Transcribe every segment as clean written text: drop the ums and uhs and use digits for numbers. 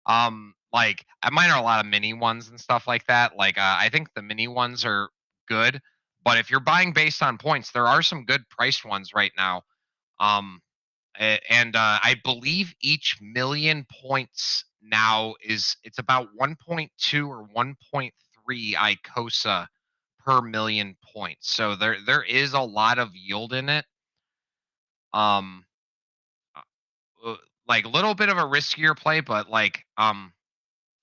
Like mine are a lot of mini ones and stuff like that. Like I think the mini ones are good, but if you're buying based on points, there are some good priced ones right now. Um, and I believe each million points now it's about 1.2 or 1.3 Icosa per million points. So there is a lot of yield in it. Um, uh, like a little bit of a riskier play, but like I'm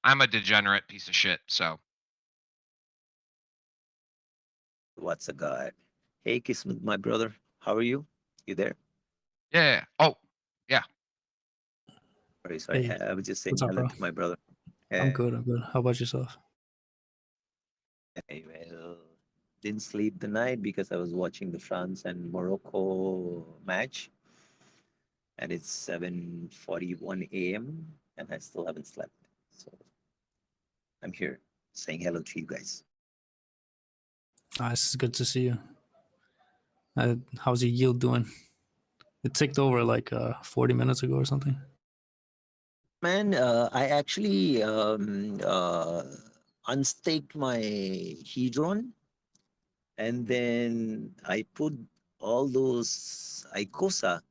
a degenerate piece of shit. So What's a guy? Hey, Kismet, my brother. How are you? You there? yeah. Oh yeah. Sorry. Hey, I was just saying what's up, hello bro? to my brother. I'm good. I'm good. How about yourself? Well, didn't sleep the night because I was watching the France and Morocco match, and it's 7:41 a.m. and I still haven't slept. So I'm here saying hello to you guys. It's good to see you. How's your yield doing? It ticked over like 40 minutes ago or something. Man, I actually unstaked my Hedron, and then I put all those Icosa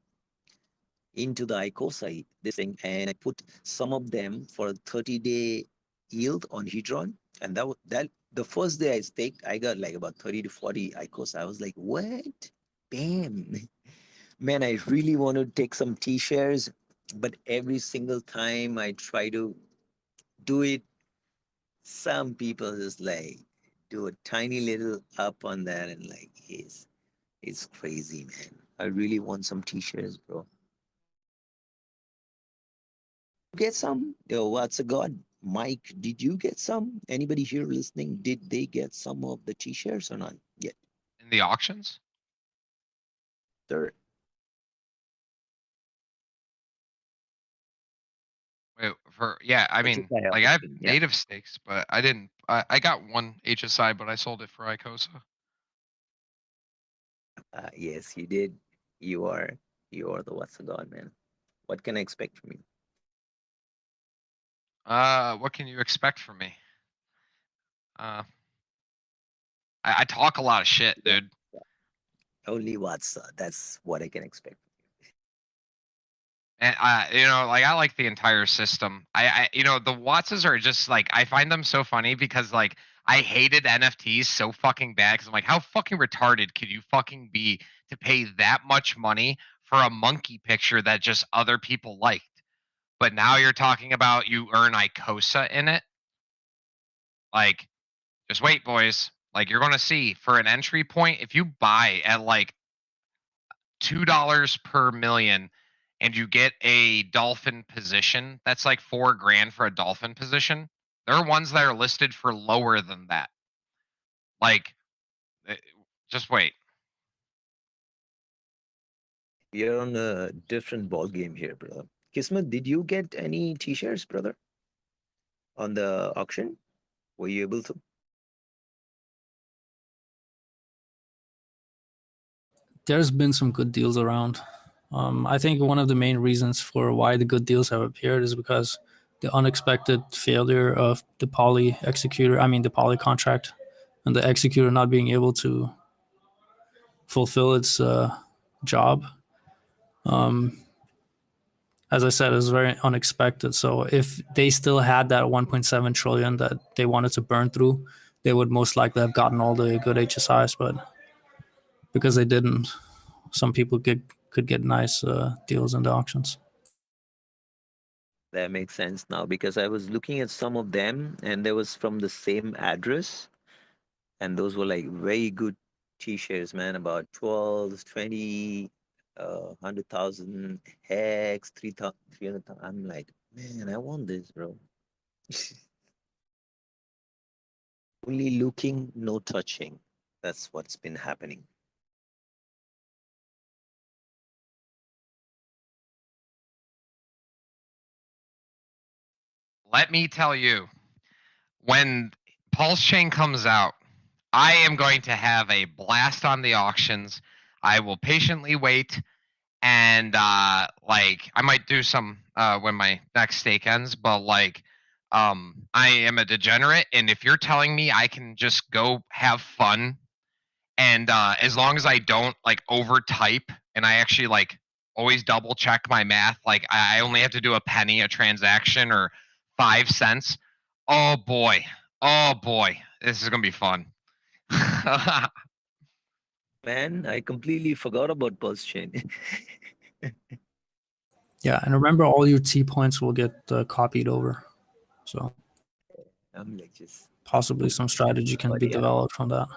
into the Icosa this thing, and I put some of them for a 30-day yield on Hedron, and that the first day I staked, I got like about 30 to 40 Icosa. I was like, what? Bam! Man, I really want to take some T shares, but every single time I try to do it, some people just like do a tiny little up on that, and like it's crazy, man. I really want some T-shirts, bro. Get some? Yo, what's a god? Mike, did you get some? Anybody here listening? Did they get some of the T-shirts or not yet? In the auctions. Sir, Wait, for yeah, I what you mean, got like I have auction? Yeah. native stakes, but I didn't. I got one HSI, but I sold it for Icosa. Yes, you did. You are you are the what's a god, man. What can I expect from you? What can you expect from me? Uh, I talk a lot of shit, Yeah. dude. Only what's that's what I can expect. And like I like the entire system. The Wattses are just like I find them so funny because like I hated NFTs so fucking bad because I'm like, how fucking retarded could you fucking be to pay that much money for a monkey picture that just other people liked? But now you're talking about you earn Icosa in it. Like, just wait, boys. Like you're gonna see for an entry point, if you buy at like $2 per million and you get a dolphin position, that's like 4 grand for a dolphin position. There are ones that are listed for lower than that. Like, eh, just wait. We are on a different ball game here, brother. Kismet, did you get any T-shirts, brother, on the auction? Were you able to? There's been some good deals around. I think one of the main reasons for why the good deals have appeared is because the unexpected failure of the poly executor, I mean, the poly contract, and the executor not being able to fulfill its job. As I said, it was very unexpected. So if they still had that 1.7 trillion that they wanted to burn through, they would most likely have gotten all the good HSIs. But because they didn't, some people could get nice deals in the auctions. That makes sense now because I was looking at some of them and there was from the same address, and those were like very good T-shirts, man. About 12, 20, 100,000 hex, 3,000, 300,000. I'm like, man, I want this, bro. Only looking, no touching. That's what's been happening. Let me tell you, when Pulse Chain comes out, I am going to have a blast on the auctions. I will patiently wait, And like I might do some when my next stake ends, but like I am a degenerate, and if you're telling me I can just go have fun, and as long as I don't like over type, and I actually like always double check my math, like I only have to do a penny a transaction or 5 cents. Oh boy, oh boy, this is gonna be fun. Man, I completely forgot about Pulse Chain. Yeah, and remember, all your T points will get copied over. So I'm like just, possibly some strategy can but be yeah, developed from that.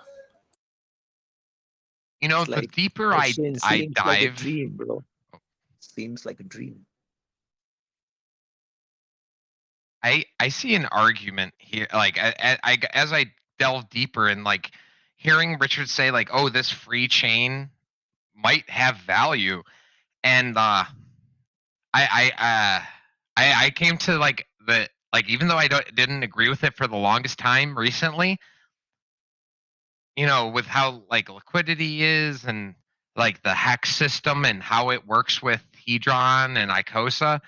You know, it's the like deeper Pulse Chain I seems like a dive, dream, bro. Seems like a dream. I see an argument here. Like as I delve deeper and like hearing Richard say like, "Oh, this free chain might have value," and I came to like the like even though didn't agree with it for the longest time recently, you know, with how like liquidity is and like the hex system and how it works with Hedron and Icosa,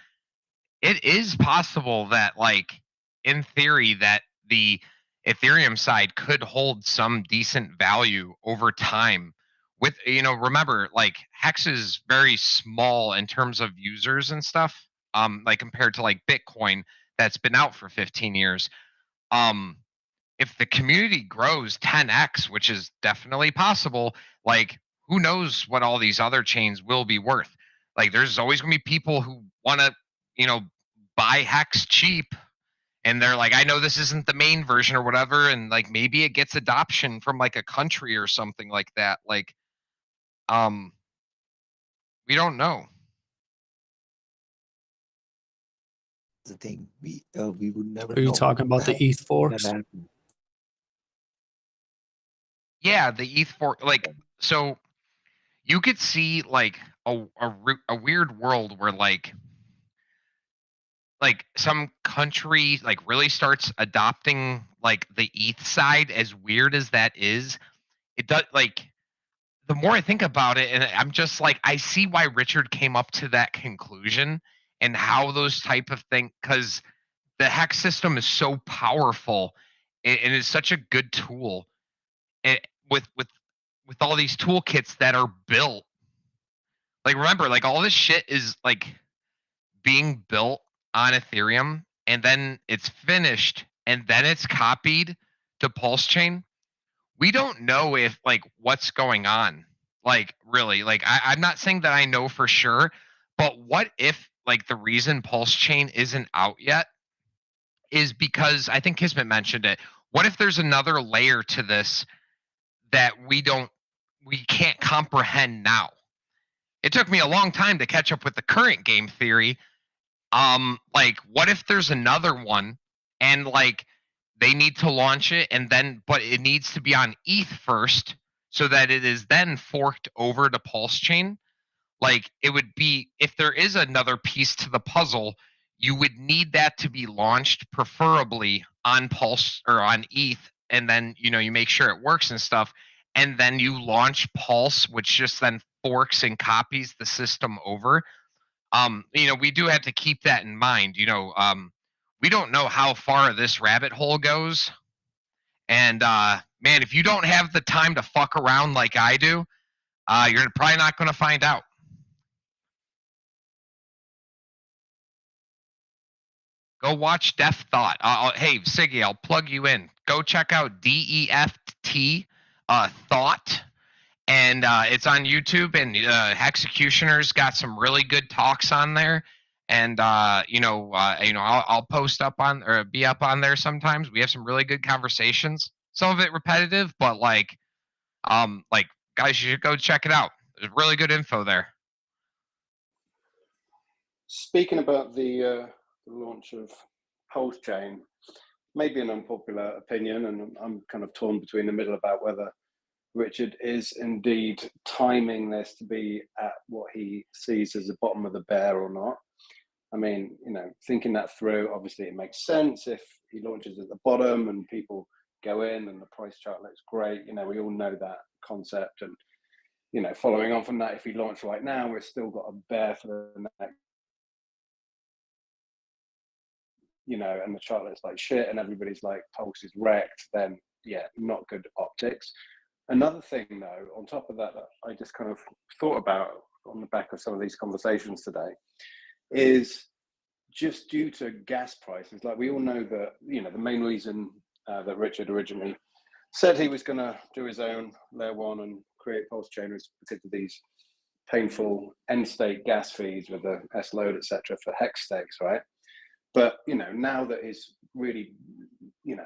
it is possible that like in theory that the Ethereum side could hold some decent value over time with, you know, remember like hex is very small in terms of users and stuff, like compared to like Bitcoin that's been out for 15 years. um if the community grows 10x, which is definitely possible, like who knows what all these other chains will be worth. Like there's always going to be people who want to, you know, buy hex cheap, and they're like, I know this isn't the main version or whatever, and like maybe it gets adoption from like a country or something like that. Like um we don't know. The thing we would never Are you know talking about the ETH that forks? happened. Yeah, the ETH for like, so you could see like a weird world where like some country like really starts adopting like the ETH side, as weird as that is. It does like the more I think about it, and I'm just like I see why Richard came up to that conclusion and how those type of things, because the hex system is so powerful and it's such a good tool. It, with all these toolkits that are built, like remember like all this shit is like being built on Ethereum, and then it's finished and then it's copied to Pulse Chain. We don't know if like what's going on. Like really, like I'm not saying that I know for sure, but what if like the reason Pulse Chain isn't out yet is because I think Kismet mentioned it. What if there's another layer to this that we can't comprehend now? It took me a long time to catch up with the current game theory. Like what if there's another one, and like they need to launch it, and then but it needs to be on ETH first so that it is then forked over to Pulse Chain. Like it would be, if there is another piece to the puzzle, you would need that to be launched preferably on Pulse or on ETH, and then you know you make sure it works and stuff, and then you launch Pulse, which just then forks and copies the system over. You know, we do have to keep that in mind. You know, we don't know how far this rabbit hole goes, and man, if you don't have the time to fuck around like I do, you're probably not going to find out. Go watch Deaf Thought. Hey, Siggy, I'll plug you in. Go check out DEFT Thought, and it's on YouTube. And Hexecutioner's got some really good talks on there. And I'll post up on or be up on there sometimes. We have some really good conversations. Some of it repetitive, but like guys, you should go check it out. There's really good info there. Speaking about the launch of Pulse Chain, maybe an unpopular opinion, and I'm kind of torn between the middle about whether Richard is indeed timing this to be at what he sees as the bottom of the bear or not. I mean, you know, thinking that through, obviously it makes sense if he launches at the bottom and people go in and the price chart looks great. You know, we all know that concept. And you know, following on from that, if we launch right now, we've still got a bear for the next, you know, and the chart looks like shit and everybody's like, Pulse is wrecked, then yeah, not good optics. Another thing though, on top of that, that I just kind of thought about on the back of some of these conversations today is just due to gas prices. Like we all know that, you know, the main reason that Richard originally said he was going to do his own layer one and create pulse chain was because of these painful end state gas feeds with the S load, etc., for hex stakes, right? But you know, now that he's really, you know,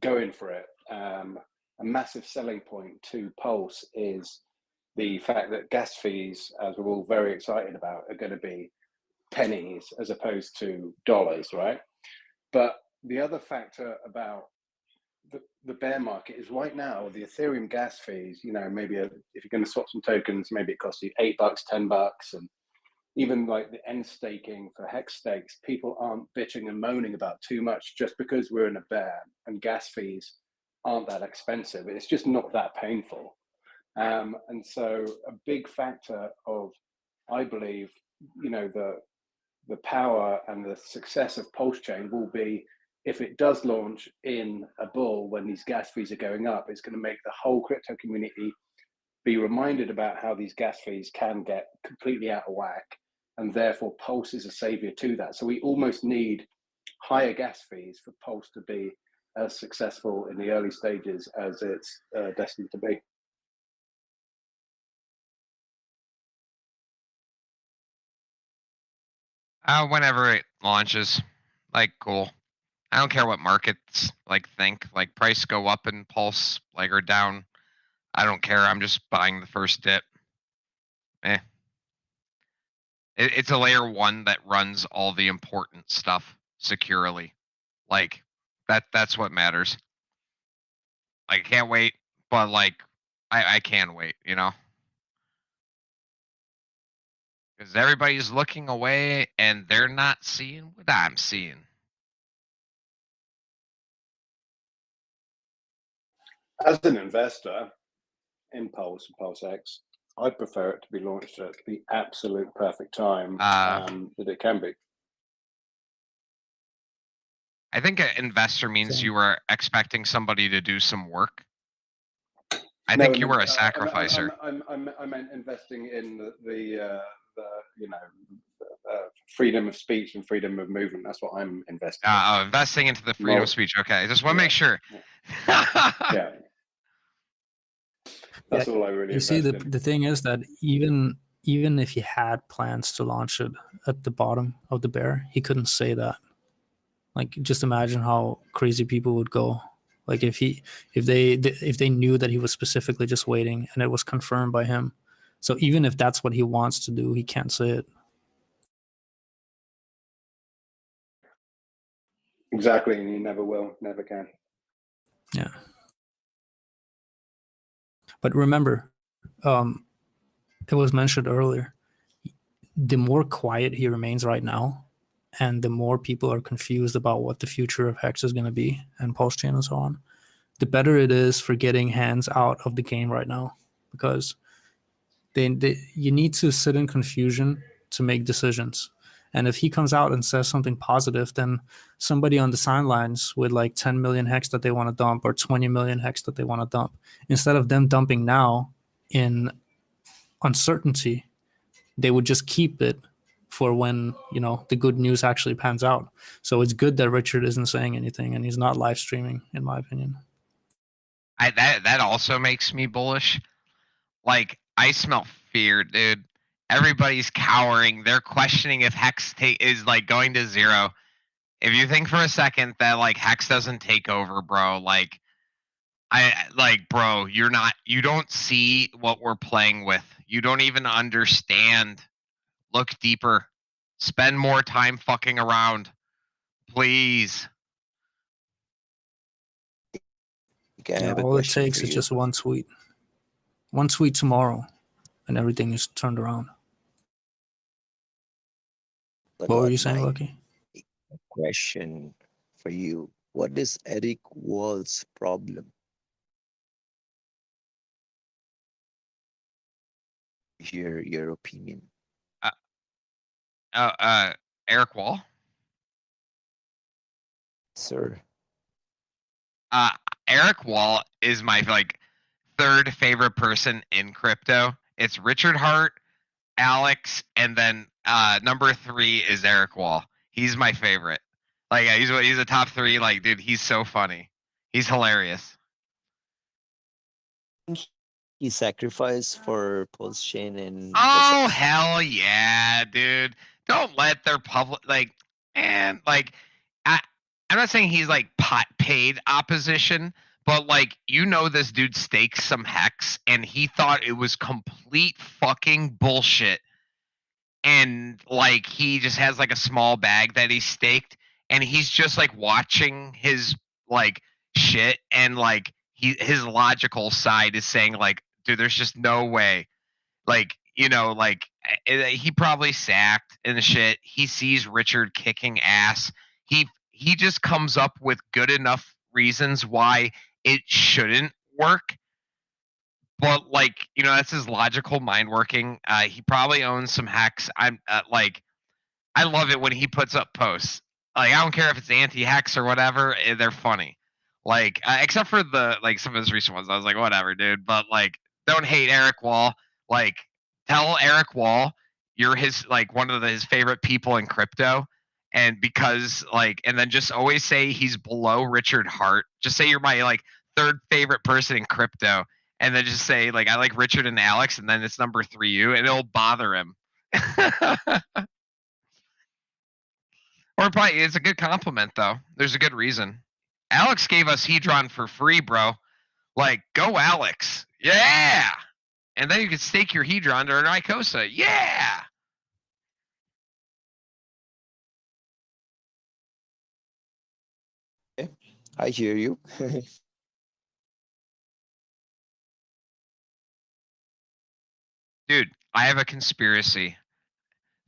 going for it, a massive selling point to Pulse is the fact that gas fees, as we're all very excited about, are going to be pennies as opposed to dollars, right? But the other factor about the bear market is right now the Ethereum gas fees, you know, maybe if you're going to swap some tokens, maybe it costs you $8, $10, and even like the end staking for hex stakes, people aren't bitching and moaning about too much just because we're in a bear and gas fees aren't that expensive. It's just not that painful. And so a big factor of, I believe, you know, the power and the success of Pulse Chain will be if it does launch in a bull when these gas fees are going up, it's going to make the whole crypto community be reminded about how these gas fees can get completely out of whack, and therefore Pulse is a savior to that. So we almost need higher gas fees for Pulse to be as successful in the early stages as it's destined to be. Whenever it launches, like, cool. I don't care what markets like think. Like, price go up and Pulse like or down. I don't care. I'm just buying the first dip. It's a layer one that runs all the important stuff securely. Like that's what matters. Like, I can't wait, but like I can wait, you know? Because everybody's looking away and they're not seeing what I'm seeing. As an investor in Pulse and PulseX, I'd prefer it to be launched at the absolute perfect time that it can be. I think an investor means you were expecting somebody to do some work. I think you were a sacrificer. I meant investing in the you know, freedom of speech and freedom of movement. That's what I'm investing in. Investing into the freedom of speech. Okay, just want to make sure. Yeah. That's all I really. You see, invest in. the thing is that even if he had plans to launch it at the bottom of the bear, he couldn't say that. Like, just imagine how crazy people would go. Like if they knew that he was specifically just waiting and it was confirmed by him. So even if that's what he wants to do, he can't say it. Exactly, and you never will, never can. Yeah. But remember, it was mentioned earlier, the more quiet he remains right now, and the more people are confused about what the future of Hex is going to be and Pulse Chain and so on, the better it is for getting hands out of the game right now, because you need to sit in confusion to make decisions. And if he comes out and says something positive, then somebody on the sidelines with like 10 million hex that they want to dump or 20 million hex that they want to dump, instead of them dumping now in uncertainty, they would just keep it for when, you know, the good news actually pans out. So it's good that Richard isn't saying anything and he's not live streaming, in my opinion. That also makes me bullish. Like, I smell fear, dude. Everybody's cowering. They're questioning if Hex is like going to zero. If you think for a second that like Hex doesn't take over, bro, like bro, you don't see what we're playing with. You don't even understand. Look deeper. Spend more time fucking around. Please. Okay, I have a All it question takes for is you. just one tweet. One tweet tomorrow and everything is turned around. But What were you saying, Lucky? question for you. What is Eric Wall's problem? hear your opinion. Eric Wall. Sir. Eric Wall is my like third favorite person in crypto. It's Richard Hart, Alex, and then number 3 is Eric Wall. He's my favorite. Like he's a top 3. Like, dude, he's so funny. He's hilarious. He sacrificed for Pulse Chain and Oh Pulse X. hell yeah, dude! Don't let their public man I'm not saying he's like paid opposition, but like this dude stakes some hex and he thought it was complete fucking bullshit, and like he just has like a small bag that he staked, and he's just like watching his like shit, and like his logical side is saying like, dude, there's just no way, like he probably sacked and shit. He sees Richard kicking ass. He just comes up with good enough reasons why it shouldn't work. But like, that's his logical mind working. He probably owns some hacks. I'm like, I love it when he puts up posts. Like, I don't care if it's anti-hex or whatever. They're funny. Like, except for the like some of his recent ones, I was like, whatever, dude. But like, don't hate Eric Wall. Like, tell Eric Wall you're his like one of his favorite people in crypto, and because like, and then just always say he's below Richard Hart. Just say you're my like third favorite person in crypto, and then just say like I like Richard and Alex, and then it's number 3 you, and it'll bother him. Or probably it's a good compliment though. There's a good reason. Alex gave us Hedron for free, bro. Like, go Alex. Yeah. And then you can stake your Hedron to an Icosa. Yeah. I hear you. Dude, I have a conspiracy.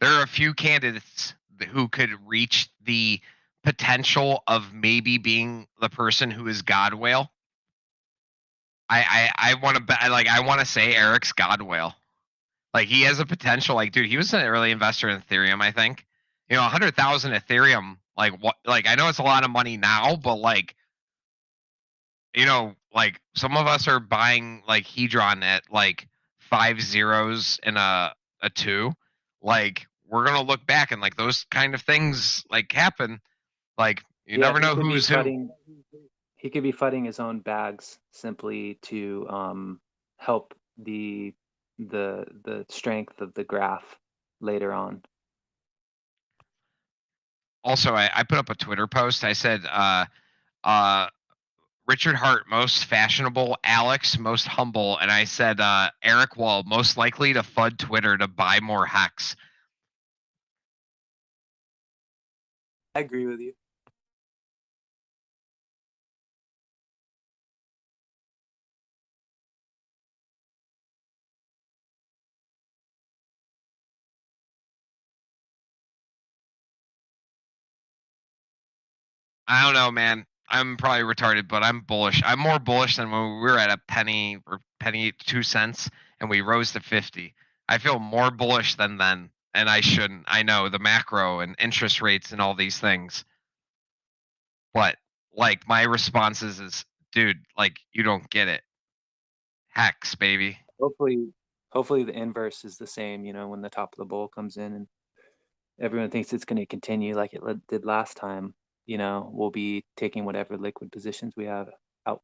There are a few candidates who could reach the potential of maybe being the person who is God Whale. I want to bet, like, I want to say Eric's God Whale. Like, he has a potential. Like, dude, he was an early investor in Ethereum, I think. 100,000 Ethereum. Like, what? Like, I know it's a lot of money now, but like, like some of us are buying like Hedron at like 5 zeros and a 2. Like, we're gonna look back and like those kind of things like happen. Like, you never know who's who. He could be fighting his own bags simply to help the strength of the graph later on. Also, I put up a Twitter post. I said, Richard Hart most fashionable, Alex most humble, and I said Eric Wall most likely to FUD Twitter to buy more hacks. I agree with you. I don't know, man. I'm probably retarded, but I'm bullish. I'm more bullish than when we were at a penny or penny 2 cents and we rose to 50. I feel more bullish than then, and I shouldn't. I know the macro and interest rates and all these things. But like my response is dude, like you don't get it. Hex, baby. Hopefully the inverse is the same, when the top of the bull comes in and everyone thinks it's going to continue like it did last time, we'll be taking whatever liquid positions we have out.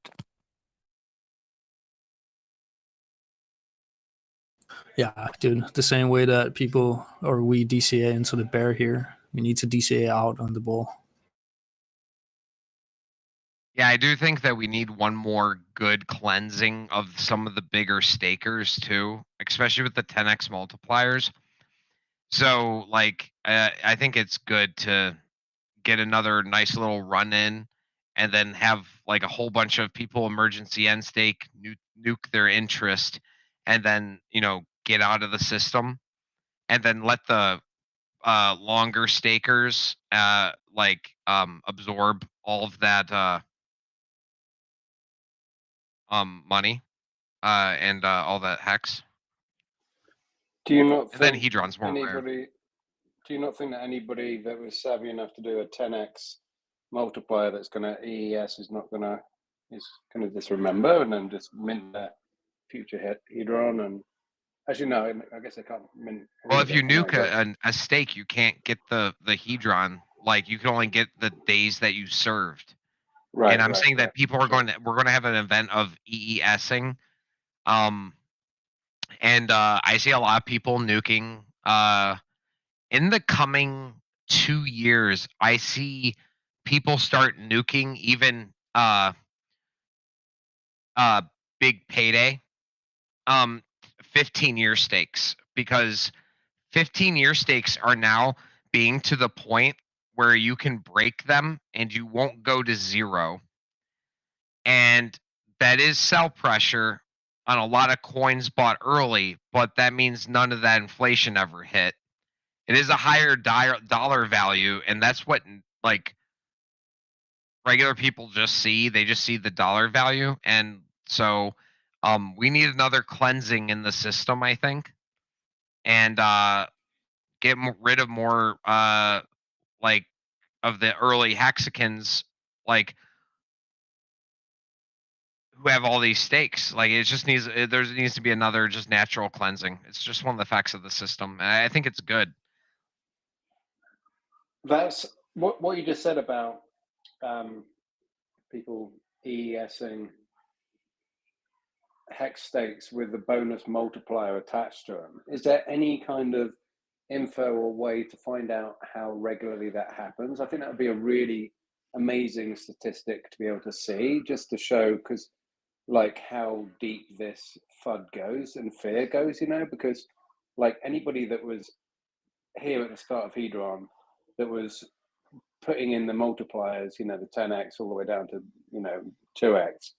Yeah, dude. The same way that people or we DCA into the bear here, we need to DCA out on the bull. Yeah, I do think that we need one more good cleansing of some of the bigger stakers too, especially with the 10x multipliers. So, like, I think it's good to get another nice little run in, and then have like a whole bunch of people emergency end stake, nuke their interest, and then get out of the system, and then let the longer stakers absorb all of that money and all that hex. Do you not And then think Hedron's more rare. anybody? Do you not think that anybody that was savvy enough to do a 10x multiplier that's going to EES is going to just remember and then just mint their future Hedron? And as you know, I guess they can't mint. Well, if you can they? nuke a stake, you can't get the Hedron. Like you can only get the days that you served. Right. And I'm saying right, that people are we're going to have an event of EESing. And I see a lot of people nuking. In the coming 2 years, I see people start nuking even big payday 15-year stakes, because 15-year stakes are now being to the point where you can break them and you won't go to zero. And that is sell pressure on a lot of coins bought early, but that means none of that inflation ever hit. It is a higher dollar value, and that's what like regular people just see. They just see the dollar value, and so we need another cleansing in the system, I think, and get rid of more like of the early hexagons, like who have all these stakes. Like it just needs there needs to be another just natural cleansing. It's just one of the effects of the system, and I think it's good. That's what you just said about people EESing hex stakes with the bonus multiplier attached to them. Is there any kind of info or way to find out how regularly that happens? I think that would be a really amazing statistic to be able to see, just to show, because like how deep this FUD goes and fear goes, you know, because like anybody that was here at the start of Hedron that was putting in the multipliers, you know, the 10x all the way down to, you know, 2x,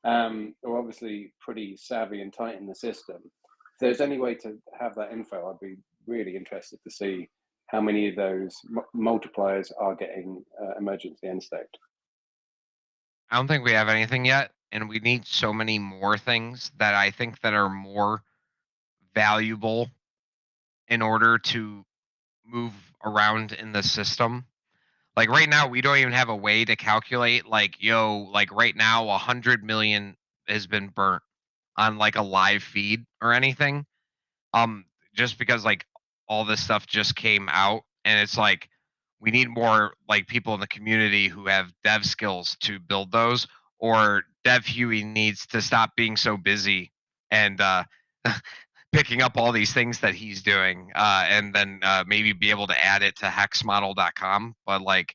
are obviously pretty savvy and tight in the system. If there's any way to have that info, I'd be really interested to see how many of those multipliers are getting emergency end staked. I don't think we have anything yet, and we need so many more things that I think that are more valuable in order to move around in the system. Like right now, we don't even have a way to calculate like, like right now 100 million has been burnt on like a live feed or anything. Just because like all this stuff just came out, and it's like we need more like people in the community who have dev skills to build those, or Dev Huey needs to stop being so busy and picking up all these things that he's doing, and then maybe be able to add it to hexmodel.com. But like,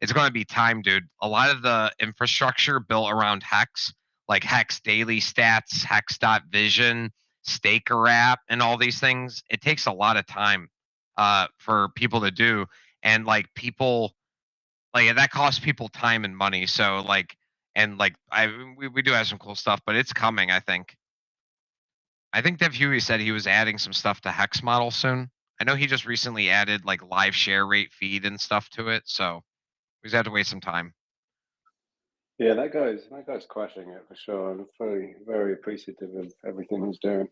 it's going to be time, dude. A lot of the infrastructure built around Hex, like Hex Daily Stats, Hex.Vision, Staker app, and all these things, it takes a lot of time for people to do. And like people, like that costs people time and money. So like, and like we do have some cool stuff, but it's coming, I think. I think Dev Huey said he was adding some stuff to Hex model soon. I know he just recently added like live share rate feed and stuff to it, so we just had to wait some time. Yeah, that guy's crushing it for sure. I'm very, very appreciative of everything he's doing.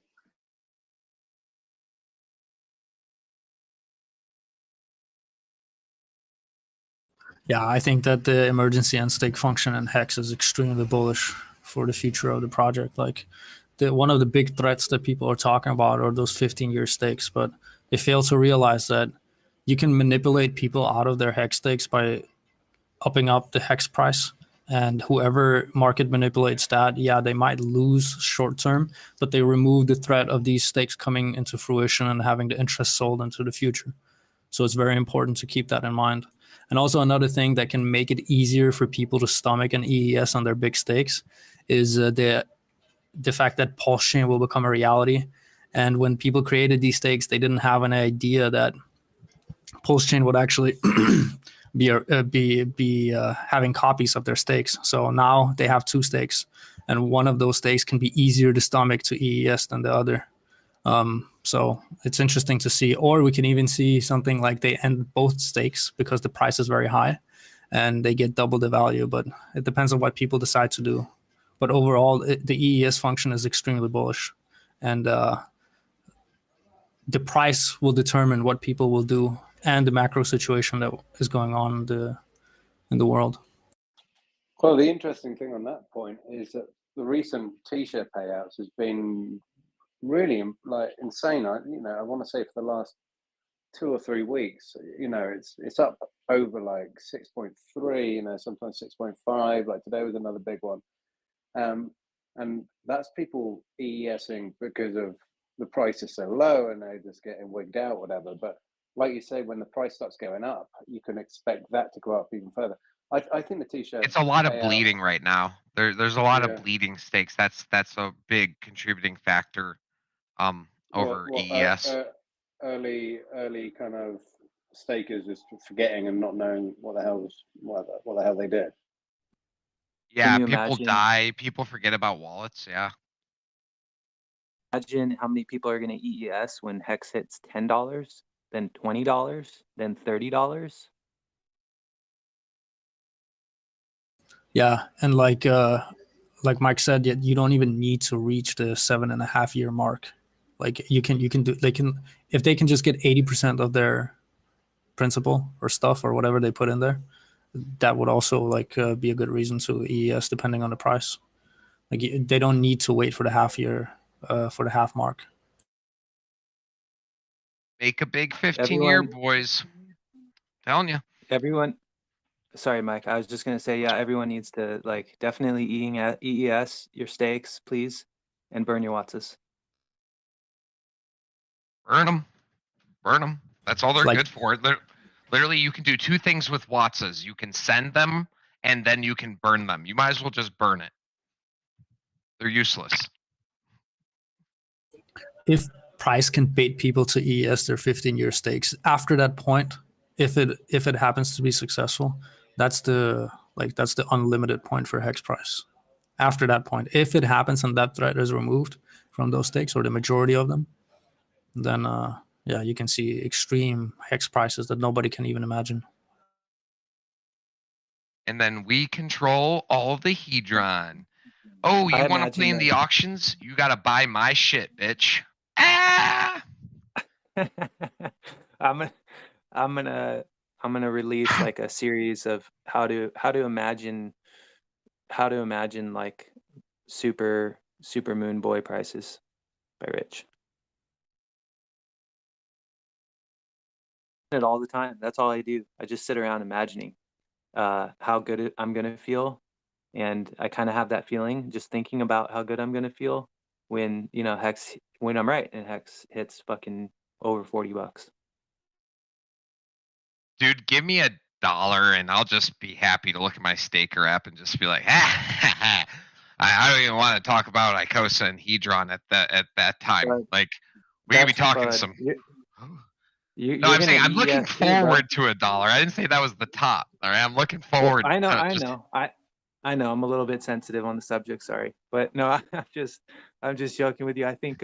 Yeah, I think that the emergency end stake function in Hex is extremely bullish for the future of the project. Like, one of the big threats that people are talking about are those 15-year stakes, but they fail to realize that you can manipulate people out of their Hex stakes by upping up the Hex price. And whoever market manipulates that, yeah, they might lose short term, but they remove the threat of these stakes coming into fruition and having the interest sold into the future. So it's very important to keep that in mind. And also another thing that can make it easier for people to stomach an EES on their big stakes is the fact that Pulse Chain will become a reality. And when people created these stakes, they didn't have an idea that Pulse Chain would actually be having copies of their stakes. So now they have 2 stakes, and one of those stakes can be easier to stomach to EES than the other. So it's interesting to see, or we can even see something like they end both stakes because the price is very high and they get double the value, but it depends on what people decide to do. But overall, the EES function is extremely bullish, and the price will determine what people will do and the macro situation that is going on in the world. Well, the interesting thing on that point is that the recent T-share payouts has been really like insane. I want to say for the last 2 or 3 weeks, it's up over like 6.3, sometimes 6.5. Like today was another big one, and that's people EESing because of the price is so low and they're just getting wigged out, whatever. But like you say, when the price starts going up, you can expect that to go up even further. I think the T-shirt. It's a lot of bleeding right now. There's a lot of Yeah. bleeding stakes. That's a big contributing factor over EES. Early kind of stakers just forgetting and not knowing what the hell they did. Yeah, you people imagine- die. People forget about wallets. Yeah. Imagine how many people are going to EES when Hex hits $10, then $20, then $30. Yeah, and like Mike said, you don't even need to reach the 7.5 year mark. Like you can do, if they can just get 80% of their principal or stuff or whatever they put in there, that would also be a good reason to EES depending on the price. Like they don't need to wait for the half year, for the half mark. Make a big 15-year, Everyone- boys. Telling you. Sorry, Mike. I was just gonna say, yeah, everyone needs to definitely EES your stakes, please, and burn your Wattses. Burn them. Burn them. That's all they're Like- good for. Literally, you can do two things with Wattses. You can send them, and then you can burn them. You might as well just burn it. They're useless. If price can bait people to EES their 15-year stakes, after that point, if it happens to be successful, that's the unlimited point for Hex price. After that point, if it happens and that threat is removed from those stakes or the majority of them, then yeah, you can see extreme Hex prices that nobody can even imagine. And then we control all of the Hedron. Oh, you want to play in the auctions? You got to buy my shit, bitch. Ah! I'm gonna release like a series of how to imagine like super moon boy prices by Rich. It all the time. That's all I do. I just sit around imagining how good I'm gonna feel, and I kind of have that feeling just thinking about how good I'm gonna feel when when I'm right and Hex hits fucking over $40. Dude, give me $1 and I'll just be happy to look at my staker app and just be like, I don't even want to talk about Icosa and Hedron at that time. But like we could be talking some. No, I'm saying I'm looking forward to $1. I didn't say that was the top. All right, I'm looking forward. I know. I know. I'm a little bit sensitive on the subject. Sorry, but no, I'm just joking with you. I think,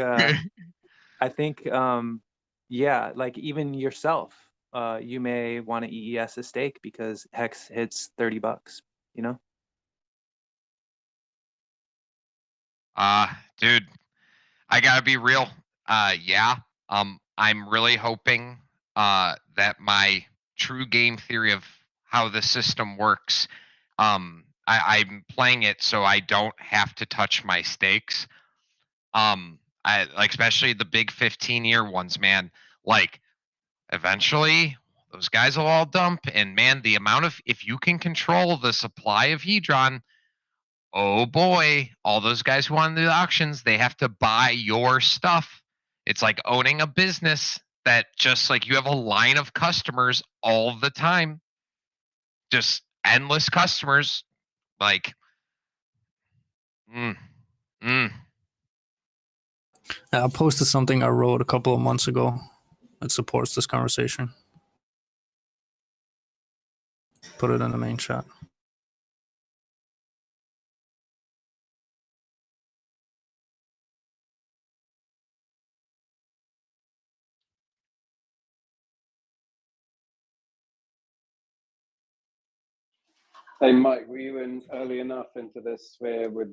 yeah, like even yourself, you may want to EES a stake because Hex hits $30. You know. Dude, I gotta be real. Yeah. I'm really hoping that my true game theory of how the system works, I'm playing it so I don't have to touch my stakes. I like especially the big 15-year ones, man. Like eventually those guys will all dump, and man, the amount of if you can control the supply of Hedron, oh boy, all those guys who won the auctions, they have to buy your stuff. It's like owning a business that just like you have a line of customers all the time. Just endless customers. Like, I posted something I wrote a couple of months ago that supports this conversation. Put it in the main chat. Hey, Mike, were you in early enough into this sphere with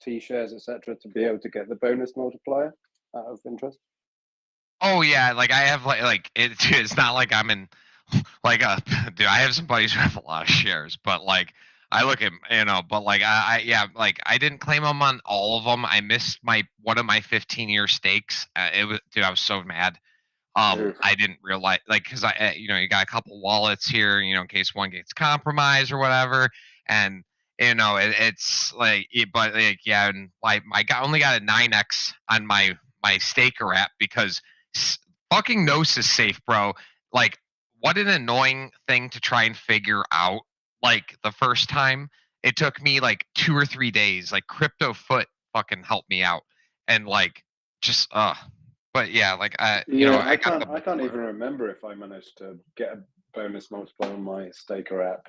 T-shares, etc., to be able to get the bonus multiplier out of interest? Oh yeah, like I have like it's not like I'm in like dude. I have some buddies who have a lot of shares, but like I look at but like yeah, like I didn't claim them on all of them. I missed one of my 15-year stakes. It was dude, I was so mad. Oof. I didn't realize like because you got a couple wallets here, in case one gets compromised or whatever, and it's like but like yeah, and like only got a 9x on my staker app because fucking Gnosis safe, bro. Like, what an annoying thing to try and figure out. Like the first time, it took me like 2 or 3 days. Like Crypto Foot fucking helped me out, and like just But yeah, like Yeah, I got the I can't before. even remember if I managed to get a bonus multiplier on my staker app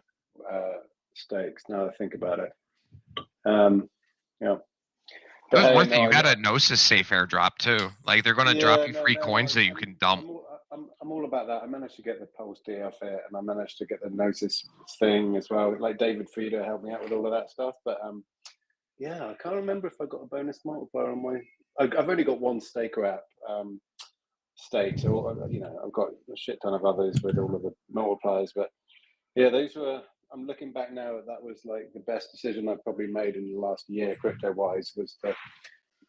stakes. Now that I think about it, yeah. It was But hey, worth it. no, You got a Gnosis safe airdrop too. Like they're gonna drop yeah, you no, free no. coins that you can dump. I'm all about that. I managed to get the Pulse D off it, and I managed to get the Gnosis thing as well. Like David Feeder helped me out with all of that stuff. But yeah, I can't remember if I got a bonus multiplier on my. I've only got one staker app stake, so I've got a shit ton of others with all of the multipliers. But yeah, those were. I'm looking back now. That was like the best decision I've probably made in the last year, crypto wise, was to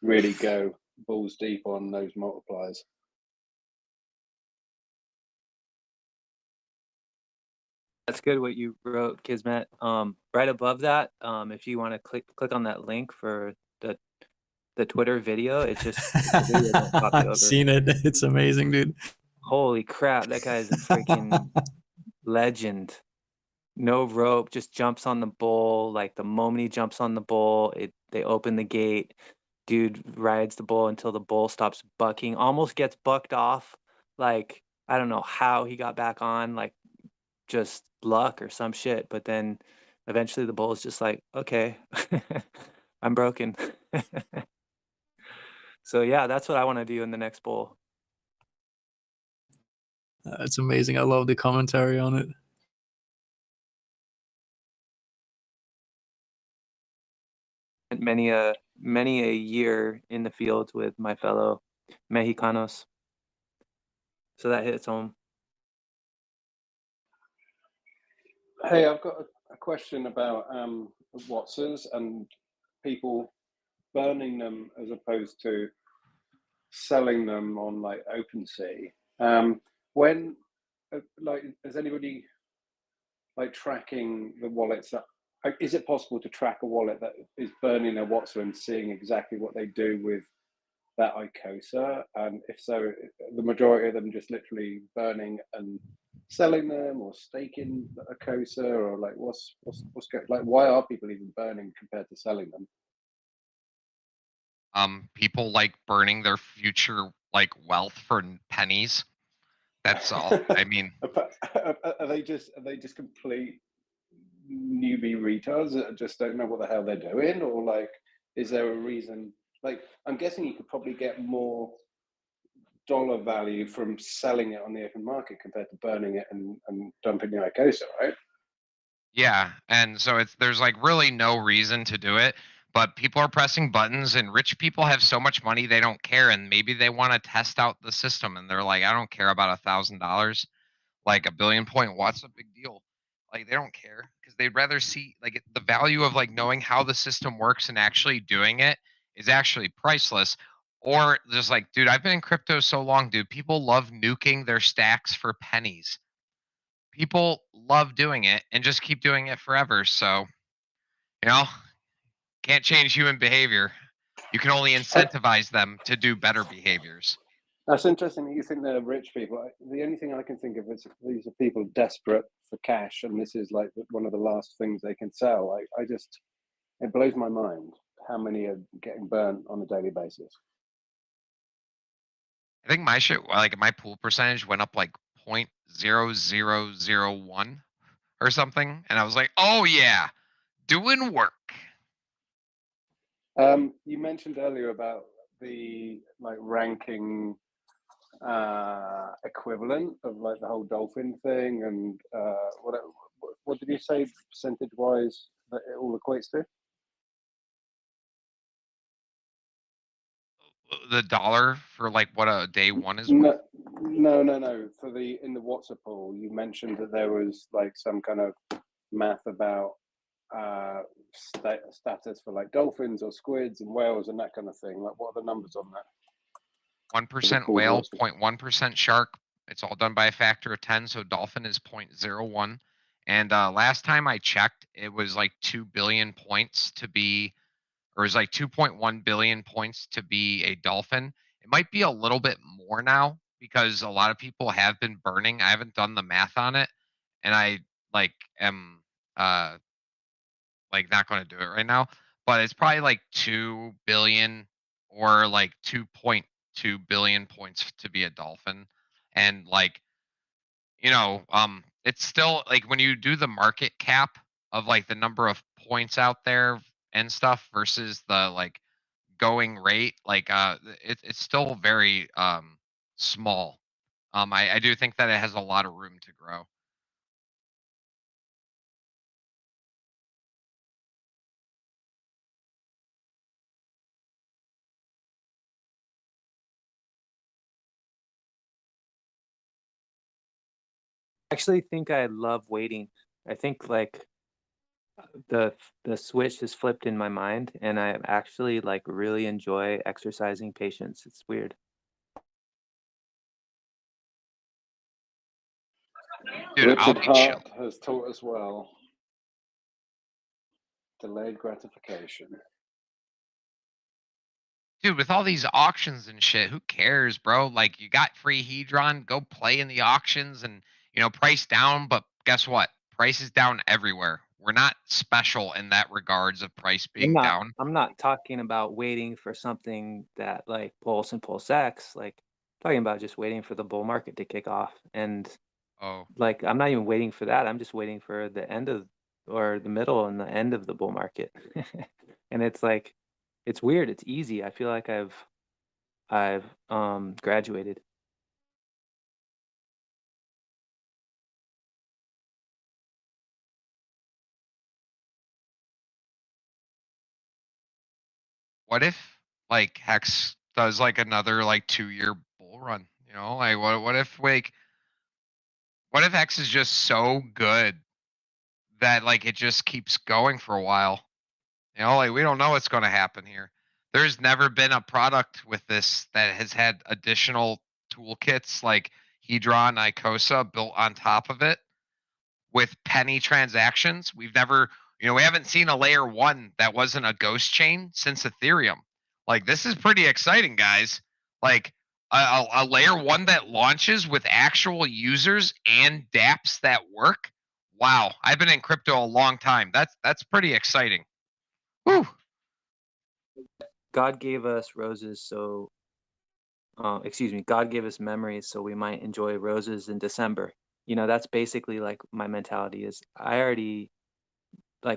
really go balls deep on those multipliers. That's good what you wrote, Kismet. Right above that, if you want to click on that link for the Twitter video, it's just the video don't copy over. I've seen it. It's amazing, dude. Holy crap, that guy is a freaking legend. No rope, just jumps on the bull. Like the moment he jumps on the bull, they open the gate. Dude rides the bull until the bull stops bucking, almost gets bucked off. Like, I don't know how he got back on, like just luck or some shit. But then eventually the bull is just like, okay, I'm broken. So yeah, that's what I want to do in the next bull. It's amazing. I love the commentary on it. Many a year in the fields with my fellow Mexicanos. So that hits home. Hey, I've got a question about Watsons and people burning them as opposed to selling them on like OpenSea. When like, is anybody like tracking the wallets that? Is it possible to track a wallet that is burning a Watson and seeing exactly what they do with that Icosa? And if so, the majority of them just literally burning and selling them or staking Icosa, or like what's going, like why are people even burning compared to selling them? People like burning their future like wealth for pennies. That's all. I mean, are they just complete newbie retards that just don't know what the hell they're doing, or like is there a reason? Like I'm guessing you could probably get more dollar value from selling it on the open market compared to burning it and dumping the Icosa, right? yeah, and so there's like really no reason to do it, but people are pressing buttons, and rich people have so much money they don't care, and maybe they want to test out the system, and they're like, I don't care about $1,000, like a billion point. What's a big deal? Like they don't care because they'd rather see like the value of like knowing how the system works and actually doing it is actually priceless. Or just like, dude, I've been in crypto so long, dude. People love nuking their stacks for pennies. People love doing it and just keep doing it forever. So, you know, can't change human behavior. You can only incentivize them to do better behaviors. That's interesting that you think they're rich people. The only thing I can think of is these are people desperate for cash, and this is like one of the last things they can sell. I just, it blows my mind how many are getting burnt on a daily basis. I think my shit, like my pool percentage went up like 0.0001 or something. And I was like, oh yeah, doing work. You mentioned earlier about the like ranking equivalent of like the whole dolphin thing, and what did you say percentage wise that it all equates to? the dollar for like what a day one is No, worth? no. For in the WhatsApp poll, you mentioned that there was like some kind of math about status for like dolphins or squids and whales and that kind of thing. Like, what are the numbers on that? 1% whale, 0.1% shark. It's all done by a factor of 10, so dolphin is 0.01. And last time I checked, it was like 2 billion points to be, or it was like 2.1 billion points to be a dolphin. It might be a little bit more now because a lot of people have been burning. I haven't done the math on it, and I like am like not going to do it right now. But it's probably like 2 billion or like 2.2 billion points to be a dolphin, and like it's still like when you do the market cap of like the number of points out there and stuff versus the like going rate, like it's still very small. I do think that it has a lot of room to grow. I actually think I love waiting. I think like the switch has flipped in my mind, and I actually like really enjoy exercising patience. It's weird. Dude, I'll Richard be chill. Hart has taught us well. Delayed gratification. Dude, with all these auctions and shit, who cares, bro? Like, you got free Hedron, go play in the auctions and, price down. But guess what? Price is down everywhere. We're not special in that regards of price being down. I'm not talking about waiting for something that like Pulse and Pulse X, like talking about just waiting for the bull market to kick off. And Oh, like I'm not even waiting for that. I'm just waiting for the end of or the middle and the end of the bull market. And it's like it's weird. It's easy. I feel like I've graduated. what if like Hex does like another like 2-year bull run? Like what if Hex is just so good that like it just keeps going for a while? Like we don't know what's going to happen here. There's never been a product with this that has had additional toolkits like Hedron, Icosa built on top of it with penny transactions. We haven't seen a layer one that wasn't a ghost chain since Ethereum. Like this is pretty exciting, guys. Like a layer one that launches with actual users and dApps that work. Wow, I've been in crypto a long time. That's pretty exciting. Whew. God gave us roses, so God gave us memories so we might enjoy roses in December. That's basically like my mentality is I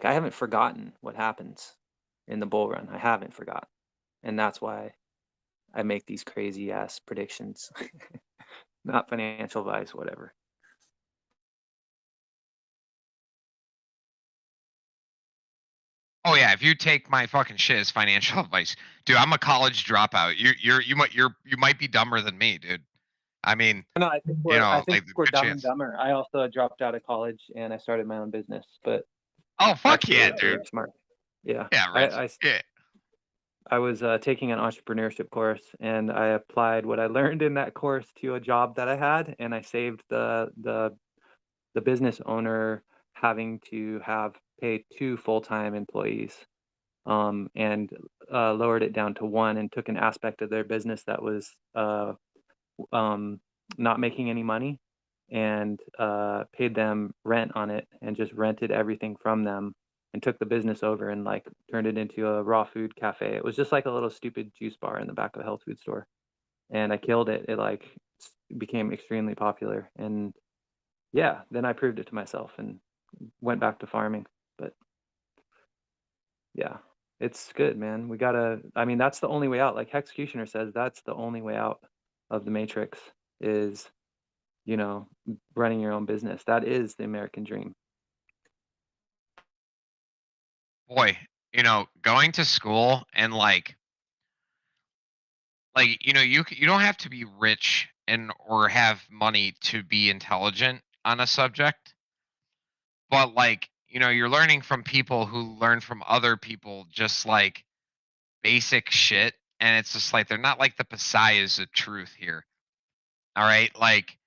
haven't forgotten what happens in the bull run. I haven't forgotten. And that's why I make these crazy ass predictions. Not financial advice, whatever. Oh yeah, if you take my fucking shit as financial advice, dude, I'm a college dropout. You might be dumber than me, dude. I mean, No, I think we're good dumb and chance. dumber. I also dropped out of college and I started my own business, but Oh fuck actually, yeah, really dude. smart. Yeah. Yeah, Rich. Yeah. I was taking an entrepreneurship course and I applied what I learned in that course to a job that I had, and I saved the business owner having to have pay 2 full-time employees, and lowered it down to 1 and took an aspect of their business that was not making any money and paid them rent on it and just rented everything from them and took the business over and like turned it into a raw food cafe. It was just like a little stupid juice bar in the back of a health food store. And I killed it. It like became extremely popular. And yeah, then I proved it to myself and went back to farming. But yeah, it's good, man. That's the only way out. Like Hexecutioner says, that's the only way out of the matrix is, running your own business. That is the American dream. Boy, going to school and like like, you don't have to be rich or have money to be intelligent on a subject, but like, you're learning from people who learn from other people, just like basic shit, and it's just like they're not like the messiahs of truth here. All right, like,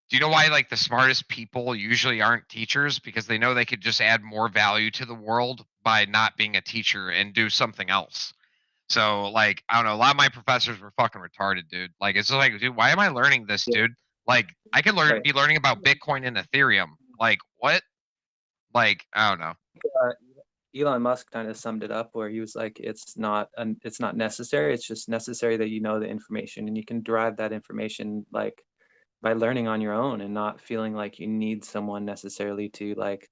do you know why like the smartest people usually aren't teachers? Because they know they could just add more value to the world by not being a teacher and do something else. So like, I don't know, a lot of my professors were fucking retarded, dude. Like, it's just like, dude, why am I learning this, Yeah. dude? Like, I could Right. be learning about Bitcoin and Ethereum. Like, what? Like, I don't know. Elon Musk kind of summed it up where he was like, it's not necessary. It's just necessary that you know the information, and you can derive that information like by learning on your own and not feeling like you need someone necessarily to like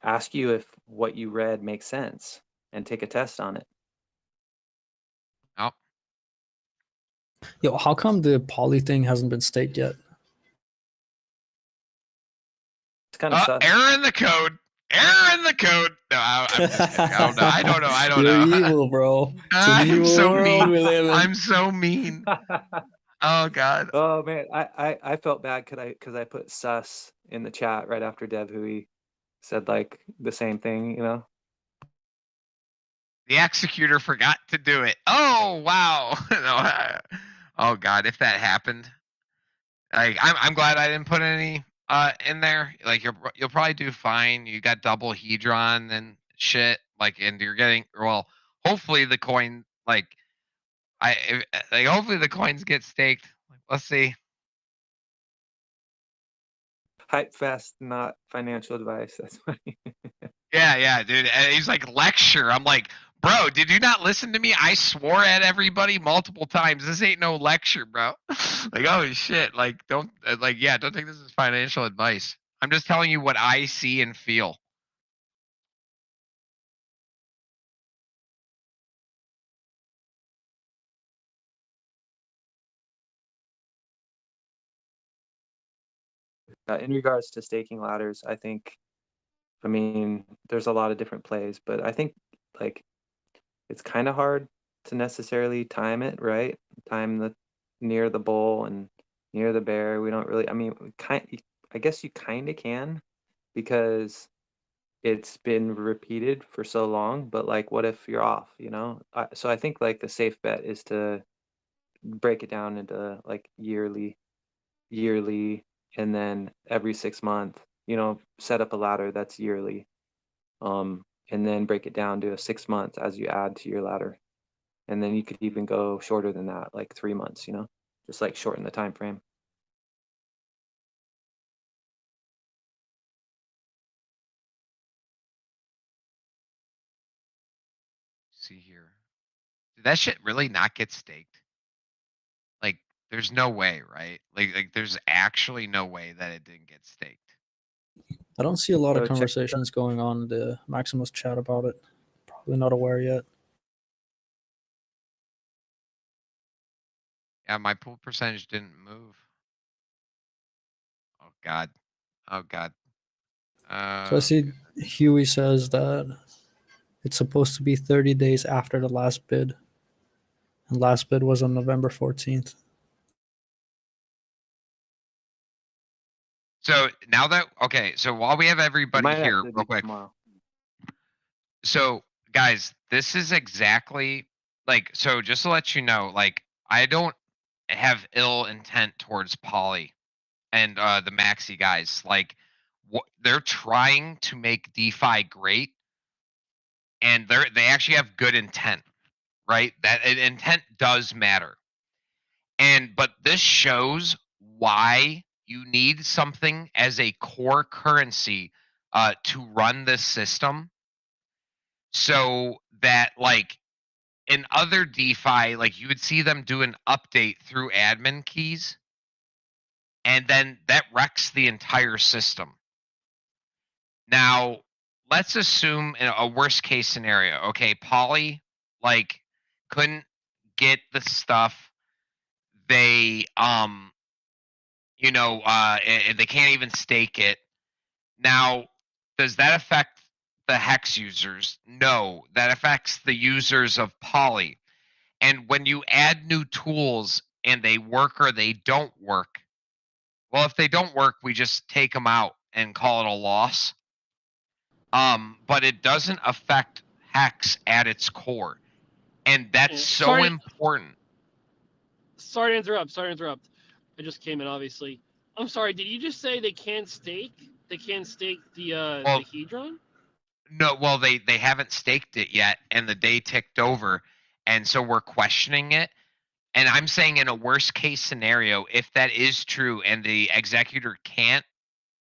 ask you if what you read makes sense and take a test on it. Oh, Yo, how come the poly thing hasn't been staked yet? It's kind of sus. error in the code. Error in the code. No, I'm just kidding. I don't know. I don't You're know. evil, bro. It's an I'm evil so world mean. we live in. I'm so mean. Oh God. Oh man, I felt bad because I put sus in the chat right after Dev Hui said like the same thing, you know. The executor forgot to do it. Oh wow. Oh God, if that happened, like I'm glad I didn't put any in there. Like you'll probably do fine. You got double Hedron and shit. Like, and you're getting, well, hopefully the coin, like hopefully the coins get staked. Let's see. Hype fest, not financial advice. That's funny. Yeah, dude. And he's like, lecture. I'm like, bro, did you not listen to me? I swore at everybody multiple times. This ain't no lecture, bro. Like, oh shit. Like, don't don't take this as financial advice. I'm just telling you what I see and feel. In regards to staking ladders, I mean, there's a lot of different plays, but I think like it's kind of hard to necessarily time it, right? Time the near the bull and near the bear. We don't really, I mean, I guess you kind of can because it's been repeated for so long, but like, what if you're off, you know? So I think like the safe bet is to break it down into like yearly, and then every 6 month, you know, set up a ladder that's yearly, and then break it down to 6 months as you add to your ladder, and then you could even go shorter than that, like 3 months, you know, just like shorten the time frame. See here. Did that shit really not get staked? Like, there's no way, right? Like there's actually no way that it didn't get staked. I don't see a lot So of check- conversations going on in the Maximus chat about it. Probably not aware yet. Yeah, my pool percentage didn't move. Oh God. Oh God. So I see Huey says that it's supposed to be 30 days after the last bid. And last bid was on November 14th. So now that, okay, so while we have it everybody might here, actually real be quick. tomorrow. So guys, this is exactly like, so just to let you know, like, I don't have ill intent towards Polly and the Maxi guys. Like, they're trying to make DeFi great, and they actually have good intent, right? That intent does matter. But this shows why you need something as a core currency to run this system, so that like in other DeFi, like you would see them do an update through admin keys, and then that wrecks the entire system. Now, let's assume in a worst case scenario. Okay, Poly like couldn't get the stuff. They and they can't even stake it. Now, does that affect the Hex users? No, that affects the users of Poly. And when you add new tools and they work or they don't work, well, if they don't work, we just take them out and call it a loss. But it doesn't affect hex at its core, and that's Yeah, so sorry. important. Sorry to interrupt. Sorry to interrupt. I just came in, obviously. I'm sorry. Did you just say they can't stake? They can't stake the Well, Hedron? no, well, they haven't staked it yet, and the day ticked over, and so we're questioning it. And I'm saying, in a worst case scenario, if that is true and the executor can't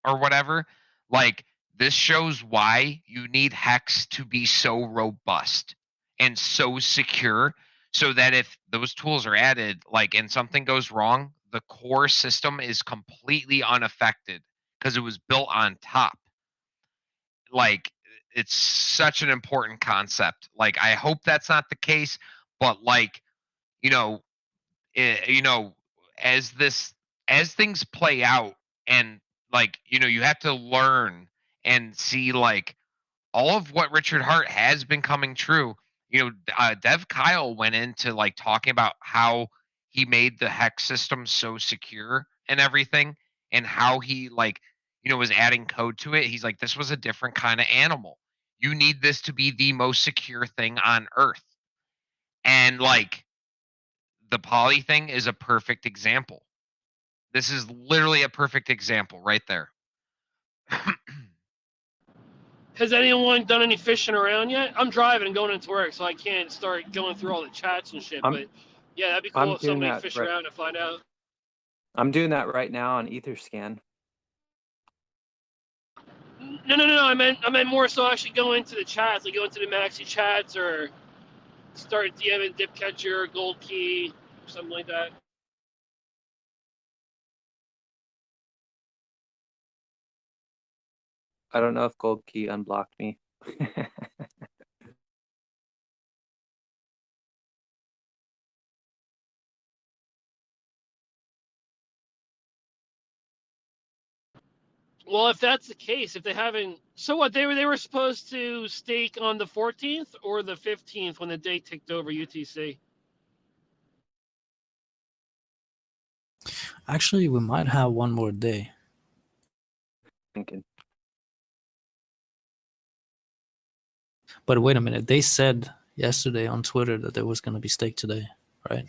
or whatever, like, this shows why you need hex to be so robust and so secure, so that if those tools are added, like, and something goes wrong, the core system is completely unaffected because it was built on top. Like, it's such an important concept. Like, I hope that's not the case, but, like, you know, you know, as things play out, and, like, you have to learn and see, like, all of what Richard Hart has been coming true. Dev Kyle went into, like, talking about how he made the hex system so secure and everything, and how he, like, was adding code to it. He's like, this was a different kind of animal. You need this to be the most secure thing on earth. And, like, the poly thing is a perfect example. This is literally a perfect example right there. Has anyone done any fishing around yet? I'm driving and going into work, so I can't start going through all the chats and shit. But yeah, that'd be cool if somebody fished around to find out. I'm doing that right now on Etherscan. No. I meant more so actually go into the chats, like go into the Maxi chats or start DMing Dip Catcher, Gold Key, something like that. I don't know if Gold Key unblocked me. Well, if that's the case, if they haven't, so what? They were supposed to stake on the 14th or the 15th when the day ticked over UTC. Actually, we might have one more day. Thinking. But wait a minute, they said yesterday on Twitter that there was going to be stake today, right?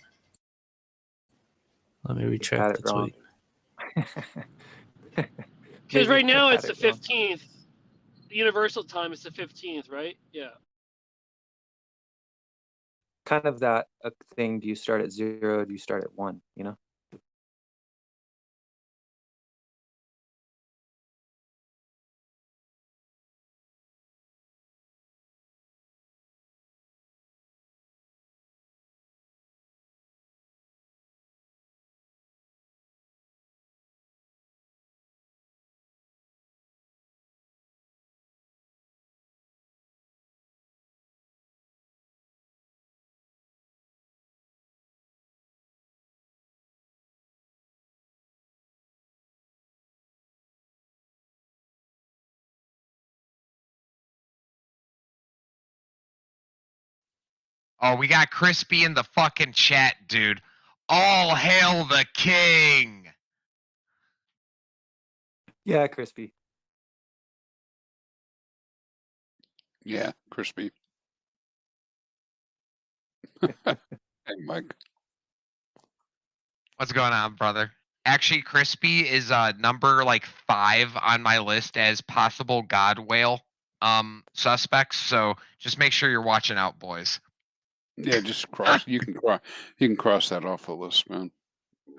Let me recheck the tweet. Because right now it's the 15th. The universal time is the 15th, right? Yeah. Kind of that thing. Do you start at 0? Do you start at 1? You know. Oh, we got Crispy in the fucking chat, dude. All hail the king. Yeah, Crispy. Yeah, Crispy. Hey, Mike. What's going on, brother? Actually, Crispy is number, like, 5 on my list as possible God whale suspects. So just make sure you're watching out, boys. Yeah, just cross. You can cross that off the list, man.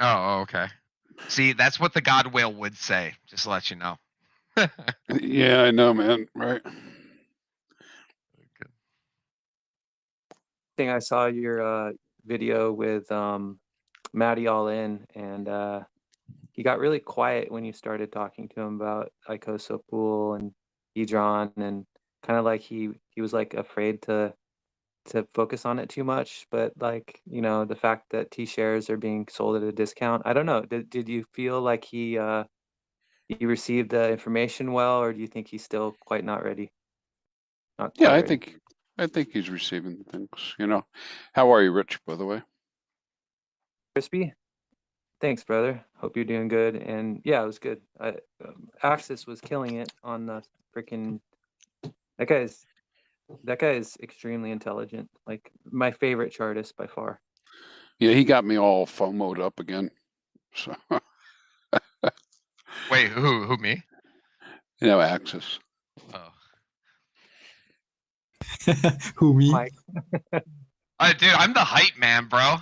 Oh, okay. See, that's what the God whale would say. Just to let you know. Yeah, I know, man. Right. I think I saw your video with Maddie All In, and he got really quiet when you started talking to him about Icosa Pool and Hedron, and kind of like he was like afraid to focus on it too much. But, like, the fact that T-shares are being sold at a discount, I don't know. Did you feel like he received the information well, or do you think he's still quite not ready? Yeah, I think I think he's receiving things. You know, how are you, Rich? By the way, Crispy. Thanks, brother. Hope you're doing good. And yeah, it was good. Axis was killing it on the freaking. That guy is extremely intelligent. Like my favorite chartist by far. yeah, he got me all FOMO'd up again. So, Wait, who me? you know, Axis. Oh. Who, me? Mike. Dude, I'm the hype man, bro.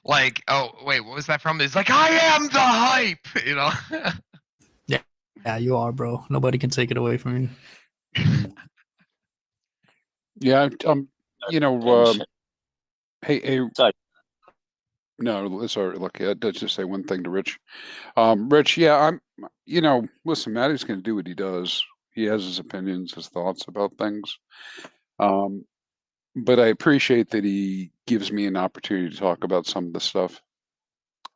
Like, oh wait, what was that from? It's like I am the hype, you know. Yeah, you are, bro. Nobody can take it away from you. Yeah, you know, hey, Sorry. no, sorry, look, let's just say one thing to Rich. Rich, yeah, you know, listen, Matty's going to do what he does. He has his opinions, his thoughts about things. But I appreciate that he gives me an opportunity to talk about some of the stuff.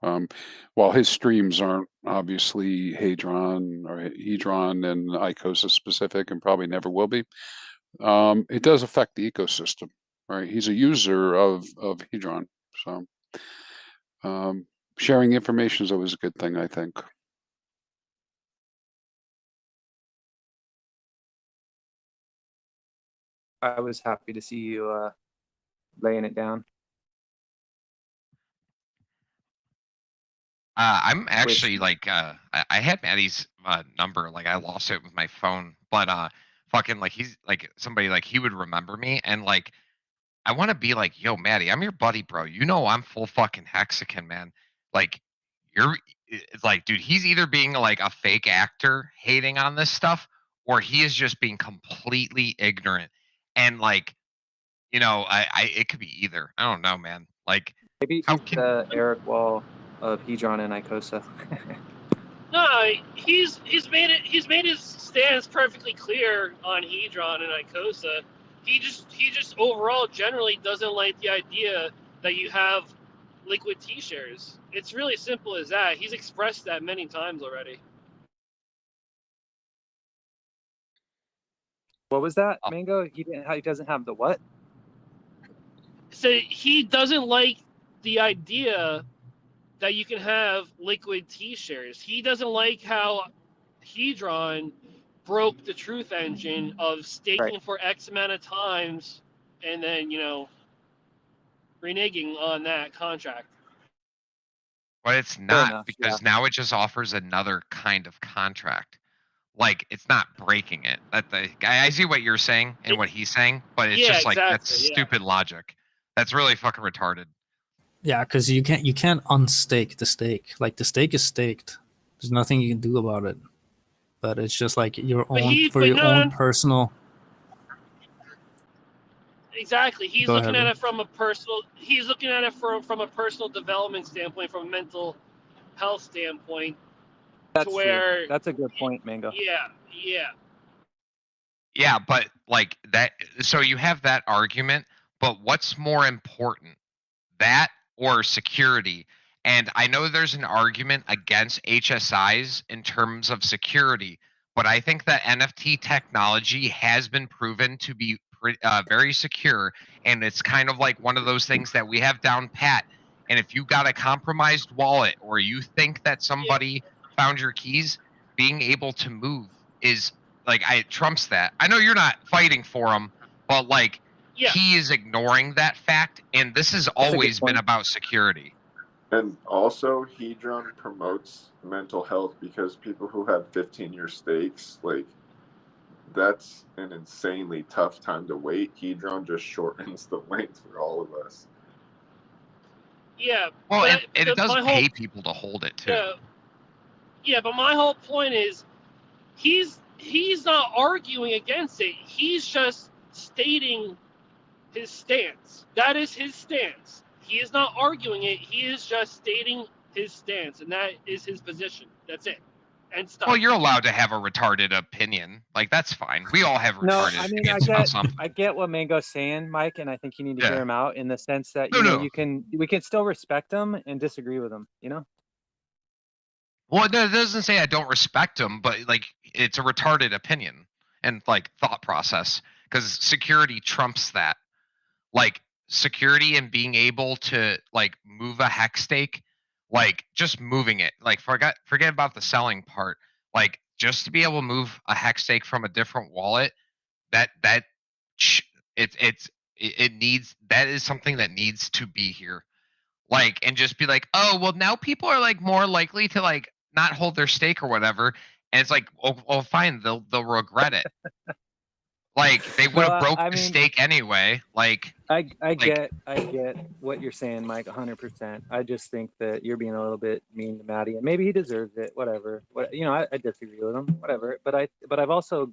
While his streams aren't obviously Hedron and Icosa specific and probably never will be, it does affect the ecosystem, right? He's a user of Hedron. So sharing information is always a good thing, I think. I was happy to see you laying it down. I'm actually like I had Maddie's number, like I lost it with my phone, but fucking like he's like somebody like he would remember me, and like I want to be like, yo, Maddie, I'm your buddy, bro. You know I'm full fucking Hexican, man. Like it's like, dude, he's either being like a fake actor hating on this stuff, or he is just being completely ignorant. And like, you know, it could be either. I don't know, man. Like, maybe he's the Eric Wall of Hedron and Icosa. No, he's made his stance perfectly clear on Hedron and Icosa. He just overall generally doesn't like the idea that you have liquid T-shares. It's really simple as that. He's expressed that many times already. What was that, Mango? He doesn't have the what? So he doesn't like the idea that you can have liquid T-shares. He doesn't like how Hedron broke the truth engine of staking for X amount of times and then, you know, reneging on that contract. But it's not, because now it just offers another kind of contract. Like, it's not breaking it. I see what you're saying and what he's saying, but it's just like that's stupid logic. That's really fucking retarded. Yeah, because you can't unstake the stake. Like the stake is staked. There's nothing you can do about it. But it's just like your own personal. Exactly. He's looking at it from a personal. He's looking at it from a personal development standpoint, from a mental health standpoint. That's true. That's a good point, Mango. Yeah, but like that. So you have that argument, but what's more important, that or security? And I know there's an argument against HSIs in terms of security, but I think that NFT technology has been proven to be very secure, and it's kind of like one of those things that we have down pat. And if you got a compromised wallet, or you think that somebody found your keys, being able to move is like, it trumps that. I know you're not fighting for them, but like he is ignoring that fact, and this has always been about security. And also, Hedron promotes mental health, because people who have 15-year stakes, like, that's an insanely tough time to wait. Hedron just shortens the length for all of us. Yeah. Well, and it does pay people to hold it too. Yeah, but my whole point is, he's not arguing against it. He's just stating his stance. That is his stance. He is not arguing it. He is just stating his stance, and that is his position. That's it. And stuff. Well, you're allowed to have a retarded opinion. Like, that's fine. We all have retarded opinions about something. I get what Mango's saying, Mike, and I think you need to hear him out in the sense that we can still respect him and disagree with him, you know? Well, it doesn't say I don't respect him, but like, it's a retarded opinion and like thought process, because security trumps that. like security and being able to like move a hex stake, like just moving it, like forget about the selling part, like just to be able to move a hex stake from a different wallet, that it needs, that is something that needs to be here. Like, and just be like, oh well, now people are like more likely to like not hold their stake or whatever, and it's like, oh fine, they'll regret it. Like they would have No, broke I the mean, stake anyway. Like I like get what you're saying, Mike, 100%. I just think that you're being a little bit mean to Maddie, and maybe he deserves it. Whatever. I disagree with him. Whatever. But I've also,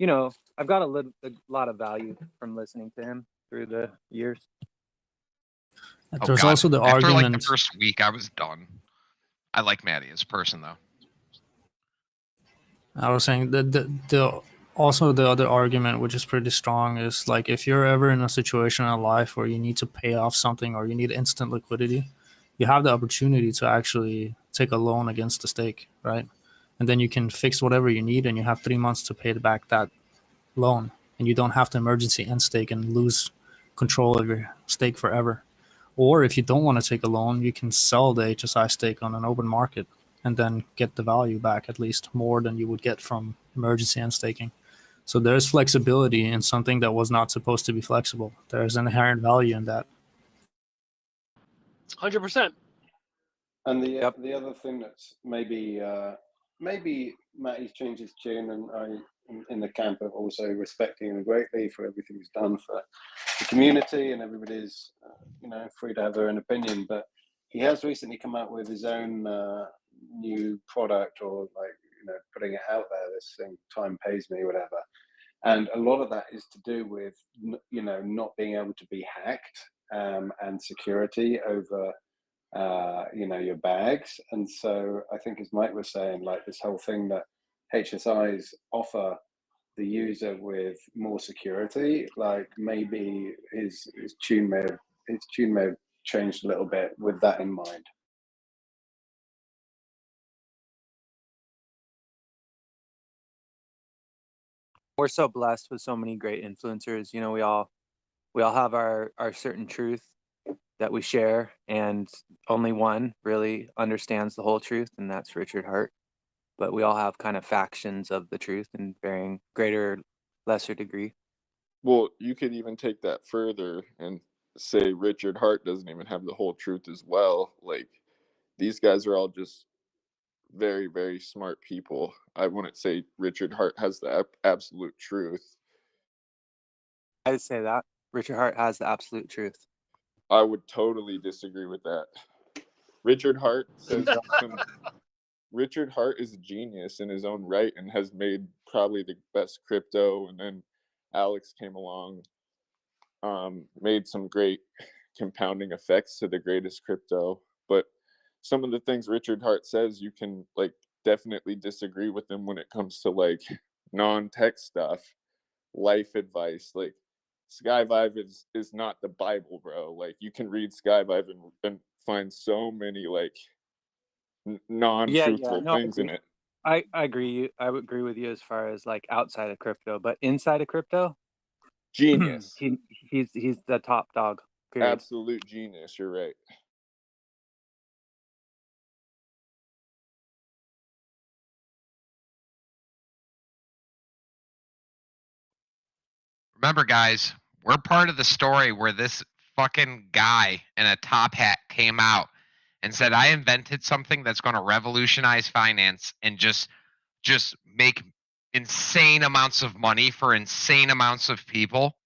I've got a lot of value from listening to him through the years. oh There's god, also the after like the argument. first week, I was done. I like Maddie as a person though. I was saying that also the other argument, which is pretty strong, is like if you're ever in a situation in life where you need to pay off something or you need instant liquidity, you have the opportunity to actually take a loan against the stake, right? And then you can fix whatever you need, and you have 3 months to pay back that loan, and you don't have to emergency end stake and lose control of your stake forever. Or if you don't want to take a loan, you can sell the HSI stake on an open market and then get the value back, at least more than you would get from emergency end staking. So there's flexibility in something that was not supposed to be flexible. There's an inherent value in that. 100%. And the Yep. the other thing that's maybe Matty's changed his tune, and I in the camp of also respecting him greatly for everything he's done for the community, and everybody's free to have their own opinion. But he has recently come out with his own new product, or putting it out there. This thing, Time Pays Me, whatever. And a lot of that is to do with not being able to be hacked, and security over your bags. And so I think, as Mike was saying, like this whole thing that HSIs offer the user with more security, like maybe his tune may have changed a little bit with that in mind. We're so blessed with so many great influencers. We all have our certain truth that we share, and only one really understands the whole truth, and that's Richard Hart. But we all have kind of factions of the truth in varying greater, lesser degree. Well, you could even take that further and say Richard Hart doesn't even have the whole truth as well. Like, these guys are all just very, very smart people. I wouldn't say Richard Hart has the absolute truth. I'd say that Richard Hart has the absolute truth. I would totally disagree with that. Richard Hart says Richard Hart is a genius in his own right and has made probably the best crypto. And then Alex came along, made some great compounding effects to the greatest crypto. But some of the things Richard Hart says, you can like definitely disagree with him when it comes to like non-tech stuff, life advice. Like, Skyvive is not the Bible, bro. Like, you can read Skyvive and find so many like non-truthful things in it. I agree. I would agree with you as far as like outside of crypto, but inside of crypto, Genius. he's the top dog. Period. Absolute genius. You're right. Remember, guys, we're part of the story where this fucking guy in a top hat came out and said, I invented something that's going to revolutionize finance and just make insane amounts of money for insane amounts of people,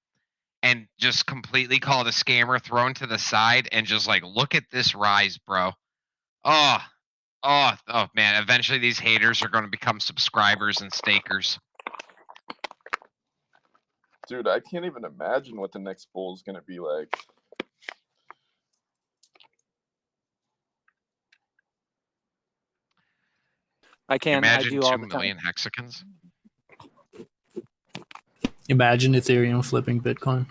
and just completely called a scammer, thrown to the side, and just like, look at this rise, bro. Oh man, eventually these haters are going to become subscribers and stakers. Dude, I can't even imagine what the next bull is going to be like. I can. Imagine I do all 2 the time. million hexagons. Imagine Ethereum flipping Bitcoin.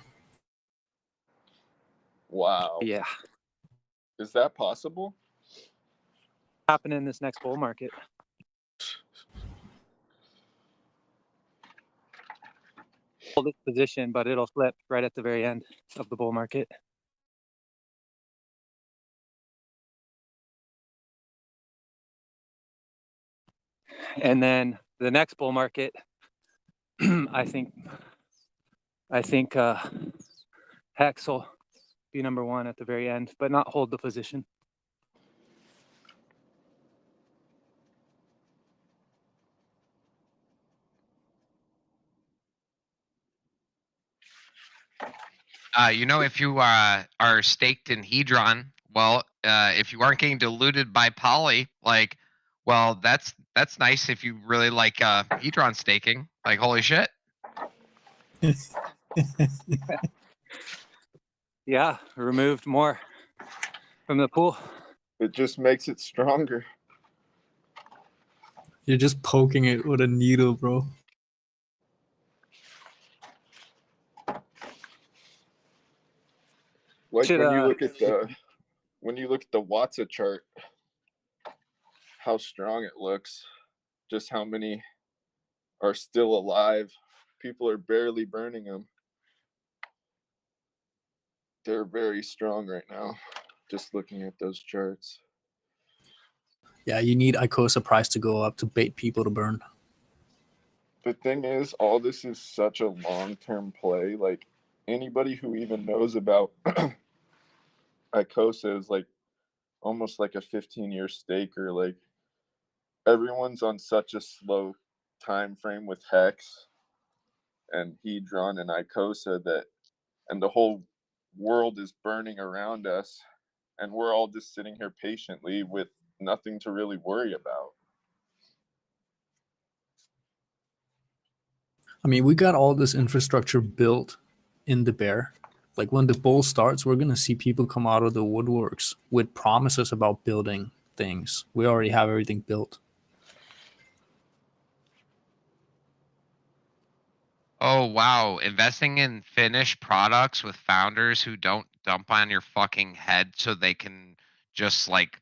Wow. Yeah. Is that possible? Happen in this next bull market. hold its position, but it'll flip right at the very end of the bull market. And then the next bull market, I think Hex will be number one at the very end, but not hold the position. If you are staked in Hedron, well, if you aren't getting diluted by poly, like, well, that's nice if you really like Hedron staking. Like, holy shit. Yeah, removed more from the pool. It just makes it stronger. You're just poking it with a needle, bro. Like Should, when you look at the Watsa chart, how strong it looks, just how many are still alive. People are barely burning them. They're very strong right now, just looking at those charts. Yeah, you need Icosa price to go up to bait people to burn. The thing is, all this is such a long-term play. Like, anybody who even knows about Icosa is like almost like a 15-year staker. Like, everyone's on such a slow time frame with Hex and Hedron and Icosa and the whole world is burning around us, and we're all just sitting here patiently with nothing to really worry about. I mean, we got all this infrastructure built in the bear. Like when the bull starts, we're gonna see people come out of the woodworks with promises about building things. We already have everything built. Oh, wow. Investing in finished products with founders who don't dump on your fucking head so they can just like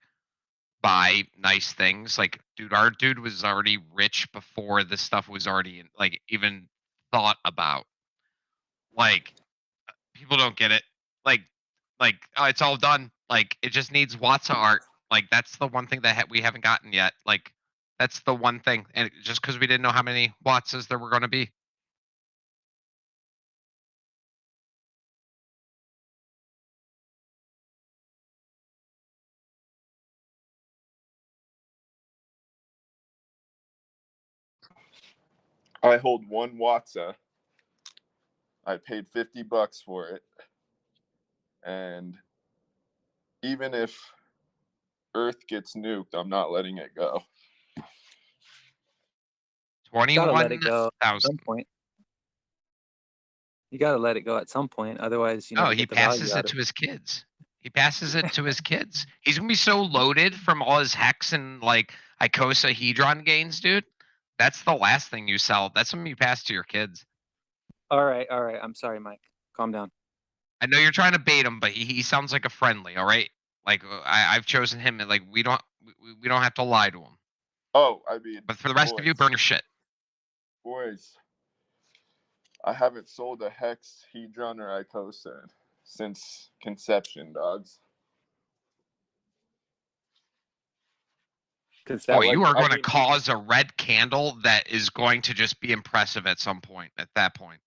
buy nice things. Like, dude, our dude was already rich before this stuff was already like even thought about. Like, people don't get it. Like, oh, it's all done. Like, it just needs Watsa art. Like, that's the one thing that we haven't gotten yet. Like, that's the one thing. And just because we didn't know how many Watsas there were going to be. I hold one Watsa. I paid $50 for it. And even if Earth gets nuked, I'm not letting it go. Gotta let it go at 21,000. some point. You gotta let it go at some point, otherwise you Oh, never he get the value passes out it of to his kids. He passes it to his kids. He's gonna be so loaded from all his Hex and like Icosa Hedron gains, dude. That's the last thing you sell. That's something you pass to your kids. All right. I'm sorry, Mike. Calm down. I know you're trying to bait him, but he sounds like a friendly. All right, like I've chosen him, and like we don't have to lie to him. Oh, I mean, But for the rest of you, burn your shit. Boys, I haven't sold a Hex, Hedron, or Icosa since conception, dogs. Oh, Conception. you are going to cause a red candle that is going to just be impressive at some point. At that point.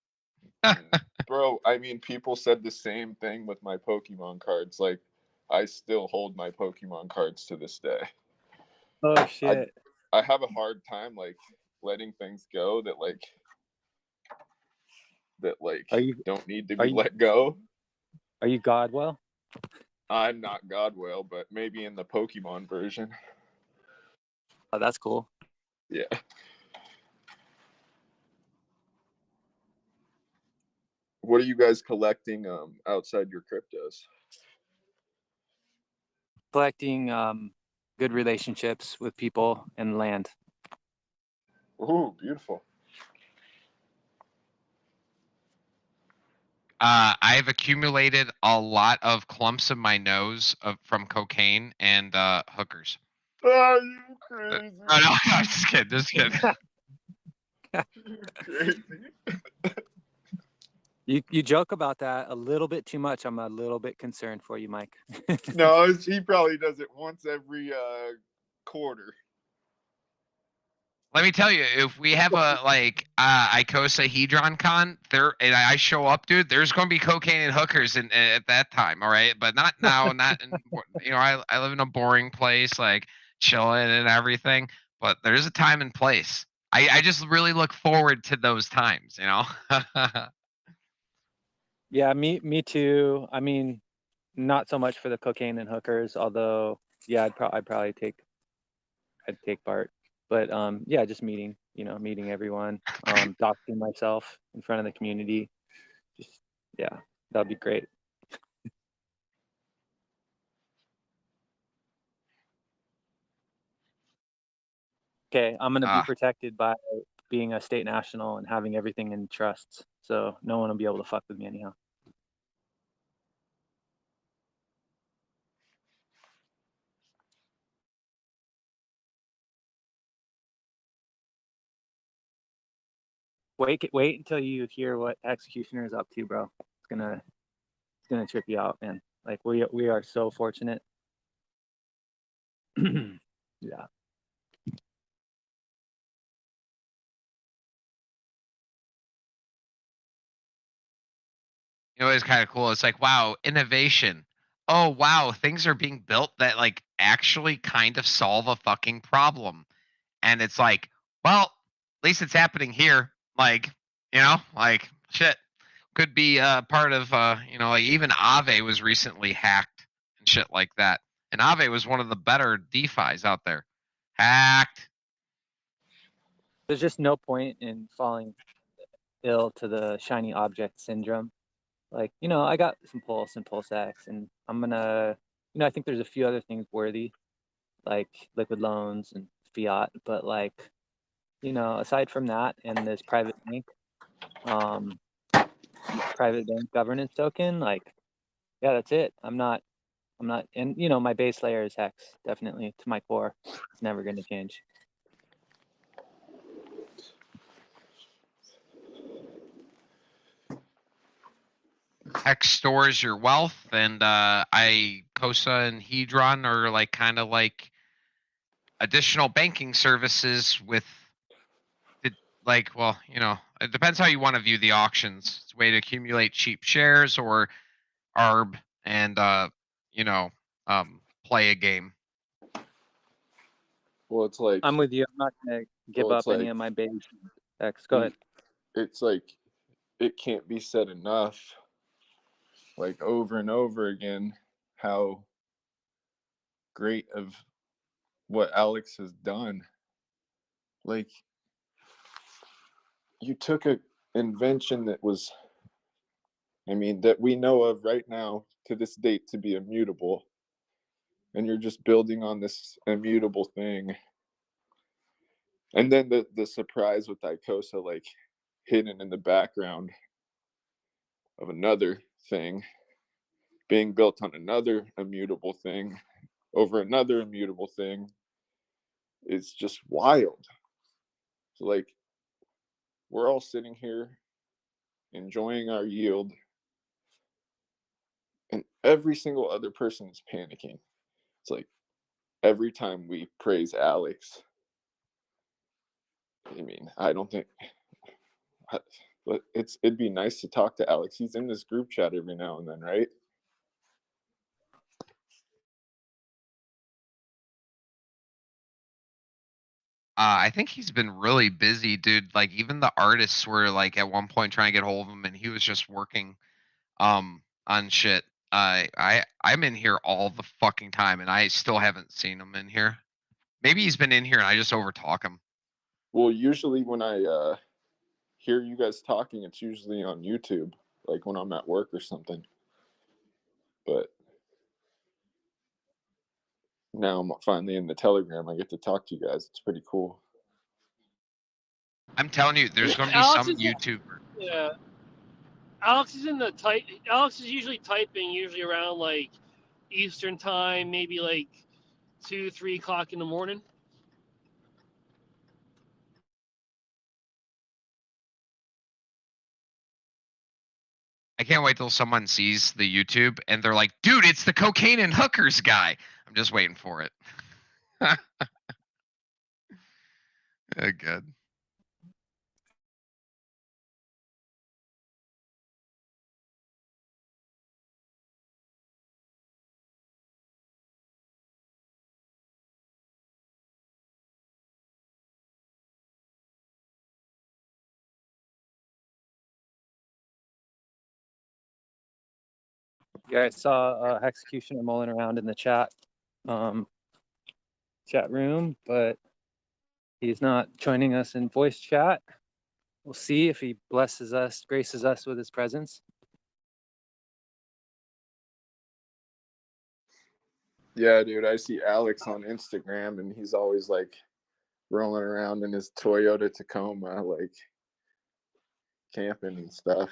Bro, I mean, people said the same thing with my Pokemon cards. Like, I still hold my Pokemon cards to this day. Oh shit. I have a hard time like letting things go that don't need to be let go. Are you Godwell? I'm not Godwell, but maybe in the Pokemon version. Oh, that's cool. Yeah. What are you guys collecting outside your cryptos? Collecting good relationships with people and land. Ooh, beautiful. I've accumulated a lot of clumps in my nose from cocaine and hookers. Are you crazy? Oh, no, I'm just kidding. Just kidding. You crazy. You joke about that a little bit too much. I'm a little bit concerned for you, Mike. No, he probably does it once every quarter. Let me tell you, if we have a Icosa Hedron con there, and I show up, dude, there's going to be cocaine and hookers at that time, all right? But not now, not in, I live in a boring place, like chilling and everything. But there's a time and place. I just really look forward to those times, Yeah, me too. I mean, not so much for the cocaine and hookers, although yeah, I'd probably take part. But yeah, just meeting everyone, doxing myself in front of the community. Just yeah, that'd be great. Okay, I'm gonna be protected by being a state national and having everything in trusts, so no one will be able to fuck with me anyhow. Wait until you hear what Executioner is up to, bro. It's gonna trip you out, man. Like we are so fortunate. Yeah. It's kind of cool. It's like, wow, innovation. Oh, wow, things are being built that like actually kind of solve a fucking problem. And it's like, well, at least it's happening here. Like, like shit. Could be part of like even Aave was recently hacked and shit like that. And Aave was one of the better DeFis out there. Hacked. There's just no point in falling ill to the shiny object syndrome. Like, I got some Pulse and PulseX, and I'm gonna, I think there's a few other things worthy, like liquid loans and fiat, but like, aside from that and this private bank governance token, like, yeah, that's it. I'm not, and my base layer is Hex, definitely to my core. It's never going to change. Hex stores your wealth, and Icosa and Hedron are like kind of like additional banking services with it depends how you want to view the auctions. It's a way to accumulate cheap shares or ARB and play a game. Well, it's like I'm with you. I'm not gonna give up any of my base X. Go ahead. It's like it can't be said enough, like over and over again, how great of what Alex has done. Like, you took an invention that was, that we know of right now to this date to be immutable, and you're just building on this immutable thing. And then the surprise with Icosa, like hidden in the background of another thing, being built on another immutable thing over another immutable thing, is just wild. So like, we're all sitting here enjoying our yield, and every single other person is panicking. It's like every time we praise Alex, I don't think, but it'd be nice to talk to Alex. He's in this group chat every now and then, right? I think he's been really busy, dude. Like even the artists were like at one point trying to get hold of him, and he was just working on shit. I'm in here all the fucking time, and I still haven't seen him in here. Maybe he's been in here, and I just overtalk him. Well, usually when I hear you guys talking, it's usually on YouTube, like when I'm at work or something. But now I'm finally in the Telegram. I get to talk to you guys. It's pretty cool. I'm telling you, there's going to be Alex some is YouTuber. Yeah. Alex is in the type. Alex is usually typing, usually around like Eastern time, maybe like 2-3 o'clock in the morning. I can't wait till someone sees the YouTube and they're like, dude, it's the cocaine and hookers guy. I'm just waiting for it. Good. Yeah, I saw Executioner mulling around in the chat room, but he's not joining us in voice chat. We'll see if he graces us with his presence. Yeah, dude, I see Alex on Instagram, and he's always like rolling around in his Toyota Tacoma, like camping and stuff.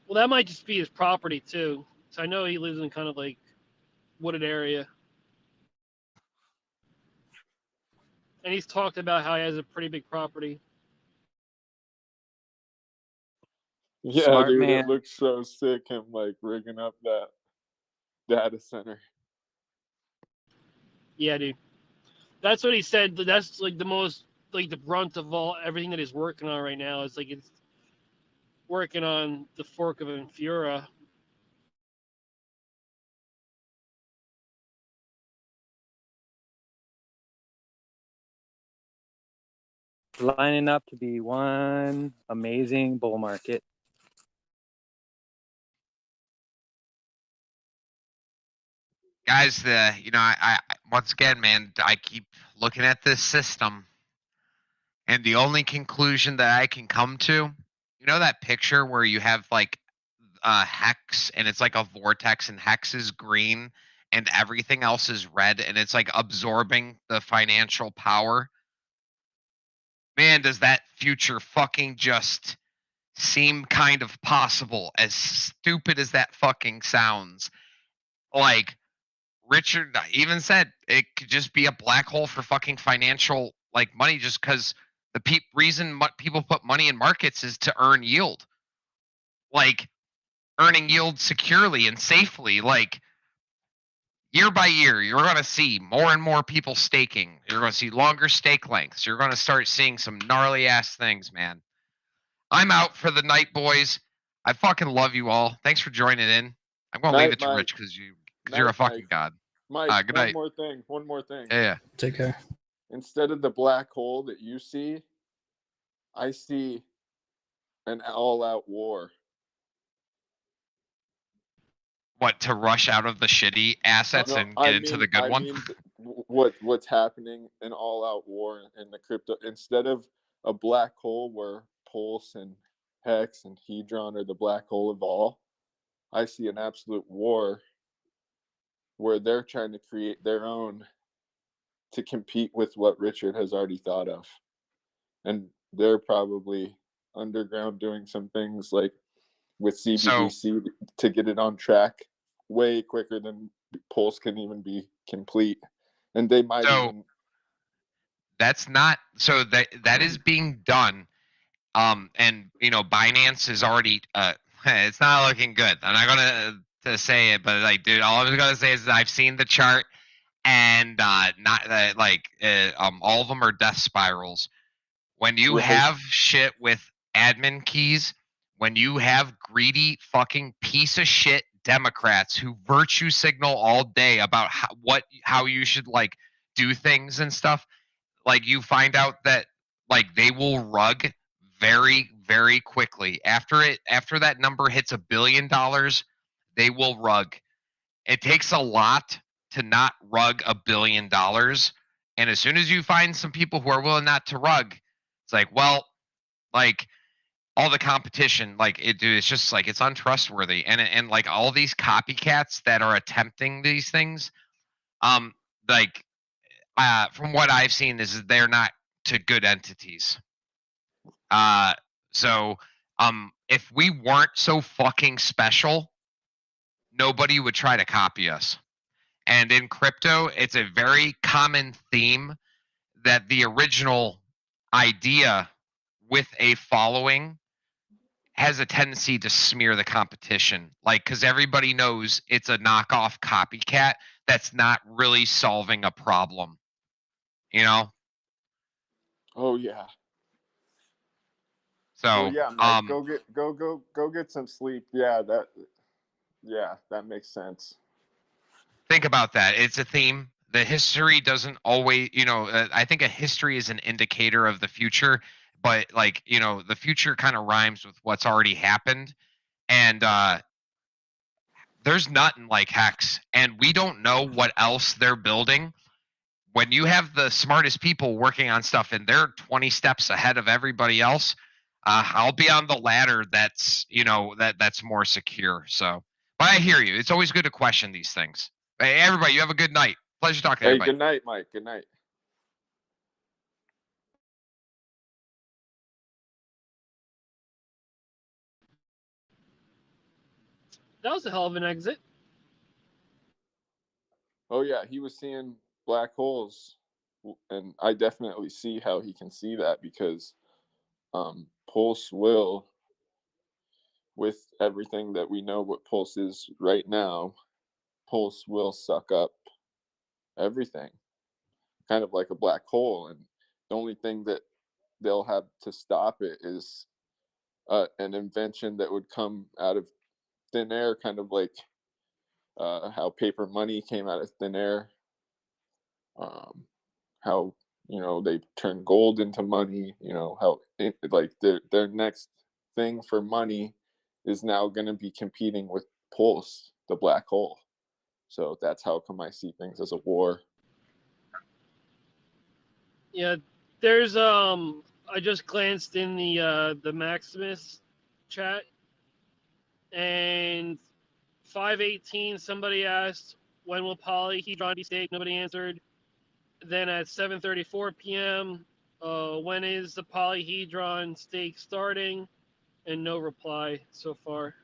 Well, that might just be his property too. So I know he lives in kind of like wooded area, and he's talked about how he has a pretty big property. Yeah, Smart dude, man. it looks so sick. Him like rigging up that data center. Yeah, dude. That's what he said. That's like the most, like the brunt of everything that he's working on right now. It's like it's working on the fork of Infura. Lining up to be one amazing bull market. Guys, I once again, man, I keep looking at this system, and the only conclusion that I can come to, that picture where you have like hex, and it's like a vortex, and hex is green, and everything else is red, and it's like absorbing the financial power. Man, does that future fucking just seem kind of possible, as stupid as that fucking sounds. Like, Richard even said it could just be a black hole for fucking financial like money, just because the reason people put money in markets is to earn yield. Like, earning yield securely and safely. Like, year by year, you're going to see more and more people staking. You're going to see longer stake lengths. You're going to start seeing some gnarly ass things, man. I'm out for the night, boys. I fucking love you all. Thanks for joining in. I'm going to leave Night, it to Mike. Rich because you're a Night, fucking Mike. god. Mike, Good one night. more thing. Yeah. Take care. Instead of the black hole that you see, I see an all-out war. What, to rush out of the shitty assets and get into the good one? What's happening, an all-out war in the crypto, instead of a black hole where Pulse and Hex and Hedron are the black hole of all, I see an absolute war where they're trying to create their own to compete with what Richard has already thought of. And they're probably underground doing some things like with CBDC to get it on track way quicker than Pulse can even be complete. And they might even. That's not, so that is being done. And Binance is already, it's not looking good. I'm not gonna to say it, but like, dude, all I'm gonna say is that I've seen the chart, and not all of them are death spirals. When you have shit with admin keys, when you have greedy fucking piece of shit Democrats who virtue signal all day about how you should like do things and stuff, like, you find out that like they will rug very, very quickly after that number hits $1 billion. They will rug. It takes a lot to not rug $1 billion, and as soon as you find some people who are willing not to rug, it's like, well, like, all the competition, like, it's just like, it's untrustworthy, and like all these copycats that are attempting these things, like, from what I've seen, is they're not to good entities. So if we weren't so fucking special, nobody would try to copy us. And in crypto, it's a very common theme that the original idea with a following has a tendency to smear the competition, like, because everybody knows it's a knockoff copycat that's not really solving a problem, you know? Oh yeah. So, Well, yeah, Mike, go get some sleep. Yeah, that makes sense. think about that. It's a theme. The history doesn't always, I think a history is an indicator of the future, but like, the future kind of rhymes with what's already happened. And there's nothing like Hex. And we don't know what else they're building. When you have the smartest people working on stuff and they're 20 steps ahead of everybody else, I'll be on the ladder that's, that's more secure. So, but I hear you. It's always good to question these things. Hey, everybody, you have a good night. Pleasure talking to Hey, everybody. good night, Mike. Good night. That was a hell of an exit. Oh yeah, he was seeing black holes, and I definitely see how he can see that because Pulse will, with everything that we know what Pulse is right now, Pulse will suck up everything, kind of like a black hole, and the only thing that they'll have to stop it is an invention that would come out of thin air, kind of like how paper money came out of thin air. How they turn gold into money. How like their next thing for money is now going to be competing with Pulse, the black hole. So that's how come I see things as a war. Yeah, there's I just glanced in the Maximus chat, and 5:18 somebody asked when will polyhedron be staked. Nobody answered. Then at 7:34 p.m. When is the polyhedron stake starting? And no reply so far.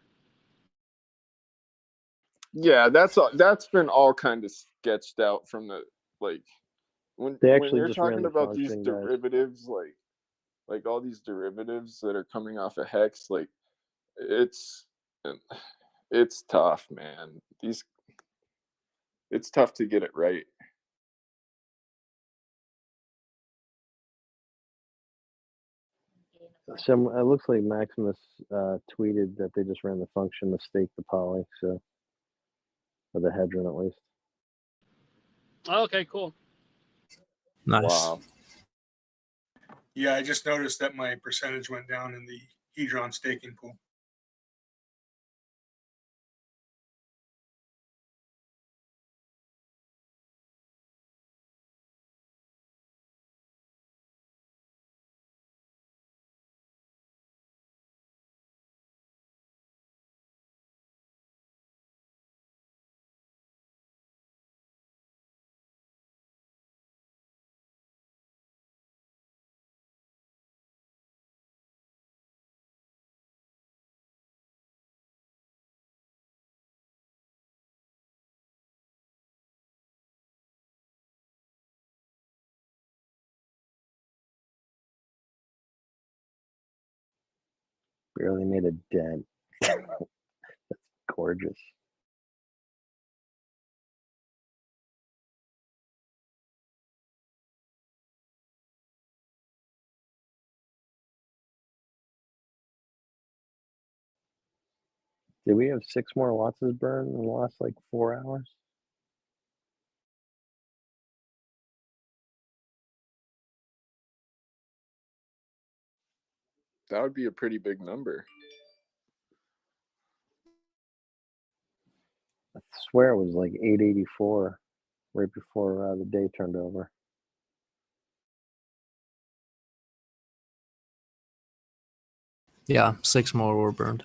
Yeah, that's been all kind of sketched out from the like when you're just ran talking the about these function, guys. derivatives, like all these derivatives that are coming off of Hex, like it's tough, man. It's tough to get it right. Some it looks like Maximus tweeted that they just ran the function to stake the poly, so or the Hedron at least. Okay, cool. Nice. Wow. Yeah, I just noticed that my percentage went down in the Hedron staking pool. Barely made a dent. That's gorgeous. Did we have 6 more Watts burn in the last like 4 hours? That would be a pretty big number. I swear it was like 884 right before the day turned over. Yeah, 6 more were burned.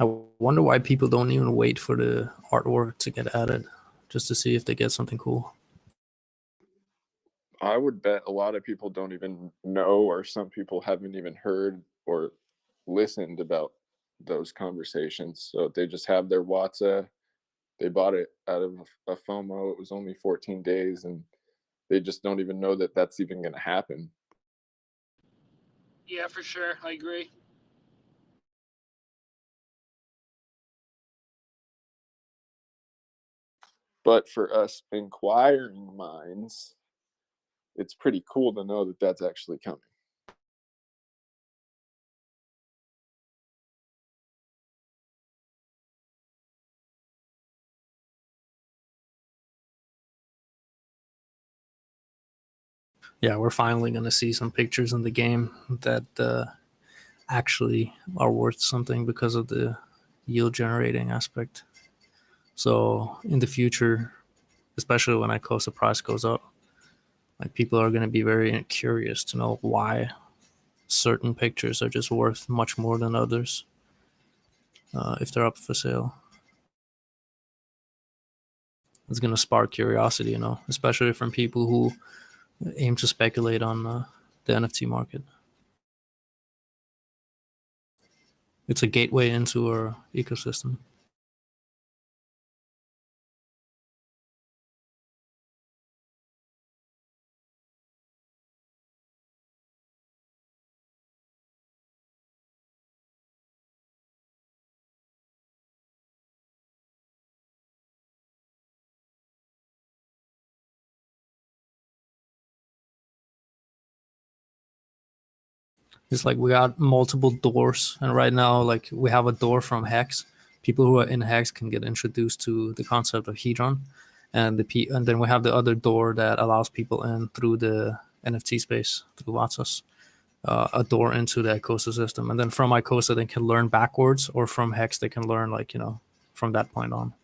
I wonder why people don't even wait for the artwork to get added, just to see if they get something cool. I would bet a lot of people don't even know, or some people haven't even heard or listened about those conversations. So they just have their WhatsApp. They bought it out of a FOMO. It was only 14 days, and they just don't even know that that's even going to happen. Yeah, for sure. I agree. But for us inquiring minds, it's pretty cool to know that that's actually coming. Yeah, we're finally going to see some pictures in the game that actually are worth something because of the yield generating aspect. So in the future, especially when Icosa price goes up, like people are going to be very curious to know why certain pictures are just worth much more than others if they're up for sale. It's going to spark curiosity, especially from people who aim to speculate on the NFT market. It's a gateway into our ecosystem. It's like we got multiple doors, and right now, like we have a door from Hex. People who are in Hex can get introduced to the concept of Hedron, and and then we have the other door that allows people in through the NFT space through Watsas, a door into the Icosa system, and then from Icosa they can learn backwards, or from Hex they can learn from that point on.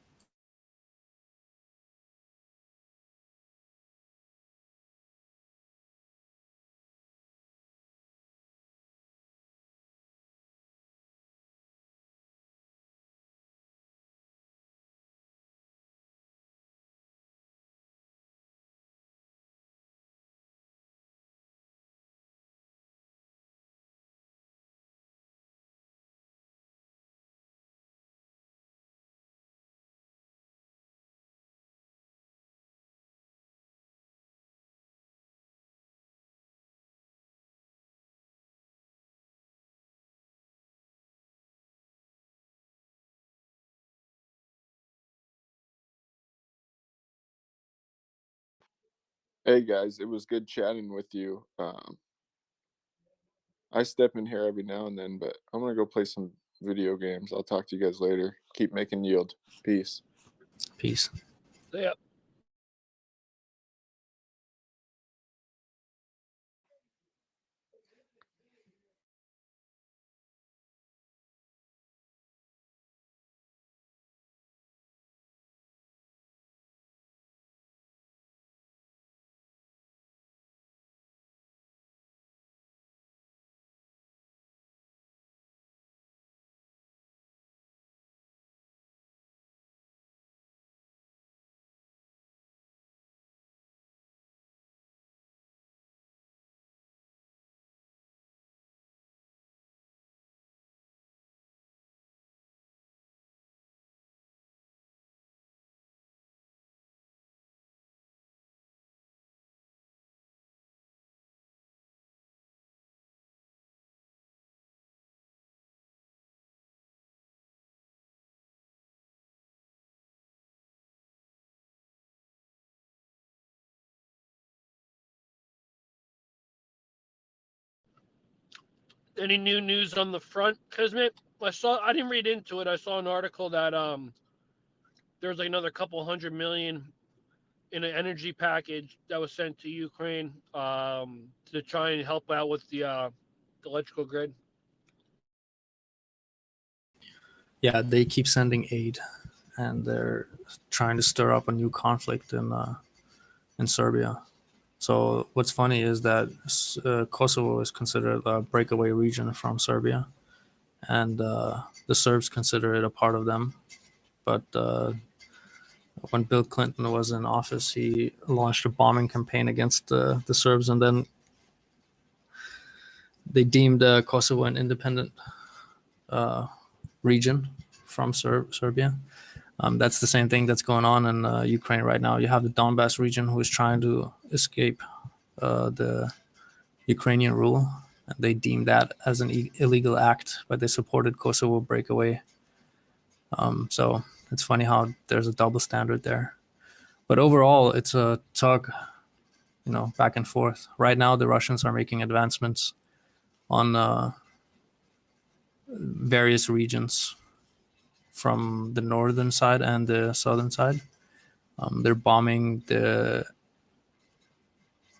Hey guys, it was good chatting with you. I step in here every now and then, but I'm gonna go play some video games. I'll talk to you guys later. Keep making yield. Peace. Peace. Yeah. Any new news on the front, Kismet? I didn't read into it. I saw an article that there was like another couple hundred million in an energy package that was sent to Ukraine to try and help out with the electrical grid. Yeah, they keep sending aid, and they're trying to stir up a new conflict in Serbia. So what's funny is that Kosovo is considered a breakaway region from Serbia, and the Serbs consider it a part of them. But when Bill Clinton was in office, he launched a bombing campaign against the Serbs, and then they deemed Kosovo an independent region from Serbia. That's the same thing that's going on in Ukraine right now. You have the Donbass region who is trying to escape the Ukrainian rule. And they deemed that as an illegal act, but they supported Kosovo breakaway. So it's funny how there's a double standard there. But overall, it's a tug, back and forth. Right now, the Russians are making advancements on various regions from the northern side and the southern side. They're bombing the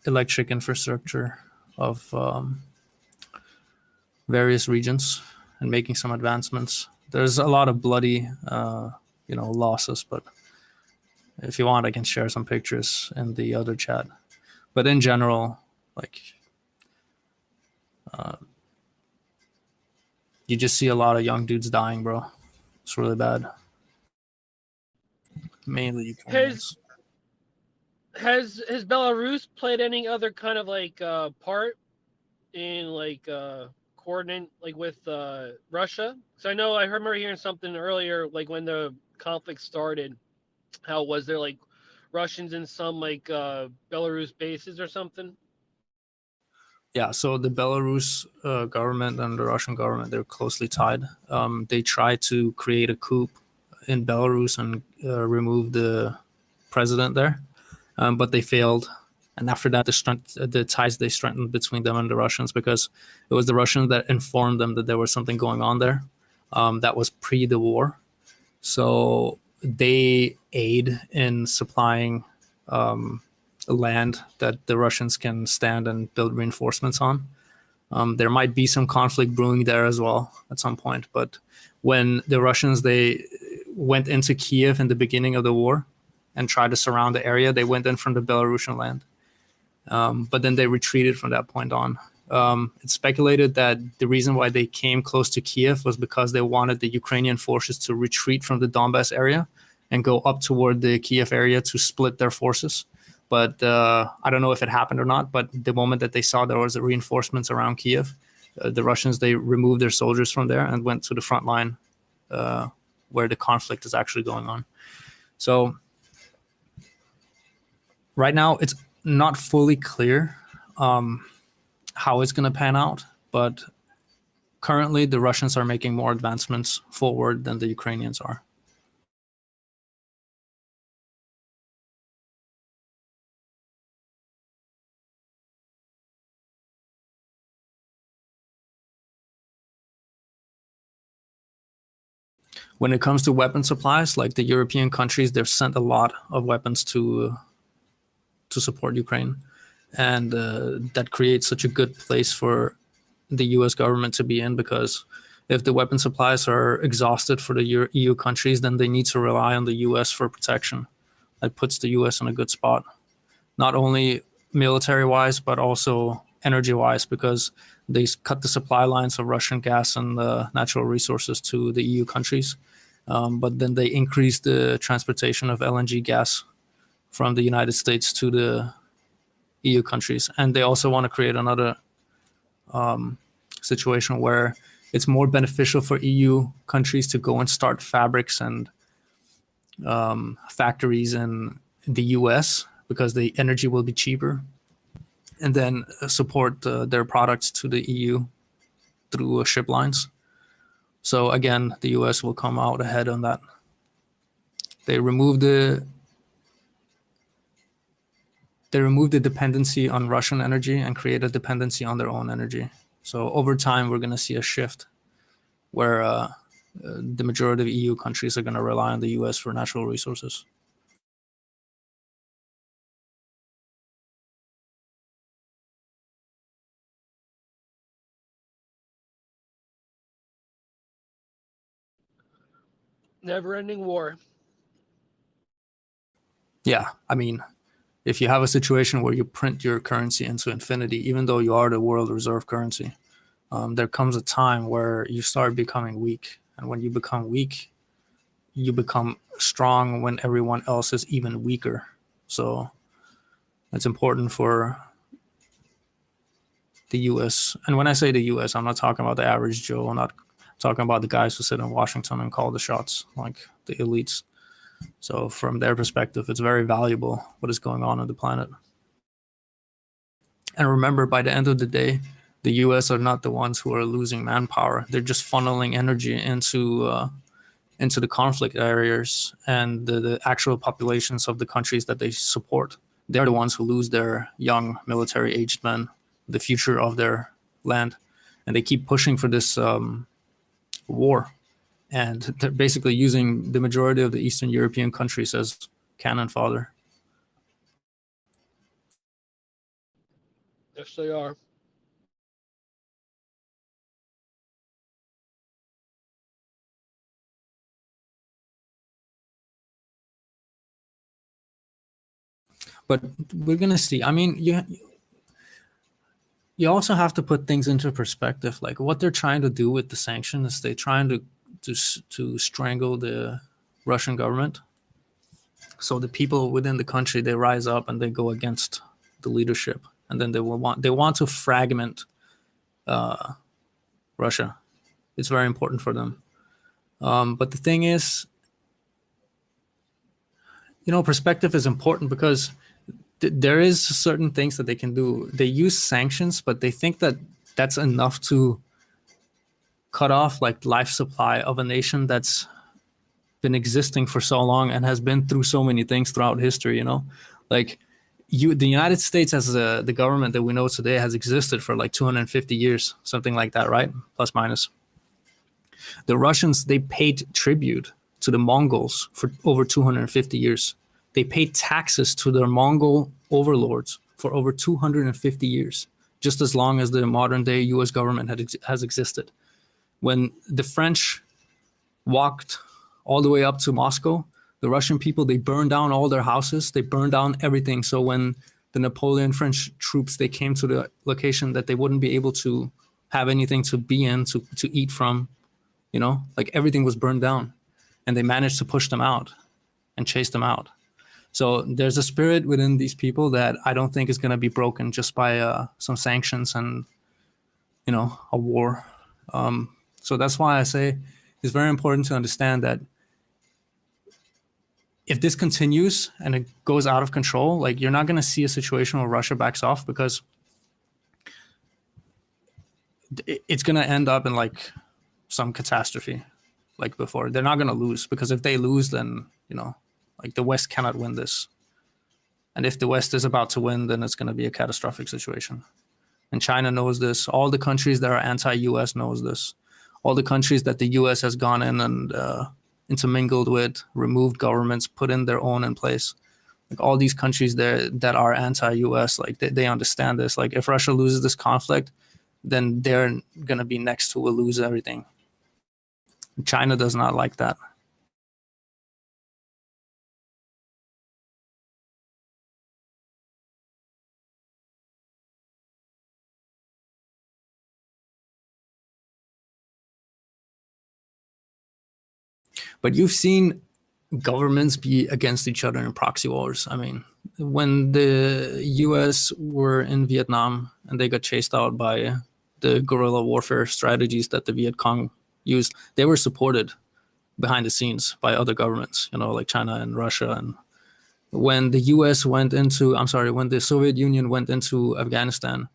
electric infrastructure of various regions and making some advancements. There's a lot of bloody, losses, but if you want, I can share some pictures in the other chat. But in general, you just see a lot of young dudes dying, bro. It's really bad. Mainly Ukrainians. Has Belarus played any other kind of part in coordinate with Russia? So I remember hearing something earlier, when the conflict started, how was there Russians in some Belarus bases or something? Yeah, so the Belarus government and the Russian government, they're closely tied. They tried to create a coup in Belarus and remove the president there, but they failed. And after that, the ties they strengthened between them and the Russians, because it was the Russians that informed them that there was something going on there. That was pre the war. So they aid in supplying land that the Russians can stand and build reinforcements on. There might be some conflict brewing there as well at some point. But when the Russians, they went into Kiev in the beginning of the war and tried to surround the area, they went in from the Belarusian land. But then they retreated from that point on. It's speculated that the reason why they came close to Kiev was because they wanted the Ukrainian forces to retreat from the Donbass area and go up toward the Kiev area to split their forces. But I don't know if it happened or not. But the moment that they saw there was reinforcements around Kiev, the Russians, they removed their soldiers from there and went to the front line where the conflict is actually going on. So right now, it's not fully clear how it's going to pan out. But currently, the Russians are making more advancements forward than the Ukrainians are. When it comes to weapon supplies, like the European countries, they've sent a lot of weapons to support Ukraine, and that creates such a good place for the U.S. government to be in, because if the weapon supplies are exhausted for the EU countries, then they need to rely on the U.S. for protection. That puts the U.S. in a good spot, not only military-wise, but also energy-wise, because they cut the supply lines of Russian gas and natural resources to the EU countries. But then they increase the transportation of LNG gas from the United States to the EU countries. And they also want to create another situation where it's more beneficial for EU countries to go and start fabrics and factories in the US, because the energy will be cheaper, and then support their products to the EU through ship lines. So again, the US will come out ahead on that. They remove the dependency on Russian energy and create a dependency on their own energy. So over time, we're going to see a shift where the majority of EU countries are going to rely on the US for natural resources. Never-ending war. Yeah, I mean, if you have a situation where you print your currency into infinity, even though you are the world reserve currency, there comes a time where you start becoming weak. And when you become weak, you become strong when everyone else is even weaker. So it's important for the US. And when I say the US, I'm not talking about the average Joe. I'm not talking about the guys who sit in Washington and call the shots, like the elites. So from their perspective, it's very valuable what is going on the planet. And remember, by the end of the day, the US are not the ones who are losing manpower. They're just funneling energy into the conflict areas and the actual populations of the countries that they support. They're the ones who lose their young military aged men, the future of their land. And they keep pushing for this war. And they're basically using the majority of the Eastern European countries as cannon fodder. Yes, they are. But we're gonna see. I mean, you also have to put things into perspective. Like what they're trying to do with the sanctions is they're trying to strangle the Russian government. So the people within the country, they rise up and they go against the leadership, and then they want to fragment Russia. It's very important for them. But the thing is, perspective is important because there is certain things that they can do. They use sanctions, but they think that that's enough to cut off like life supply of a nation that's been existing for so long and has been through so many things throughout history. Like the United States as the government that we know today has existed for like 250 years, something like that, right? Plus minus. The Russians, they paid tribute to the Mongols for over 250 years. They paid taxes to their Mongol overlords for over 250 years, just as long as the modern day US government has existed. When the French walked all the way up to Moscow, the Russian people, they burned down all their houses, they burned down everything. So when the Napoleon French troops, they came to the location that they wouldn't be able to have anything to be in, to eat from, like everything was burned down, and they managed to push them out and chase them out. So there's a spirit within these people that I don't think is going to be broken just by some sanctions and, a war. So that's why I say it's very important to understand that if this continues and it goes out of control, like you're not going to see a situation where Russia backs off, because it's going to end up in like some catastrophe like before. They're not going to lose, because if they lose, then, like the West cannot win this. And if the West is about to win, then it's going to be a catastrophic situation. And China knows this. All the countries that are anti-US knows this. All the countries that the US has gone in and intermingled with, removed governments, put in their own in place. Like all these countries there that are anti-US, like they understand this. Like if Russia loses this conflict, then they're going to be next who will lose everything. China does not like that. But you've seen governments be against each other in proxy wars. I mean, when the US were in Vietnam and they got chased out by the guerrilla warfare strategies that the Viet Cong used, they were supported behind the scenes by other governments, like China and Russia. And when the US when the Soviet Union went into Afghanistan,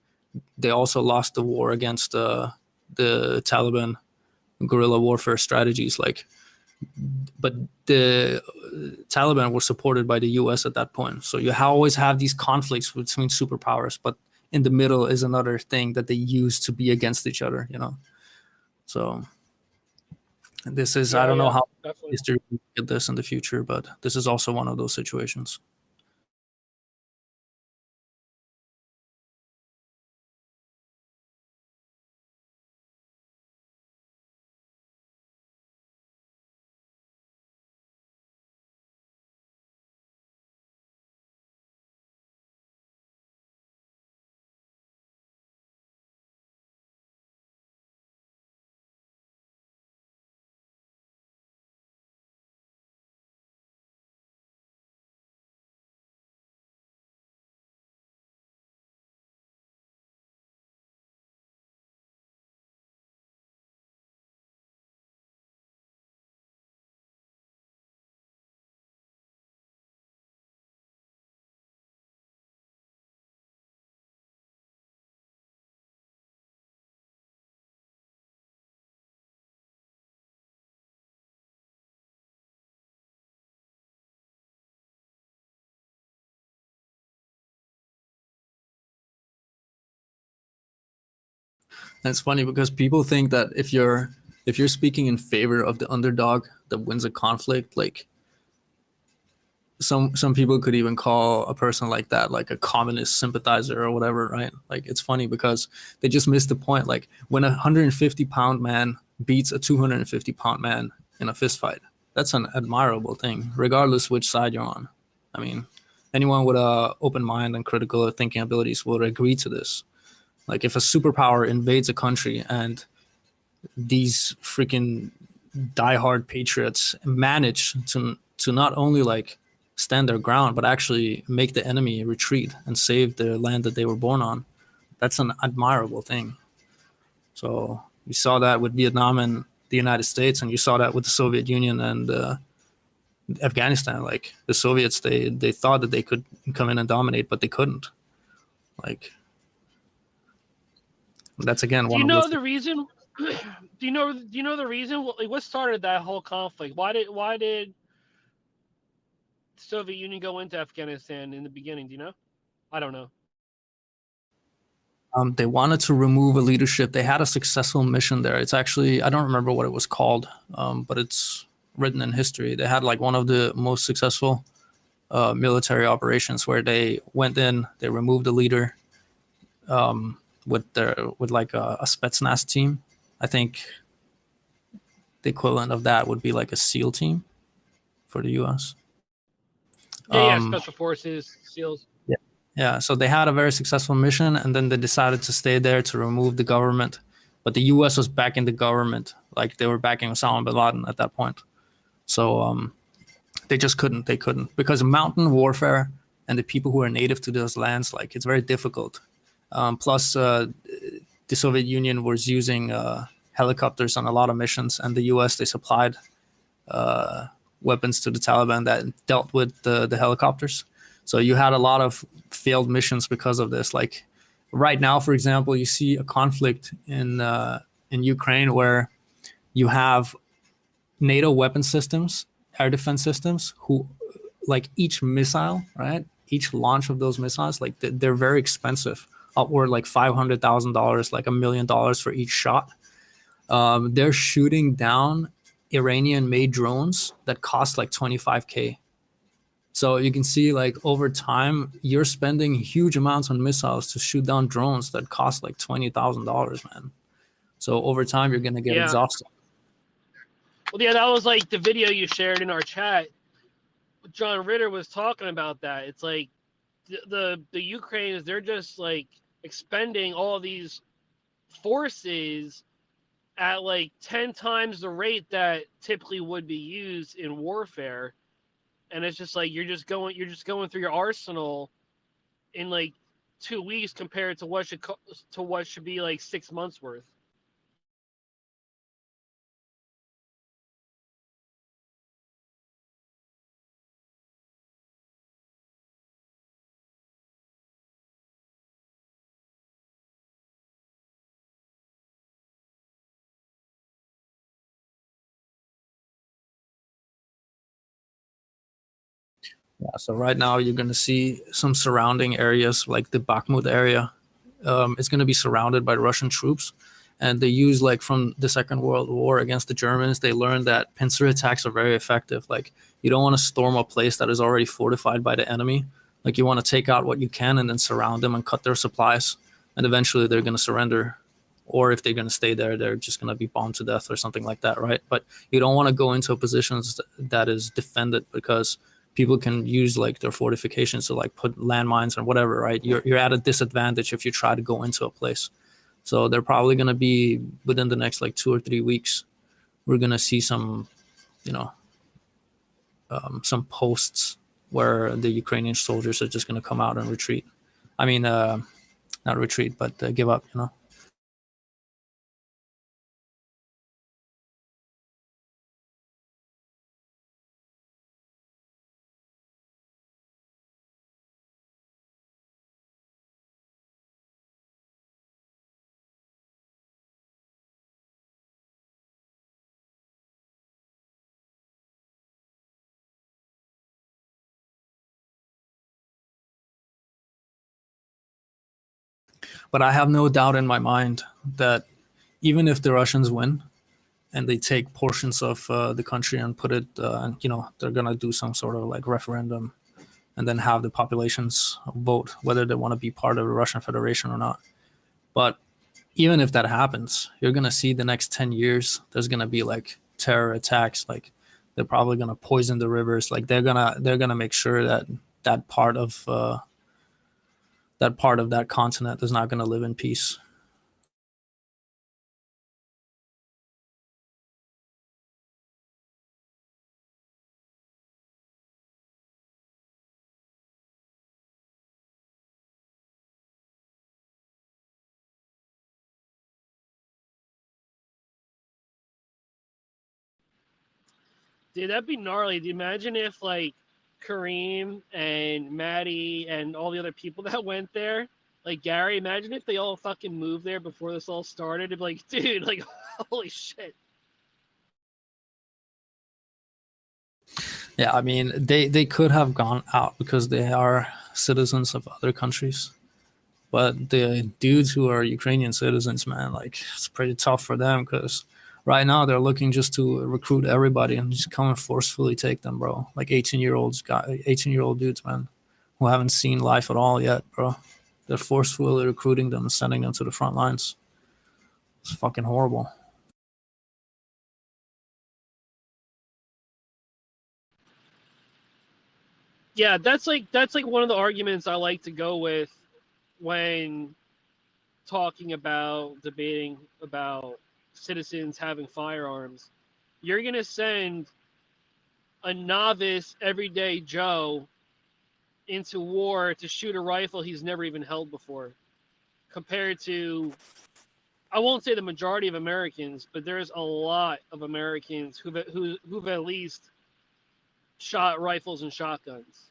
they also lost the war against the Taliban guerrilla warfare strategies. But the Taliban were supported by the US at that point. So you always have these conflicts between superpowers, but in the middle is another thing that they use to be against each other, So this is, I don't know how definitely. history will get this in the future, but this is also one of those situations. And it's funny because people think that if you're speaking in favor of the underdog that wins a conflict, like some people could even call a person like that like a communist sympathizer or whatever, right? Like it's funny because they just missed the point. Like when a 150-pound man beats a 250-pound man in a fist fight, that's an admirable thing, regardless which side you're on. I mean, anyone with a open mind and critical thinking abilities would agree to this. Like if a superpower invades a country and these freaking diehard patriots manage to not only like stand their ground but actually make the enemy retreat and save the land that they were born on, that's an admirable thing. So you saw that with Vietnam and the United States, and you saw that with the Soviet Union and Afghanistan. Like the Soviets, they thought that they could come in and dominate, but they couldn't. Like that's again Do one you of know those. the reason? Do you know the reason? Like, what started that whole conflict? Why did the Soviet Union go into Afghanistan in the beginning? Do you know? I don't know. They wanted to remove a leadership. They had a successful mission there. It's actually, I don't remember what it was called, but it's written in history. They had like one of the most successful military operations where they went in, they removed the leader with like a Spetsnaz team. I think the equivalent of that would be like a SEAL team for the U.S. Yeah, Special Forces, SEALs. Yeah, so they had a very successful mission, and then they decided to stay there to remove the government. But the U.S. was backing the government, like they were backing Osama bin Laden at that point. So they just couldn't. They couldn't because mountain warfare and the people who are native to those lands, like it's very difficult. Plus, the Soviet Union was using helicopters on a lot of missions, and the U.S. they supplied weapons to the Taliban that dealt with the helicopters. So you had a lot of failed missions because of this. Like right now, for example, you see a conflict in Ukraine where you have NATO weapon systems, air defense systems, who like each missile, right? Each launch of those missiles, like they're very expensive, upward like $500,000, like $1,000,000 for each shot. They're shooting down Iranian-made drones that cost like 25K. So you can see like over time, you're spending huge amounts on missiles to shoot down drones that cost like $20,000, man. So over time, you're gonna get Yeah. exhausted. Well, yeah, that was like the video you shared in our chat. John Ritter was talking about that. It's like the Ukrainians, they're just like expending all these forces at like 10 times the rate that typically would be used in warfare. And it's just like you're just going through your arsenal in like 2 weeks compared to what should be like 6 months worth. Yeah, so right now you're going to see some surrounding areas like the Bakhmut area. It's going to be surrounded by Russian troops. And they use like from the Second World War against the Germans, they learned that pincer attacks are very effective. Like you don't want to storm a place that is already fortified by the enemy. Like you want to take out what you can and then surround them and cut their supplies. And eventually they're going to surrender. Or if they're going to stay there, they're just going to be bombed to death or something like that, right? But you don't want to go into a position that is defended because people can use like their fortifications to like put landmines or whatever, right? You're at a disadvantage if you try to go into a place. So they're probably going to be within the next like 2 or 3 weeks. We're going to see some, you know, some posts where the Ukrainian soldiers are just going to come out and retreat. I mean, not retreat, but give up, you know. But I have no doubt in my mind that even if the Russians win and they take portions of the country and put it, they're gonna do some sort of like referendum and then have the populations vote whether they want to be part of the Russian Federation or not. But even if that happens, you're gonna see the next 10 years there's gonna be like terror attacks. Like they're probably gonna poison the rivers. Like they're gonna make sure that that part of that continent is not gonna live in peace. Dude, that'd be gnarly. Do you imagine if like Kareem and Maddie and all the other people that went there, like Gary, imagine if they all fucking moved there before this all started. It'd be like, dude, like, holy shit. Yeah, I mean, they could have gone out because they are citizens of other countries. But the dudes who are Ukrainian citizens, man, like it's pretty tough for them because right now they're looking just to recruit everybody and just come and forcefully take them, bro. Like 18-year-old dudes, man, who haven't seen life at all yet, bro. They're forcefully recruiting them and sending them to the front lines. It's fucking horrible. Yeah, that's like one of the arguments I like to go with when debating about citizens having firearms. You're gonna send a novice everyday Joe into war to shoot a rifle he's never even held before, compared to, I won't say the majority of Americans, but there's a lot of Americans who've at least shot rifles and shotguns.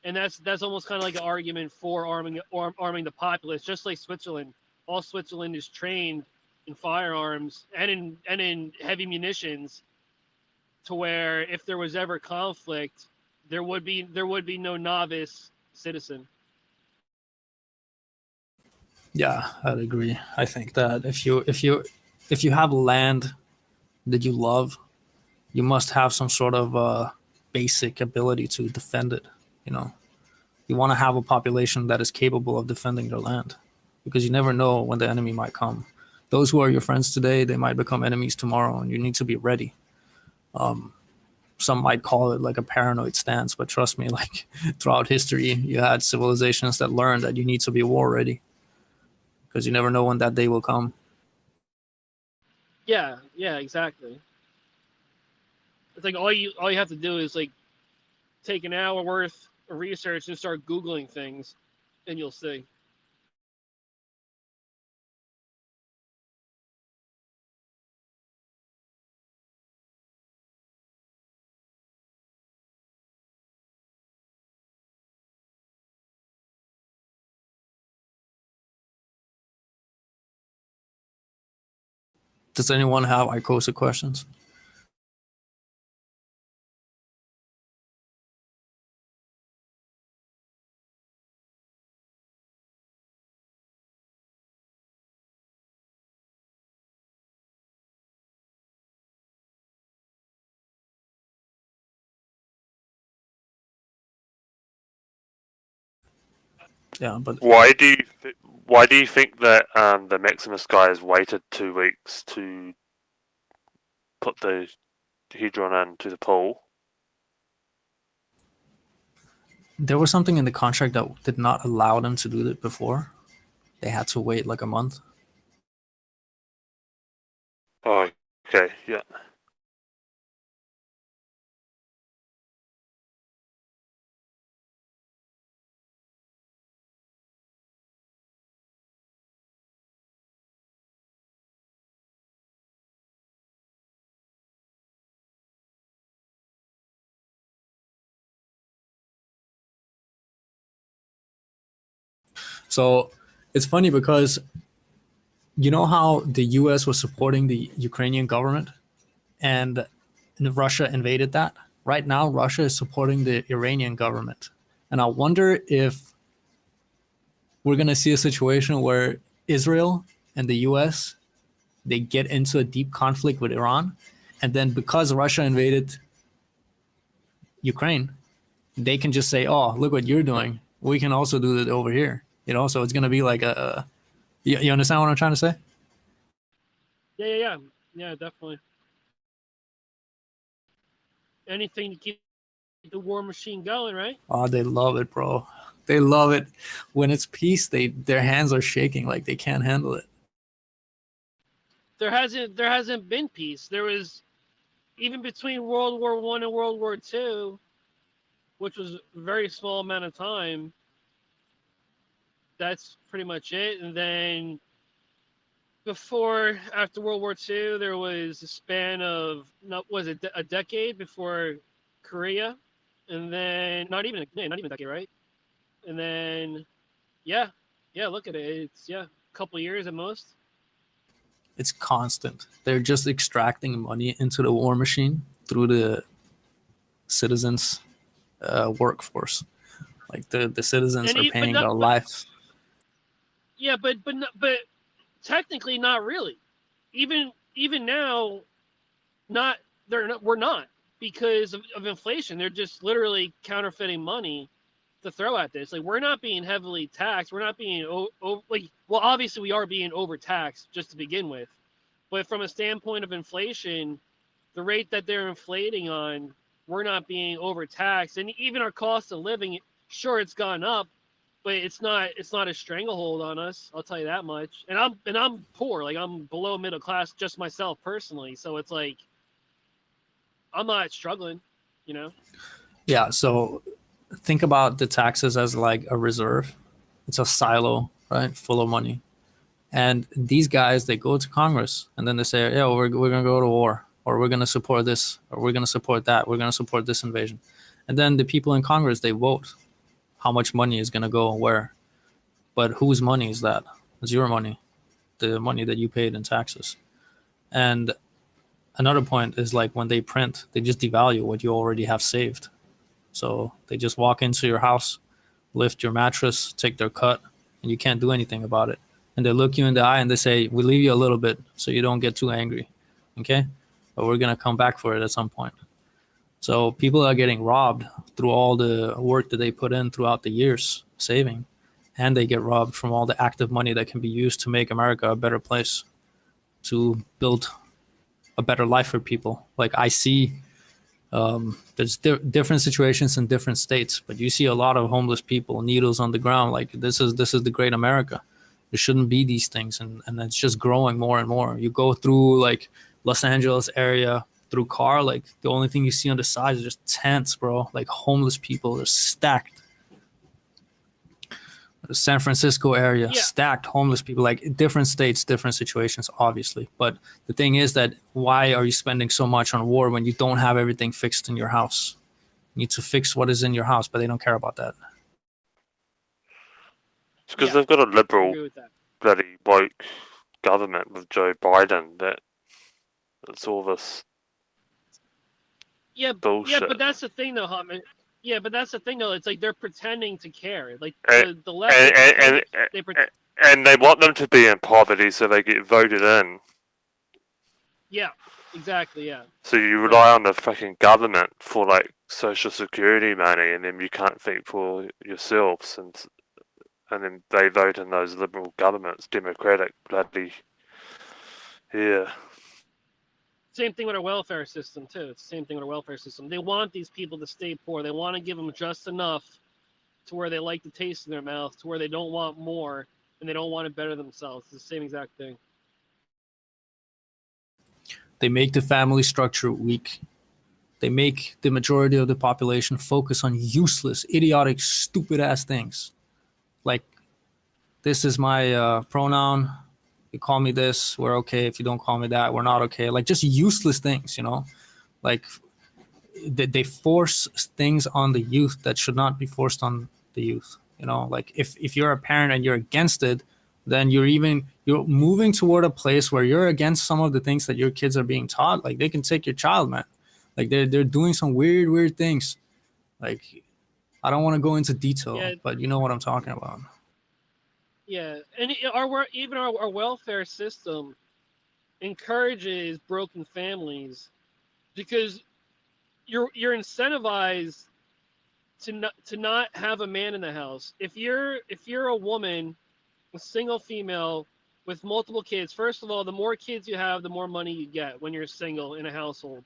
And that's almost kind of like an argument for arming the populace, just like Switzerland. All Switzerland is trained in firearms and in heavy munitions, to where if there was ever conflict, there would be no novice citizen. Yeah, I'd agree. I think that if you have land that you love, you must have some sort of basic ability to defend it. You know, you want to have a population that is capable of defending their land, because you never know when the enemy might come. Those who are your friends today, they might become enemies tomorrow, and you need to be ready. Some might call it like a paranoid stance, but trust me, like throughout history, you had civilizations that learned that you need to be war ready, because you never know when that day will come. Yeah, exactly. It's like all you have to do is like take an hour worth of research and start Googling things, and you'll see. Does anyone have Icosa questions? Yeah, but Why do you think that the Maximus guys waited 2 weeks to put the Hedron into the pool? there was something in the contract that did not allow them to do that before. They had to wait like a month. Oh, okay, yeah. So it's funny because you know how the US was supporting the Ukrainian government and Russia invaded that? Right now, Russia is supporting the Iranian government. And I wonder if we're gonna see a situation where Israel and the U.S. they get into a deep conflict with Iran, and then because Russia invaded Ukraine, they can just say, "Oh, look what you're doing. We can also do it over here." You know, so it's gonna be like a you understand what I'm trying to say? Yeah, definitely. Anything to keep the war machine going, right? Oh, they love it, bro. They love it. When it's peace, their hands are shaking like they can't handle it. There hasn't been peace. There was, even between World War I and World War II, which was a very small amount of time. That's pretty much it. And then after World War II, there was a span of, a decade before Korea, and then not even a decade, right? And then yeah, look at it. It's a couple years at most. It's constant. They're just extracting money into the war machine through the citizens' workforce. Like the citizens are paying their lives. Yeah, but technically not really. Even now, we're not, because of inflation. They're just literally counterfeiting money to throw at this. Like, we're not being heavily taxed. We're not being obviously we are being overtaxed just to begin with, but from a standpoint of inflation, the rate that they're inflating on, we're not being overtaxed. And even our cost of living, sure, it's gone up, but it's not a stranglehold on us. I'll tell you that much. And I'm poor. Like, I'm below middle class just myself personally. So it's like, I'm not struggling, you know? Yeah. So think about the taxes as like a reserve. It's a silo, right? Full of money. And these guys, they go to Congress and then they say, yeah, we're going to go to war, or we're going to support this, or we're going to support that. We're going to support this invasion. And then the people in Congress, they vote how much money is going to go where. But whose money is that? It's your money, the money that you paid in taxes. And another point is, like, when they print, they just devalue what you already have saved. So they just walk into your house, lift your mattress, take their cut, and you can't do anything about it. And they look you in the eye and they say, we leave you a little bit so you don't get too angry. Okay? But we're going to come back for it at some point. So people are getting robbed through all the work that they put in throughout the years saving. And they get robbed from all the active money that can be used to make America a better place, to build a better life for people. Like, I see there's different situations in different states, but you see a lot of homeless people, needles on the ground. Like, this is the great America. There shouldn't be these things, and it's just growing more and more. You go through, like, Los Angeles area through car, like, the only thing you see on the side is just tents, bro. Like, homeless people, they're stacked. The San Francisco area, stacked homeless people, like, different states, different situations, obviously. But the thing is that, why are you spending so much on war when you don't have everything fixed in your house? You need to fix what is in your house, but they don't care about that. It's because they've got a liberal, bloody woke government with Joe Biden that's all this bullshit. Yeah, but that's the thing, though, Hotman. Yeah, but that's the thing, though. It's like they're pretending to care. Like, the left, and they want them to be in poverty so they get voted in. Yeah, exactly. Yeah. So you rely on the fucking government for, like, social security money, and then you can't think for yourselves, and then they vote in those liberal governments, democratic, bloody, yeah. Same thing with our welfare system, too. It's the same thing with our welfare system. They want these people to stay poor. They want to give them just enough to where they like the taste in their mouth, to where they don't want more, and they don't want to better themselves. It's the same exact thing. They make the family structure weak. They make the majority of the population focus on useless, idiotic, stupid-ass things. Like, this is my pronoun. You call me this, we're okay. If you don't call me that, we're not okay. Like, just useless things, you know? Like, they force things on the youth that should not be forced on the youth, you know? Like, if you're a parent and you're against it, then you're moving toward a place where you're against some of the things that your kids are being taught. Like, they can take your child, man. Like, they're doing some weird things. Like, I don't want to go into detail, but you know what I'm talking about. Yeah, and even our welfare system encourages broken families because you're incentivized to not have a man in the house. If you're a woman, a single female with multiple kids, first of all, the more kids you have, the more money you get when you're single in a household.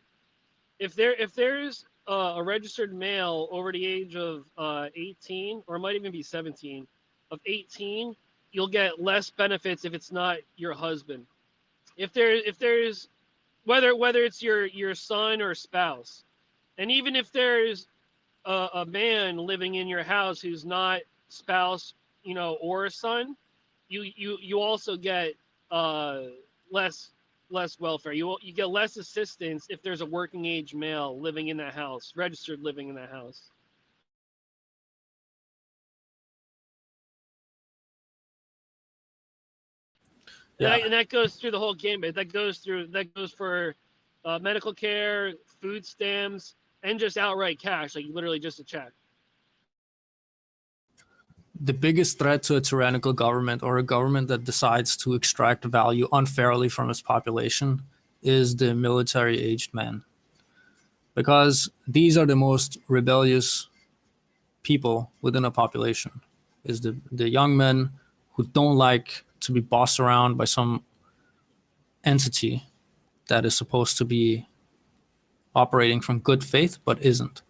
If there's a registered male over the age of 18, or it might even be 17, of 18, you'll get less benefits if it's not your husband. If there's whether it's your son or spouse, and even if there's a man living in your house who's not spouse, or a son, you also get uh, less less welfare. You get less assistance if there's a working age male living in that house, registered living in that house. Yeah, And that goes through the whole gambit. That goes for medical care, food stamps, and just outright cash, like literally just a check. the biggest threat to a tyrannical government or a government that decides to extract value unfairly from its population is the military aged man. Because these are the most rebellious people within a population, is the young men who don't like to be bossed around by some entity that is supposed to be operating from good faith but isn't.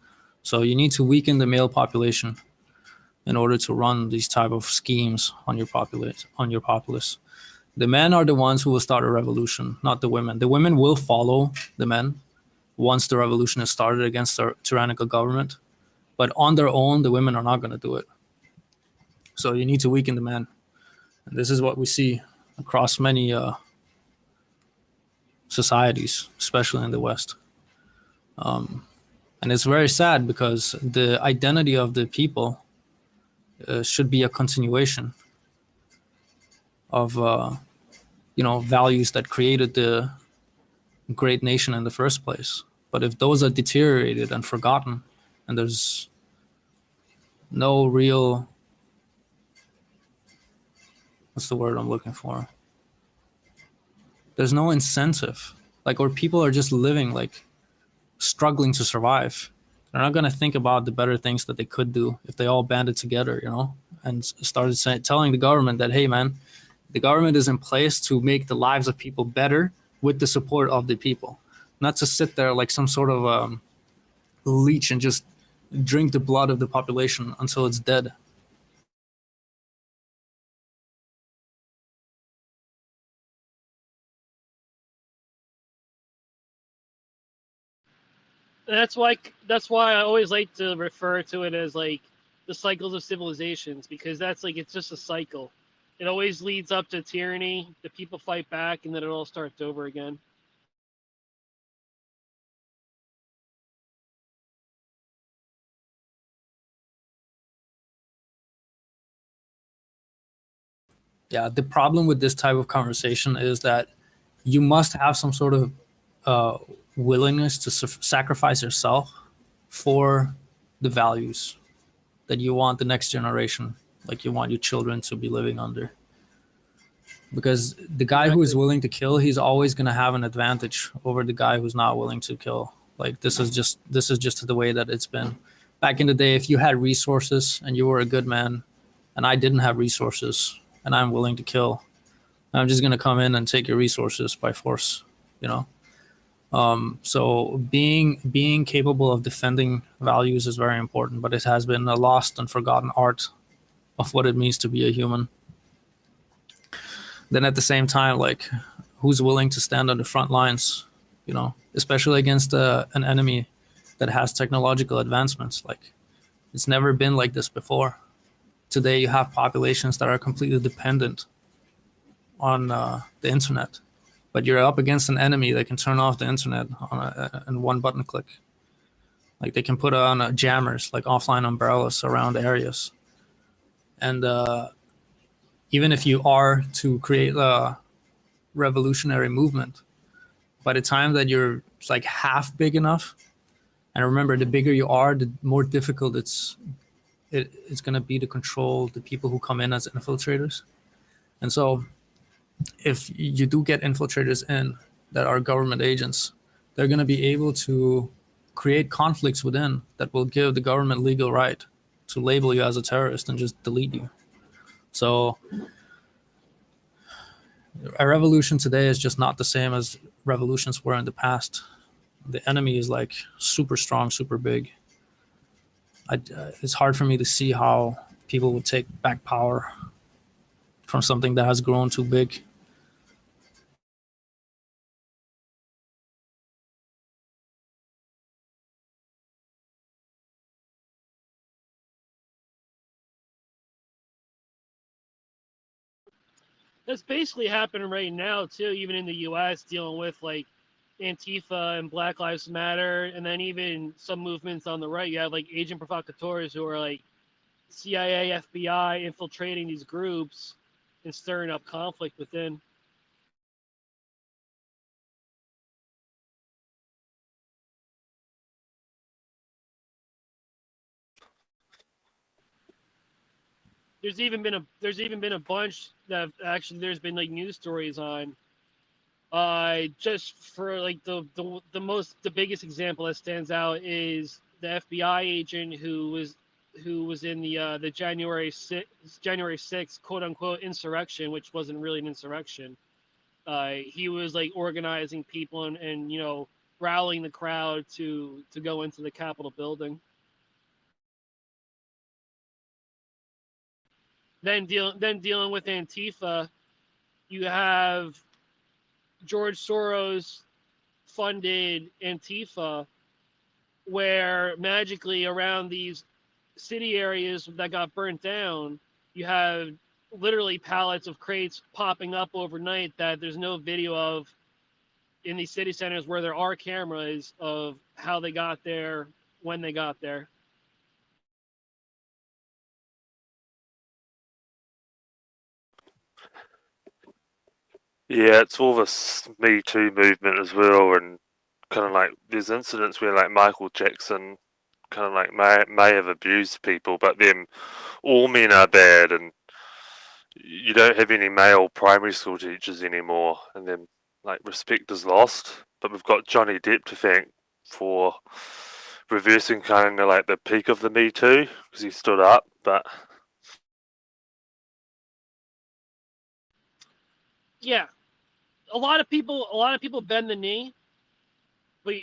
So you need to weaken the male population in order to run these type of schemes on your populace. The men are the ones who will start a revolution, not the women. The women will follow the men once the revolution is started against the tyrannical government, but on their own, the women are not going to do it. So you need to weaken the men, and this is what we see across many societies, especially in the West. And it's very sad because the identity of the people should be a continuation of values that created the great nation in the first place. But if those are deteriorated and forgotten, and there's no real, what's the word I'm looking for? There's no incentive, or people are just living struggling to survive. They're not going to think about the better things that they could do if they all banded together, and started telling the government that, hey, man, the government is in place to make the lives of people better with the support of the people, not to sit there like some sort of leech and just drink the blood of the population until it's dead. That's why I always like to refer to it as like the cycles of civilizations, because it's just a cycle. It always leads up to tyranny. The people fight back, and then it all starts over again. Yeah, the problem with this type of conversation is that you must have some sort of willingness to sacrifice yourself for the values that you want the next generation, like you want your children to be living under. Because the guy who is willing to kill, he's always going to have an advantage over the guy who's not willing to kill. This is just the way that it's been. Back in the day, if you had resources and you were a good man, and I didn't have resources and I'm willing to kill, I'm just going to come in and take your resources by force, So being capable of defending values is very important, but it has been a lost and forgotten art of what it means to be a human. Then at the same time, who's willing to stand on the front lines, especially against an enemy that has technological advancements. It's never been like this before. Today you have populations that are completely dependent on the internet, but you're up against an enemy that can turn off the internet in one button click. They can put on jammers, offline umbrellas around areas. And even if you are to create a revolutionary movement, by the time that you're half big enough, and remember, the bigger you are, the more difficult it's going to be to control the people who come in as infiltrators. And so if you do get infiltrators in that are government agents, they're going to be able to create conflicts within that will give the government legal right to label you as a terrorist and just delete you. So a revolution today is just not the same as revolutions were in the past. The enemy is like super strong, super big. It's hard for me to see how people would take back power from something that has grown too big. That's basically happening right now too, even in the U.S., dealing with like Antifa and Black Lives Matter, and then even some movements on the right. You have like agent provocateurs who are like CIA, FBI infiltrating these groups and stirring up conflict within. There's even been a bunch that actually there's been like news stories on. Just for like the biggest example that stands out is the FBI agent who was in the January 6th quote unquote insurrection, which wasn't really an insurrection. He was like organizing people and you know rallying the crowd to go into the Capitol building. Then dealing with Antifa, you have George Soros funded Antifa, where magically around these city areas that got burnt down, you have literally pallets of crates popping up overnight that there's no video of in these city centers where there are cameras of how they got there, when they got there. Yeah, it's all this Me Too movement as well, and kind of like there's incidents where like Michael Jackson kind of like may have abused people, but then all men are bad, and you don't have any male primary school teachers anymore, and then like respect is lost. But we've got Johnny Depp to thank for reversing kind of like the peak of the Me Too because he stood up, but. Yeah, a lot of people bend the knee, but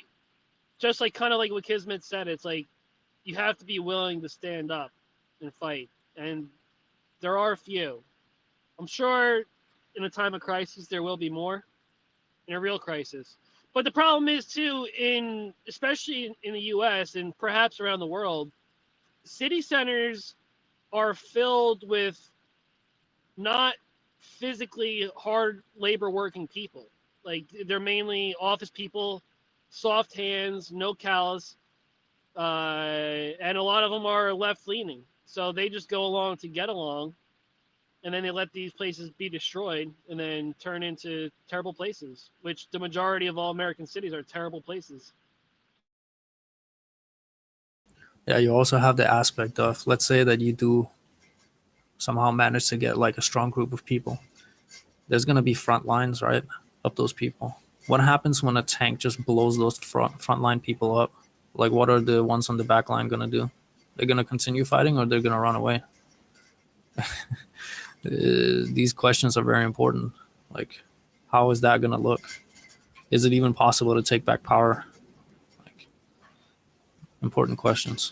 just like kind of like what Kismet said, it's like you have to be willing to stand up and fight, and there are a few. I'm sure in a time of crisis there will be more, in a real crisis. But the problem is too, especially in the U.S. and perhaps around the world, city centers are filled with not physically hard labor working people. Like they're mainly office people, soft hands, no callous, and a lot of them are left leaning. So they just go along to get along, and then they let these places be destroyed and then turn into terrible places, which the majority of all American cities are terrible places. Yeah, you also have the aspect of, let's say that you do somehow manage to get like a strong group of people. There's going to be front lines, right, of those people. What happens when a tank just blows those front line people up? Like, what are the ones on the back line going to do? They're going to continue fighting, or they're going to run away? These questions are very important. Like, how is that going to look? Is it even possible to take back power? Like, important questions.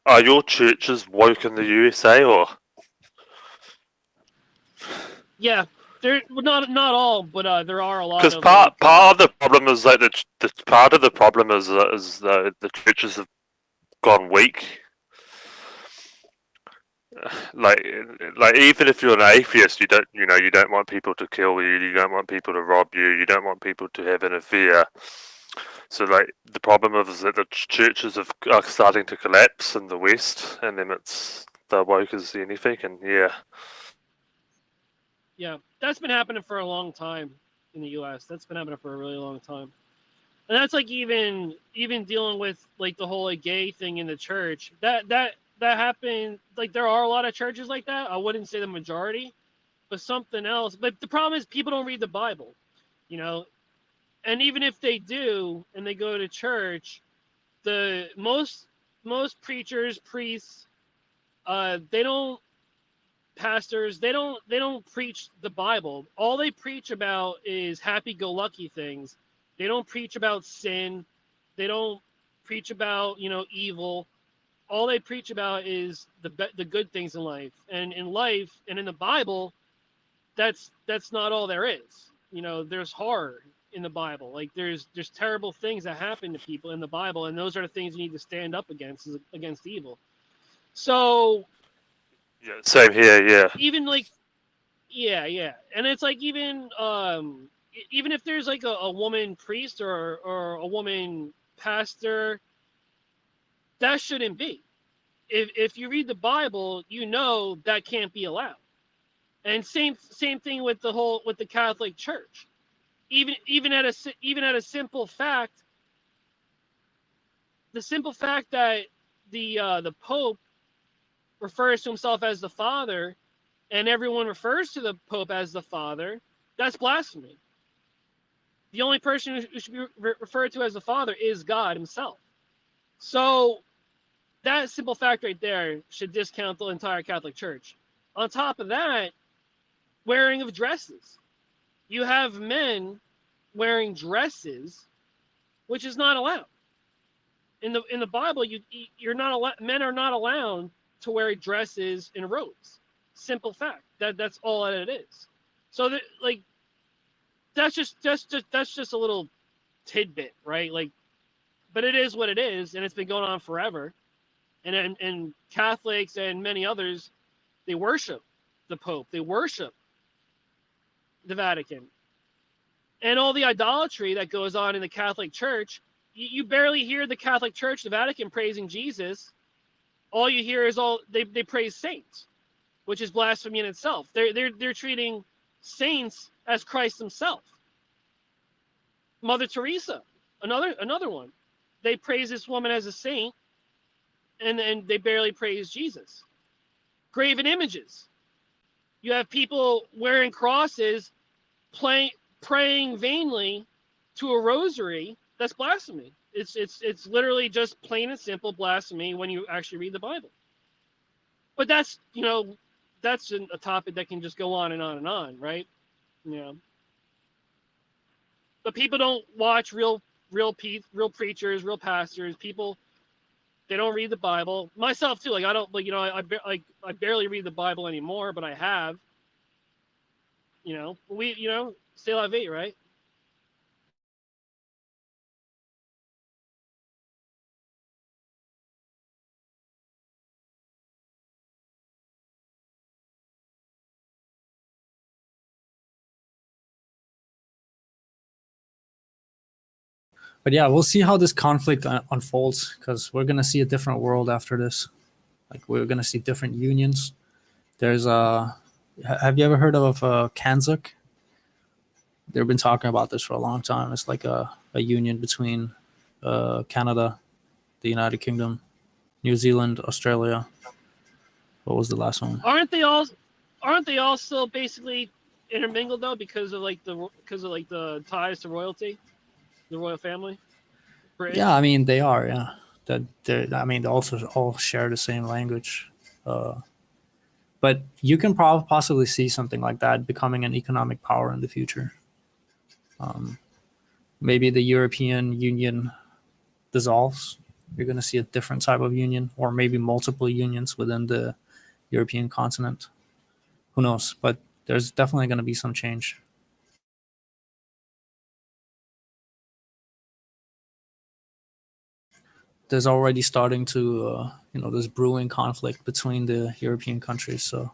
Are your churches woke in the USA or? Yeah, They're not all, but there are a lot Because of part of the problem is that the part of the problem is that the churches have gone weak. Like even if you're an atheist, you don't want people to kill you, you don't want people to rob you, you don't want people to have an affair. So like the problem is that the churches are starting to collapse in the West, and then it's the woke as anything, and yeah. Yeah, that's been happening for a long time in the U.S. That's been happening for a really long time, and that's like even dealing with like the whole like gay thing in the church. That happened. Like there are a lot of churches like that. I wouldn't say the majority, but something else. But the problem is people don't read the Bible, you know. And even if they do and they go to church, the most preachers, priests, they don't pastors, they don't preach the Bible. All they preach about is happy-go-lucky things. They don't preach about sin. They don't preach about evil. All they preach about is the good things in life. And in life and in the Bible, that's not all there is. There's horror in the Bible. Like there's terrible things that happen to people in the Bible, and those are the things you need to stand up against evil. So Yeah, same here. Yeah. even like yeah, and it's like even if there's like a woman priest or a woman pastor, that shouldn't be. If you read the Bible, that can't be allowed. And same thing with the Catholic Church. Even at a simple fact, the simple fact that the Pope refers to himself as the Father, and everyone refers to the Pope as the Father, that's blasphemy. The only person who should be referred to as the Father is God himself. So that simple fact right there should discount the entire Catholic Church. On top of that, wearing of dresses. You have men wearing dresses, which is not allowed. In the Bible, you're not allowed. Men are not allowed to wear dresses and robes. Simple fact. That's all that it is. So that's just a little tidbit, right? Like, but it is what it is, and it's been going on forever. And Catholics and many others, they worship the Pope. They worship the Vatican. And all the idolatry that goes on in the Catholic Church, you barely hear the Catholic Church, the Vatican, praising Jesus. All you hear is they praise saints, which is blasphemy in itself. They're treating saints as Christ himself. Mother Teresa, another one. They praise this woman as a saint, and they barely praise Jesus. Graven images. You have people wearing crosses, praying vainly to a rosary. That's blasphemy. It's literally just plain and simple blasphemy when you actually read the Bible. But that's a topic that can just go on and on and on, right? But people don't watch real preachers, real pastors. People, they don't read the Bible. Myself too. Like I don't I barely read the Bible anymore, but I have. C'est la vie, right? But yeah, we'll see how this conflict unfolds, because we're gonna see a different world after this. Like we're gonna see different unions. There's have you ever heard of Kanzuk? They've been talking about this for a long time. It's like a union between Canada, the United Kingdom, New Zealand, Australia. What was the last one? Aren't they all still basically intermingled though, because of the ties to royalty, the royal family? British? Yeah, I mean they are. Yeah, they also all share the same language. But you can possibly see something like that becoming an economic power in the future. Maybe the European Union dissolves. You're going to see a different type of union, or maybe multiple unions within the European continent. Who knows? But there's definitely going to be some change. There's already starting to, this brewing conflict between the European countries. So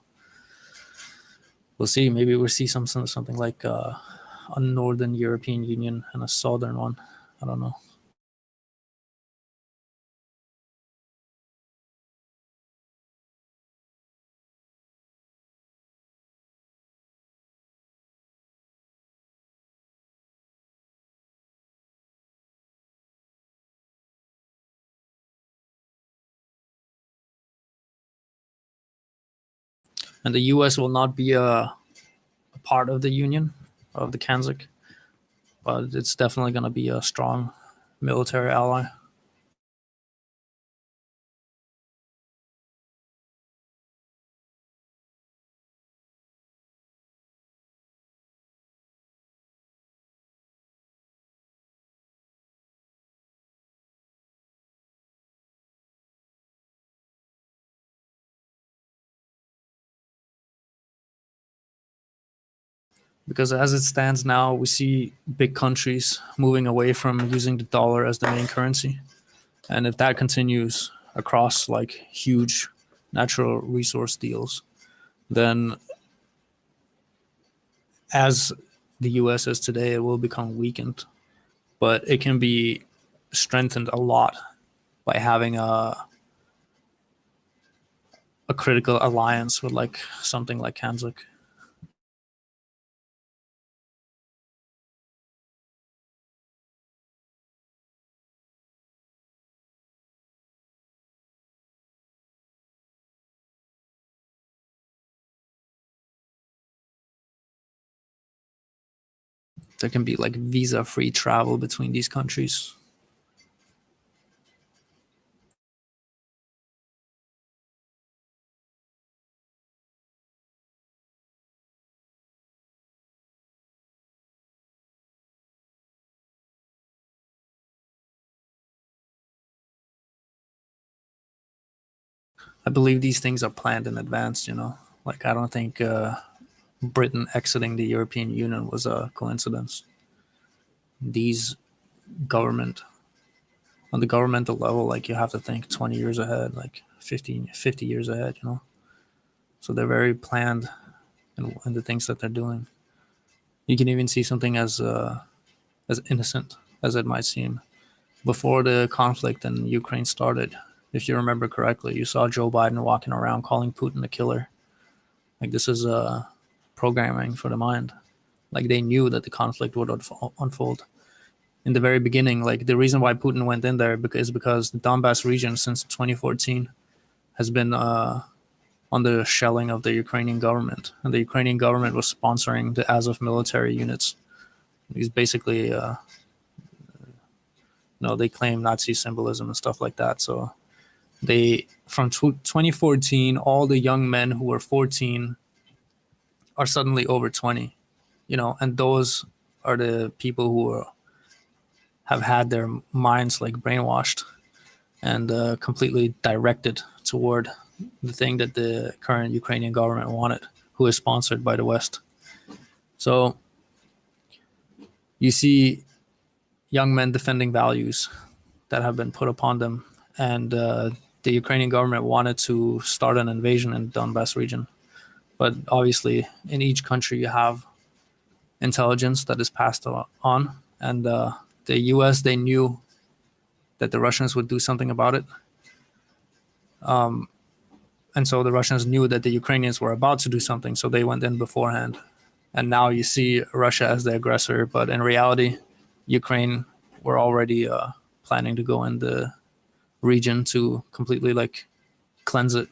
we'll see. Maybe we'll see something like a Northern European Union and a Southern one. I don't know. And the U.S. will not be a part of the Union of the Kanzik, but it's definitely going to be a strong military ally. Because as it stands now, we see big countries moving away from using the dollar as the main currency. And if that continues across like huge natural resource deals, then as the US is today, it will become weakened. But it can be strengthened a lot by having a critical alliance with like something like Kanzik. There can be like visa-free travel between these countries. I believe these things are planned in advance, Like, I don't think Britain exiting the European Union was a coincidence. These government, on the governmental level, like, you have to think 20 years ahead, like 50 years ahead, So they're very planned in the things that they're doing. You can even see something as innocent as it might seem. Before the conflict in Ukraine started, if you remember correctly, you saw Joe Biden walking around calling Putin a killer. Like, this is programming for the mind. Like, they knew that the conflict would unfold. In the very beginning, like, the reason why Putin went in there is because the Donbass region since 2014 has been on the shelling of the Ukrainian government. And the Ukrainian government was sponsoring the Azov military units. These basically, they claim Nazi symbolism and stuff like that. So they, from 2014, all the young men who were 14 are suddenly over 20, and those are the people who have had their minds like brainwashed and completely directed toward the thing that the current Ukrainian government wanted, who is sponsored by the West. So you see young men defending values that have been put upon them, and the Ukrainian government wanted to start an invasion in the Donbass region. But obviously, in each country, you have intelligence that is passed on, and the U.S., they knew that the Russians would do something about it. And so the Russians knew that the Ukrainians were about to do something, so they went in beforehand. And now you see Russia as the aggressor, but in reality, Ukraine were already planning to go in the region to completely like cleanse it.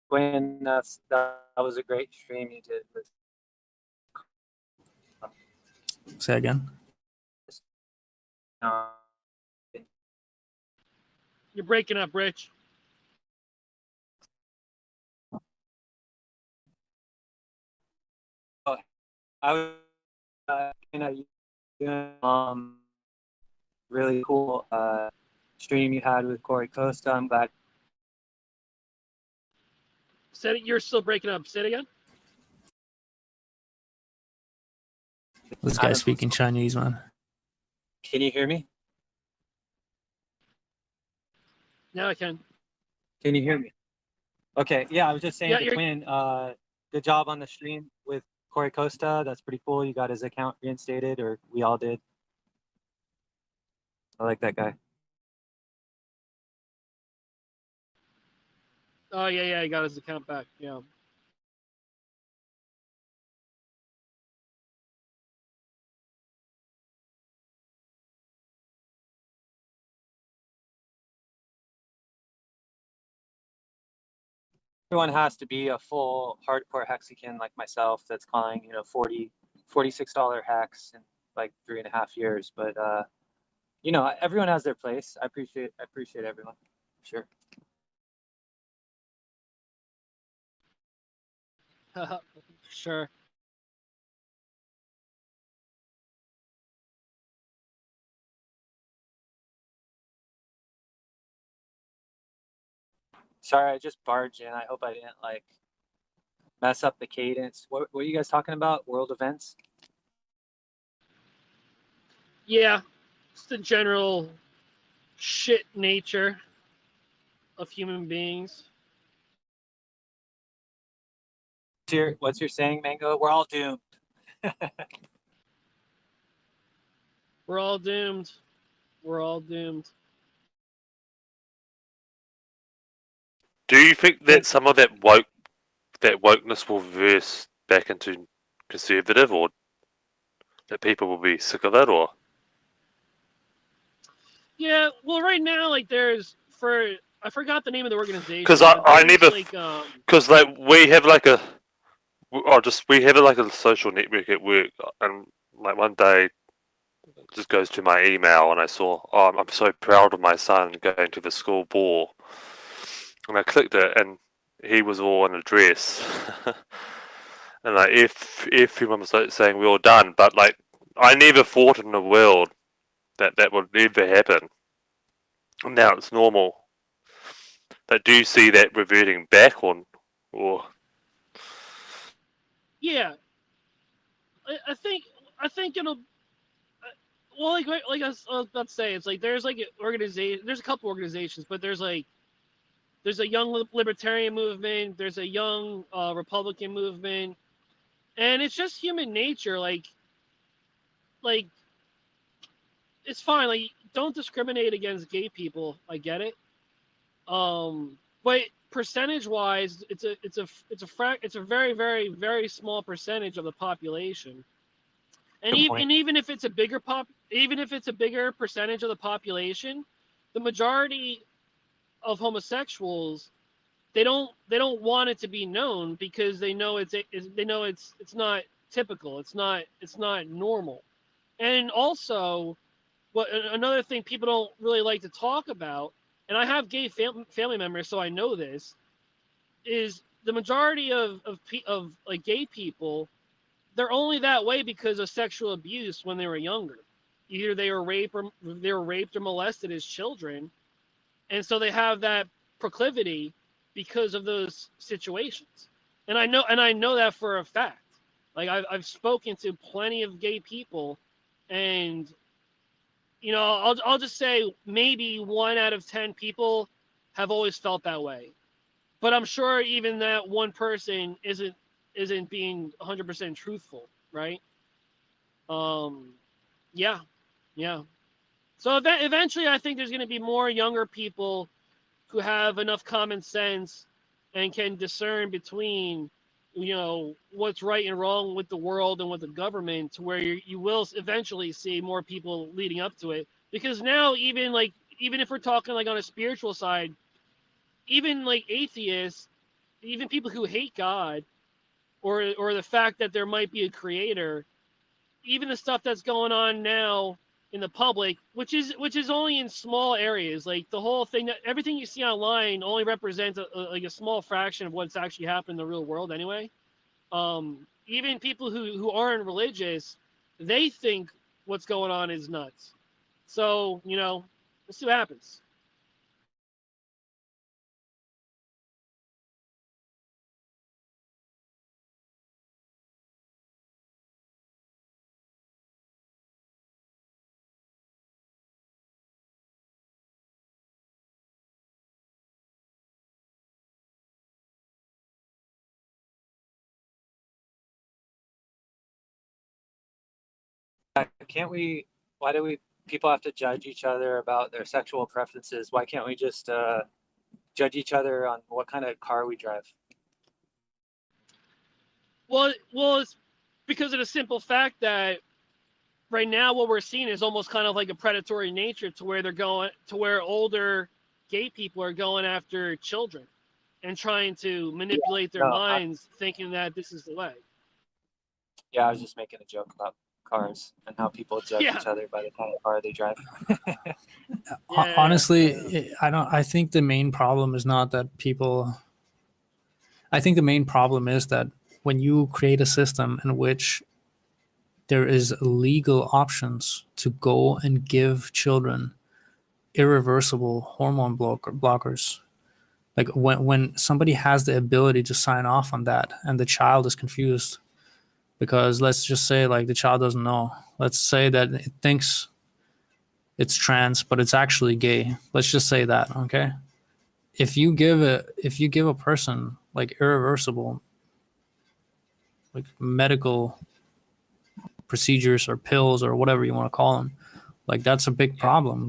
When that was a great stream you did with. Say again. You're breaking up, Rich. Oh, I was, Really cool stream you had with Corey Costa. I'm glad. Said it, you're still breaking up. Say it again. This guy's speaking Chinese, man. Can you hear me? Now I can. Can you hear me? Okay, yeah, I was just saying Yeah, to you're- Twin, good job on the stream with Corey Costa. That's pretty cool. You got his account reinstated, or we all did. I like that guy. Oh yeah, he got his account back. Yeah. Everyone has to be a full hardcore Hexican like myself that's calling, you know, $46 hex in like 3.5 years. But you know, everyone has their place. I appreciate everyone. Sure. Sure. Sorry, I just barged in. I hope I didn't like mess up the cadence. What are you guys talking about? World events? Yeah, it's the general shit nature of human beings. What's your saying, Mango? We're all doomed. We're all doomed. We're all doomed. Do you think that some of that wokeness will reverse back into conservative, or that people will be sick of it, or? Yeah, well, right now, like, I forgot the name of the organization. Because but I there's, never, like, because like we have like a, we have like a social network at work, and like one day, it just goes to my email, and I saw, oh, I'm so proud of my son going to the school ball, and I clicked it, and he was all in a dress, and like if everyone was like saying we're all done, but like I never thought in the world that would ever happen. And now it's normal. But do you see that reverting back on, or? yeah, I think it'll. Well, like I was about to say, it's like there's like there's a couple organizations, but there's a young libertarian movement, there's a young Republican movement, and it's just human nature. Like it's fine. Like, don't discriminate against gay people. I get it. But percentage wise, it's a very, very, very small percentage of the population. And even if it's a bigger percentage of the population, the majority of homosexuals, they don't want it to be known because they know it's not typical. It's not normal. And also, another thing people don't really like to talk about, and I have gay family members, so I know this, is the majority of like gay people, they're only that way because of sexual abuse when they were younger. Either they were raped or molested as children, and so they have that proclivity because of those situations. And I know that for a fact. Like, I've spoken to plenty of gay people, and you know, I'll just say maybe 1 out of 10 people have always felt that way. But I'm sure even that one person isn't being 100% truthful, right? Yeah. So eventually, I think there's going to be more younger people who have enough common sense and can discern between, you know, what's right and wrong with the world and with the government, to where you will eventually see more people leading up to it. Because now, even if we're talking like on a spiritual side, even like atheists, even people who hate God, or the fact that there might be a creator, even the stuff that's going on now in the public, which is only in small areas, like the whole thing, that everything you see online only represents a small fraction of what's actually happened in the real world anyway. Even people who aren't religious, they think what's going on is nuts. So, we'll see what happens. Can't we? Why do we? People have to judge each other about their sexual preferences. Why can't we just judge each other on what kind of car we drive? Well, it's because of the simple fact that right now what we're seeing is almost kind of like a predatory nature to where older gay people are going after children and trying to manipulate their minds, thinking that this is the way. Yeah, I was just making a joke about cars and how people judge each other by the kind of car they drive. Honestly, I think the main problem is not that people. I think the main problem is that when you create a system in which there is legal options to go and give children irreversible hormone blockers, like when somebody has the ability to sign off on that and the child is confused because let's just say like the child doesn't know, let's say that it thinks it's trans but it's actually gay, let's just say that, okay? If you give a person like irreversible like medical procedures or pills or whatever you want to call them, like that's a big problem.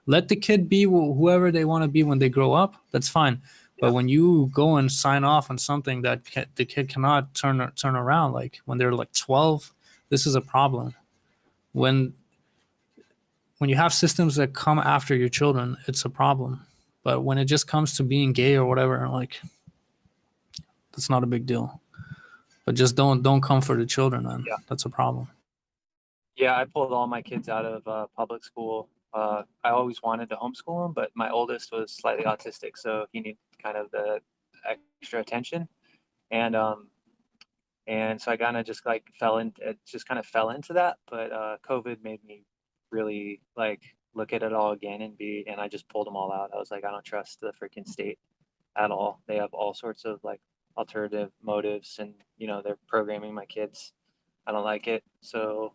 Let the kid be whoever they want to be when they grow up, that's fine. But when you go and sign off on something that the kid cannot turn around, like when they're like 12, this is a problem. When you have systems that come after your children, it's a problem. But when it just comes to being gay or whatever, like that's not a big deal. But just don't come for the children, then. Yeah. That's a problem. Yeah, I pulled all my kids out of public school. I always wanted to homeschool them, but my oldest was slightly autistic, so he needed kind of the extra attention. And so I kind of just like fell into that. But COVID made me really like look at it all again and I just pulled them all out. I was like, I don't trust the freaking state at all. They have all sorts of like alternative motives, and they're programming my kids. I don't like it. So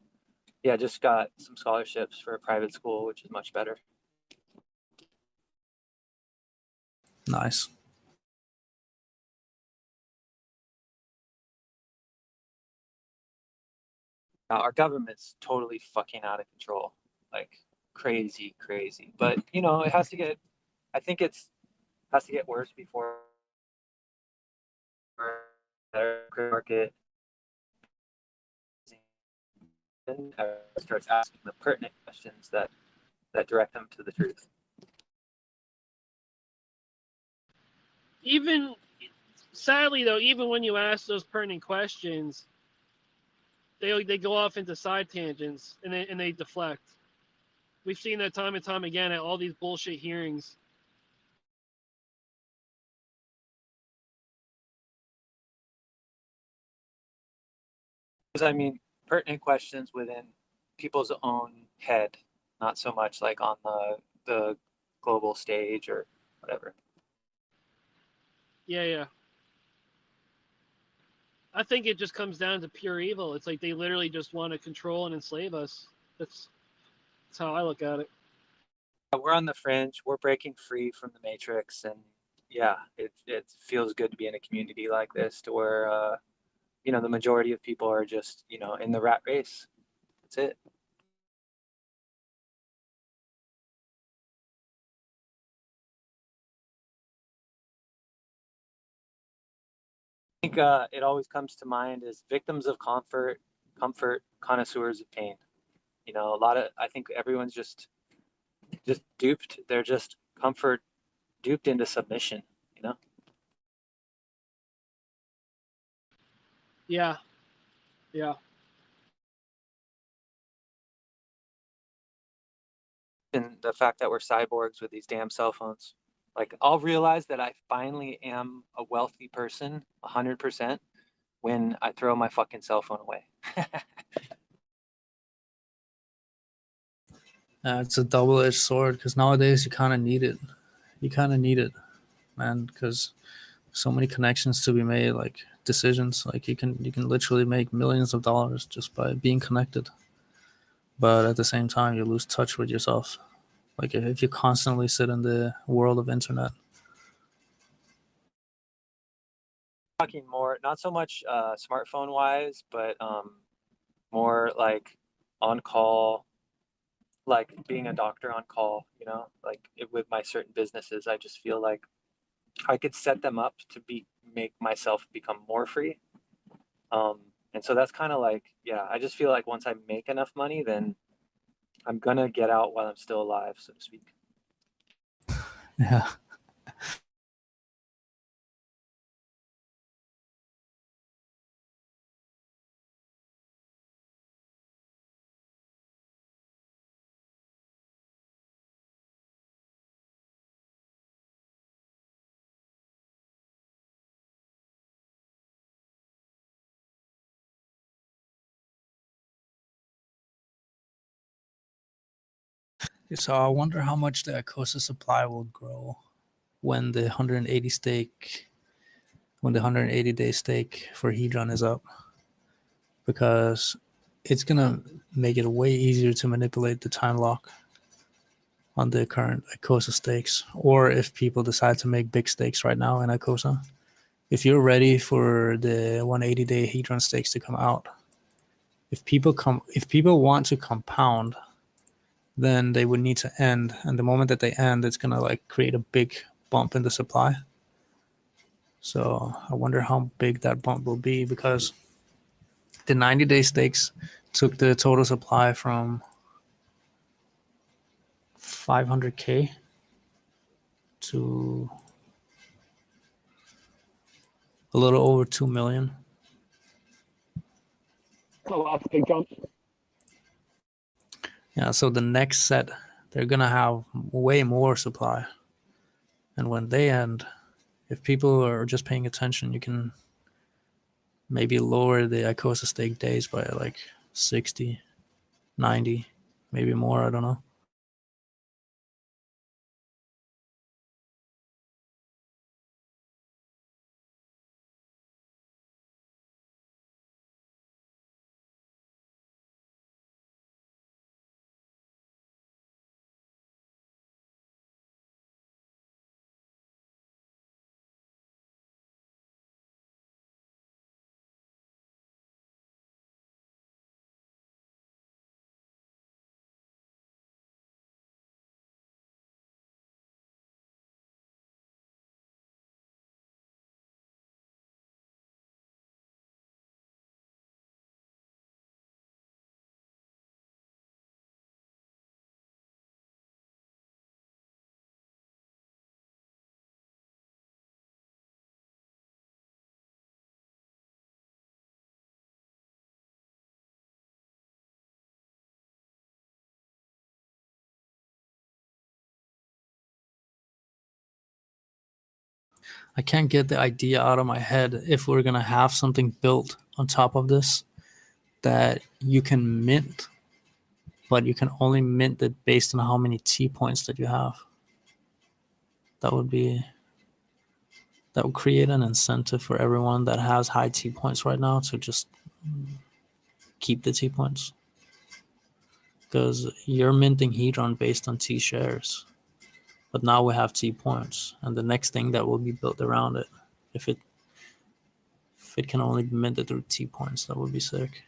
yeah, just got some scholarships for a private school, which is much better. Nice. Our government's totally fucking out of control, like crazy. But it has to get. I think it has to get worse before market starts asking the pertinent questions that direct them to the truth. Sadly though, even when you ask those pertinent questions, they go off into side tangents and they deflect. We've seen that time and time again at all these bullshit hearings. Because I mean, pertinent questions within people's own head, not so much like on the global stage or whatever. Yeah. I think it just comes down to pure evil. It's like they literally just want to control and enslave us. That's how I look at it. We're on the fringe. We're breaking free from the matrix, and yeah, it feels good to be in a community like this, to where the majority of people are just in the rat race. That's it. I think it always comes to mind is victims of comfort, connoisseurs of pain. I think everyone's just duped. They're just comfort duped into submission. Yeah. And the fact that we're cyborgs with these damn cell phones. Like, I'll realize that I finally am a wealthy person 100% when I throw my fucking cell phone away. It's a double-edged sword because nowadays you kind of need it. You kind of need it, man, because so many connections to be made, like decisions. Like you can literally make millions of dollars just by being connected. But at the same time, you lose touch with yourself. Like if you constantly sit in the world of internet. Talking more, not so much smartphone wise, but more like on call, like being a doctor on call, you know, like with my certain businesses, I just feel like I could set them up to make myself become more free. Um, and so that's kind of like, yeah, I just feel like once I make enough money, then I'm gonna get out while I'm still alive, so to speak. Yeah. So I wonder how much the Icosa supply will grow when the 180-day stake for Hedron is up, because it's gonna make it way easier to manipulate the time lock on the current Icosa stakes, or if people decide to make big stakes right now in Icosa. If you're ready for the 180-day Hedron stakes to come out, if people want to compound, then they would need to end, and the moment that they end, it's gonna like create a big bump in the supply. So I wonder how big that bump will be, because the 90-day stakes took the total supply from 500K to a little over 2 million. Oh, that's a big jump. Yeah, so the next set, they're gonna have way more supply. And when they end, if people are just paying attention, you can maybe lower the Icosa stake days by like 60, 90, maybe more, I don't know. I can't get the idea out of my head if we're gonna have something built on top of this that you can mint, but you can only mint it based on how many T points that you have. That would create an incentive for everyone that has high T points right now to just keep the T points. Because you're minting Hedron based on T shares. But now we have T points, and the next thing that will be built around it, if it can only be minted through T points, that would be sick.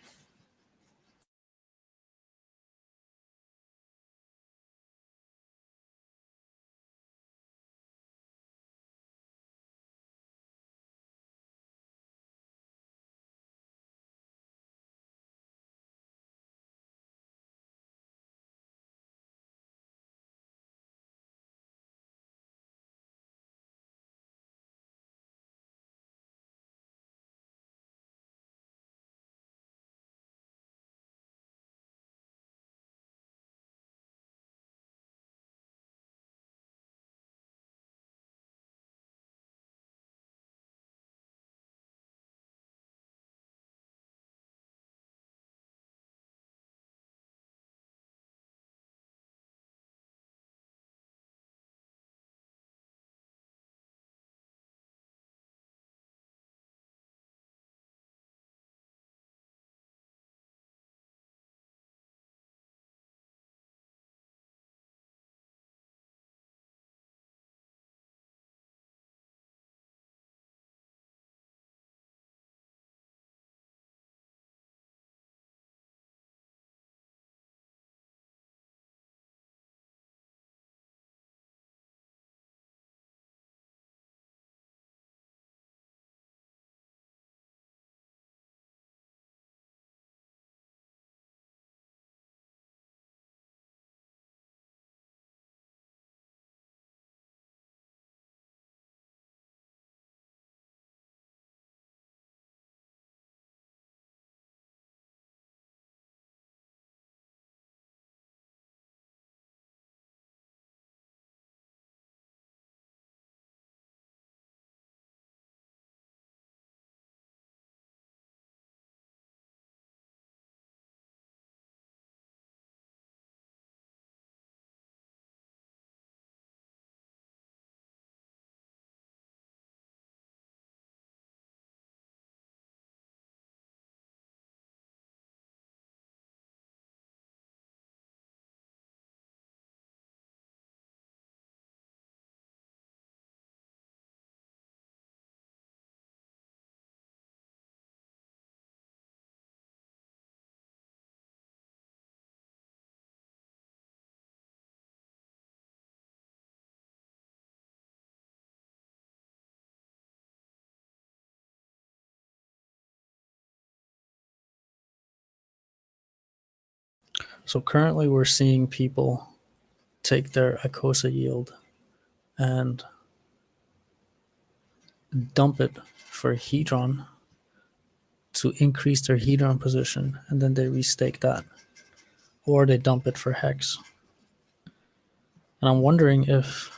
So currently we're seeing people take their Icosa yield and dump it for Hedron to increase their Hedron position, and then they restake that. Or they dump it for Hex. And I'm wondering if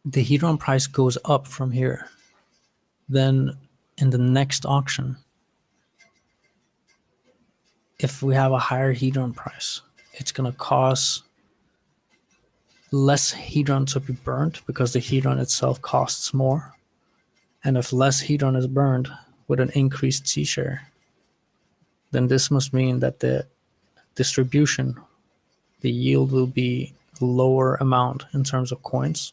the Hedron price goes up from here, then in the next auction, if we have a higher Hedron price, it's going to cause less Hedron to be burned because the Hedron itself costs more. And if less Hedron is burned with an increased C share, then this must mean that the distribution, the yield will be lower amount in terms of coins.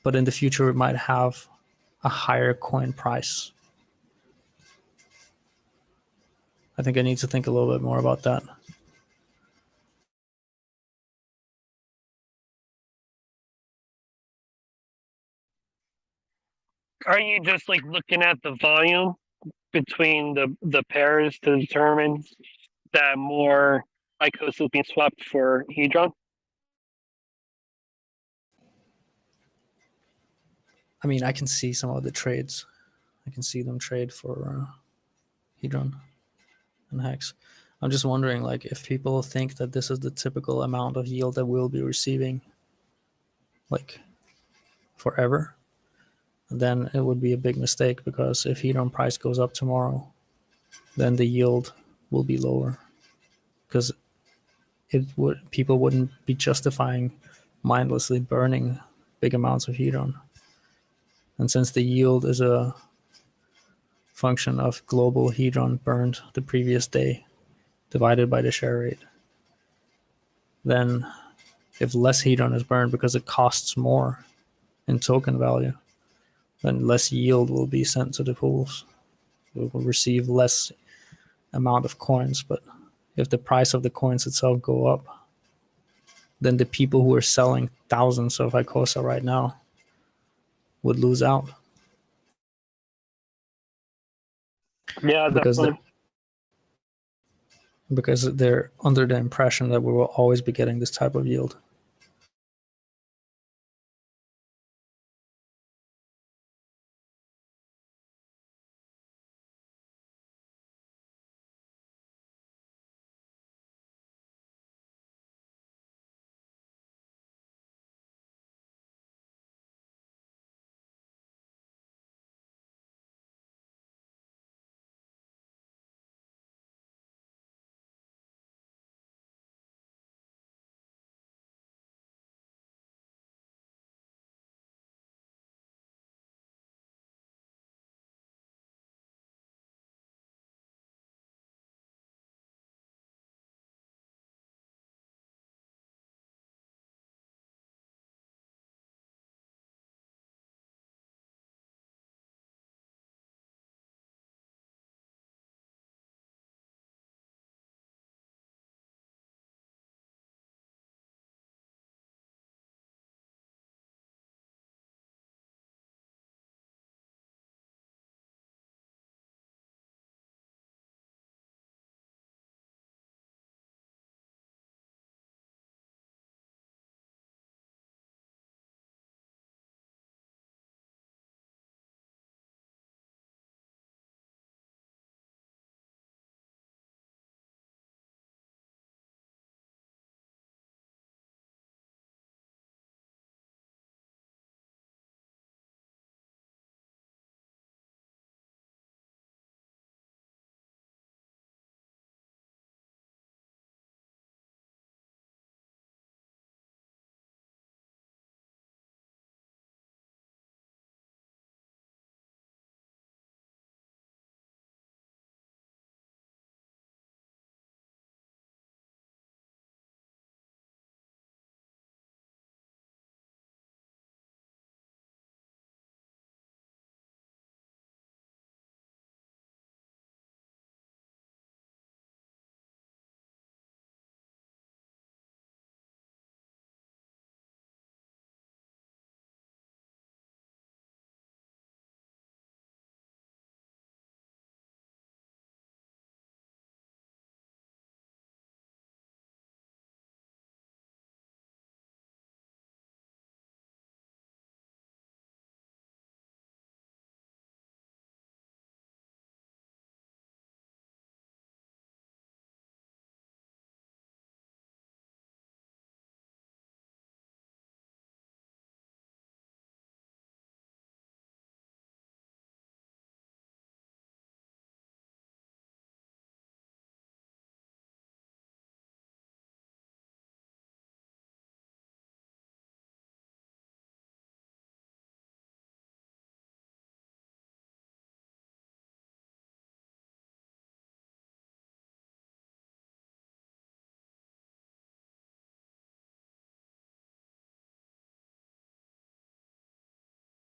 But in the future, it might have a higher coin price. I think I need to think a little bit more about that. Are you just like looking at the volume between the pairs to determine that more Icosa is being swapped for Hedron? I mean, I can see some of the trades. I can see them trade for Hedron and Hex. I'm just wondering, like, if people think that this is the typical amount of yield that we'll be receiving, like, forever, then it would be a big mistake, because if Hedron price goes up tomorrow, then the yield will be lower, because people wouldn't be justifying mindlessly burning big amounts of Hedron. And since the yield is a function of global Hedron burned the previous day divided by the share rate, then if less Hedron is burned because it costs more in token value, then less yield will be sent to the pools. We will receive less amount of coins. But if the price of the coins itself go up, then the people who are selling thousands of Icosa right now would lose out. Yeah, definitely. Because they're under the impression that we will always be getting this type of yield.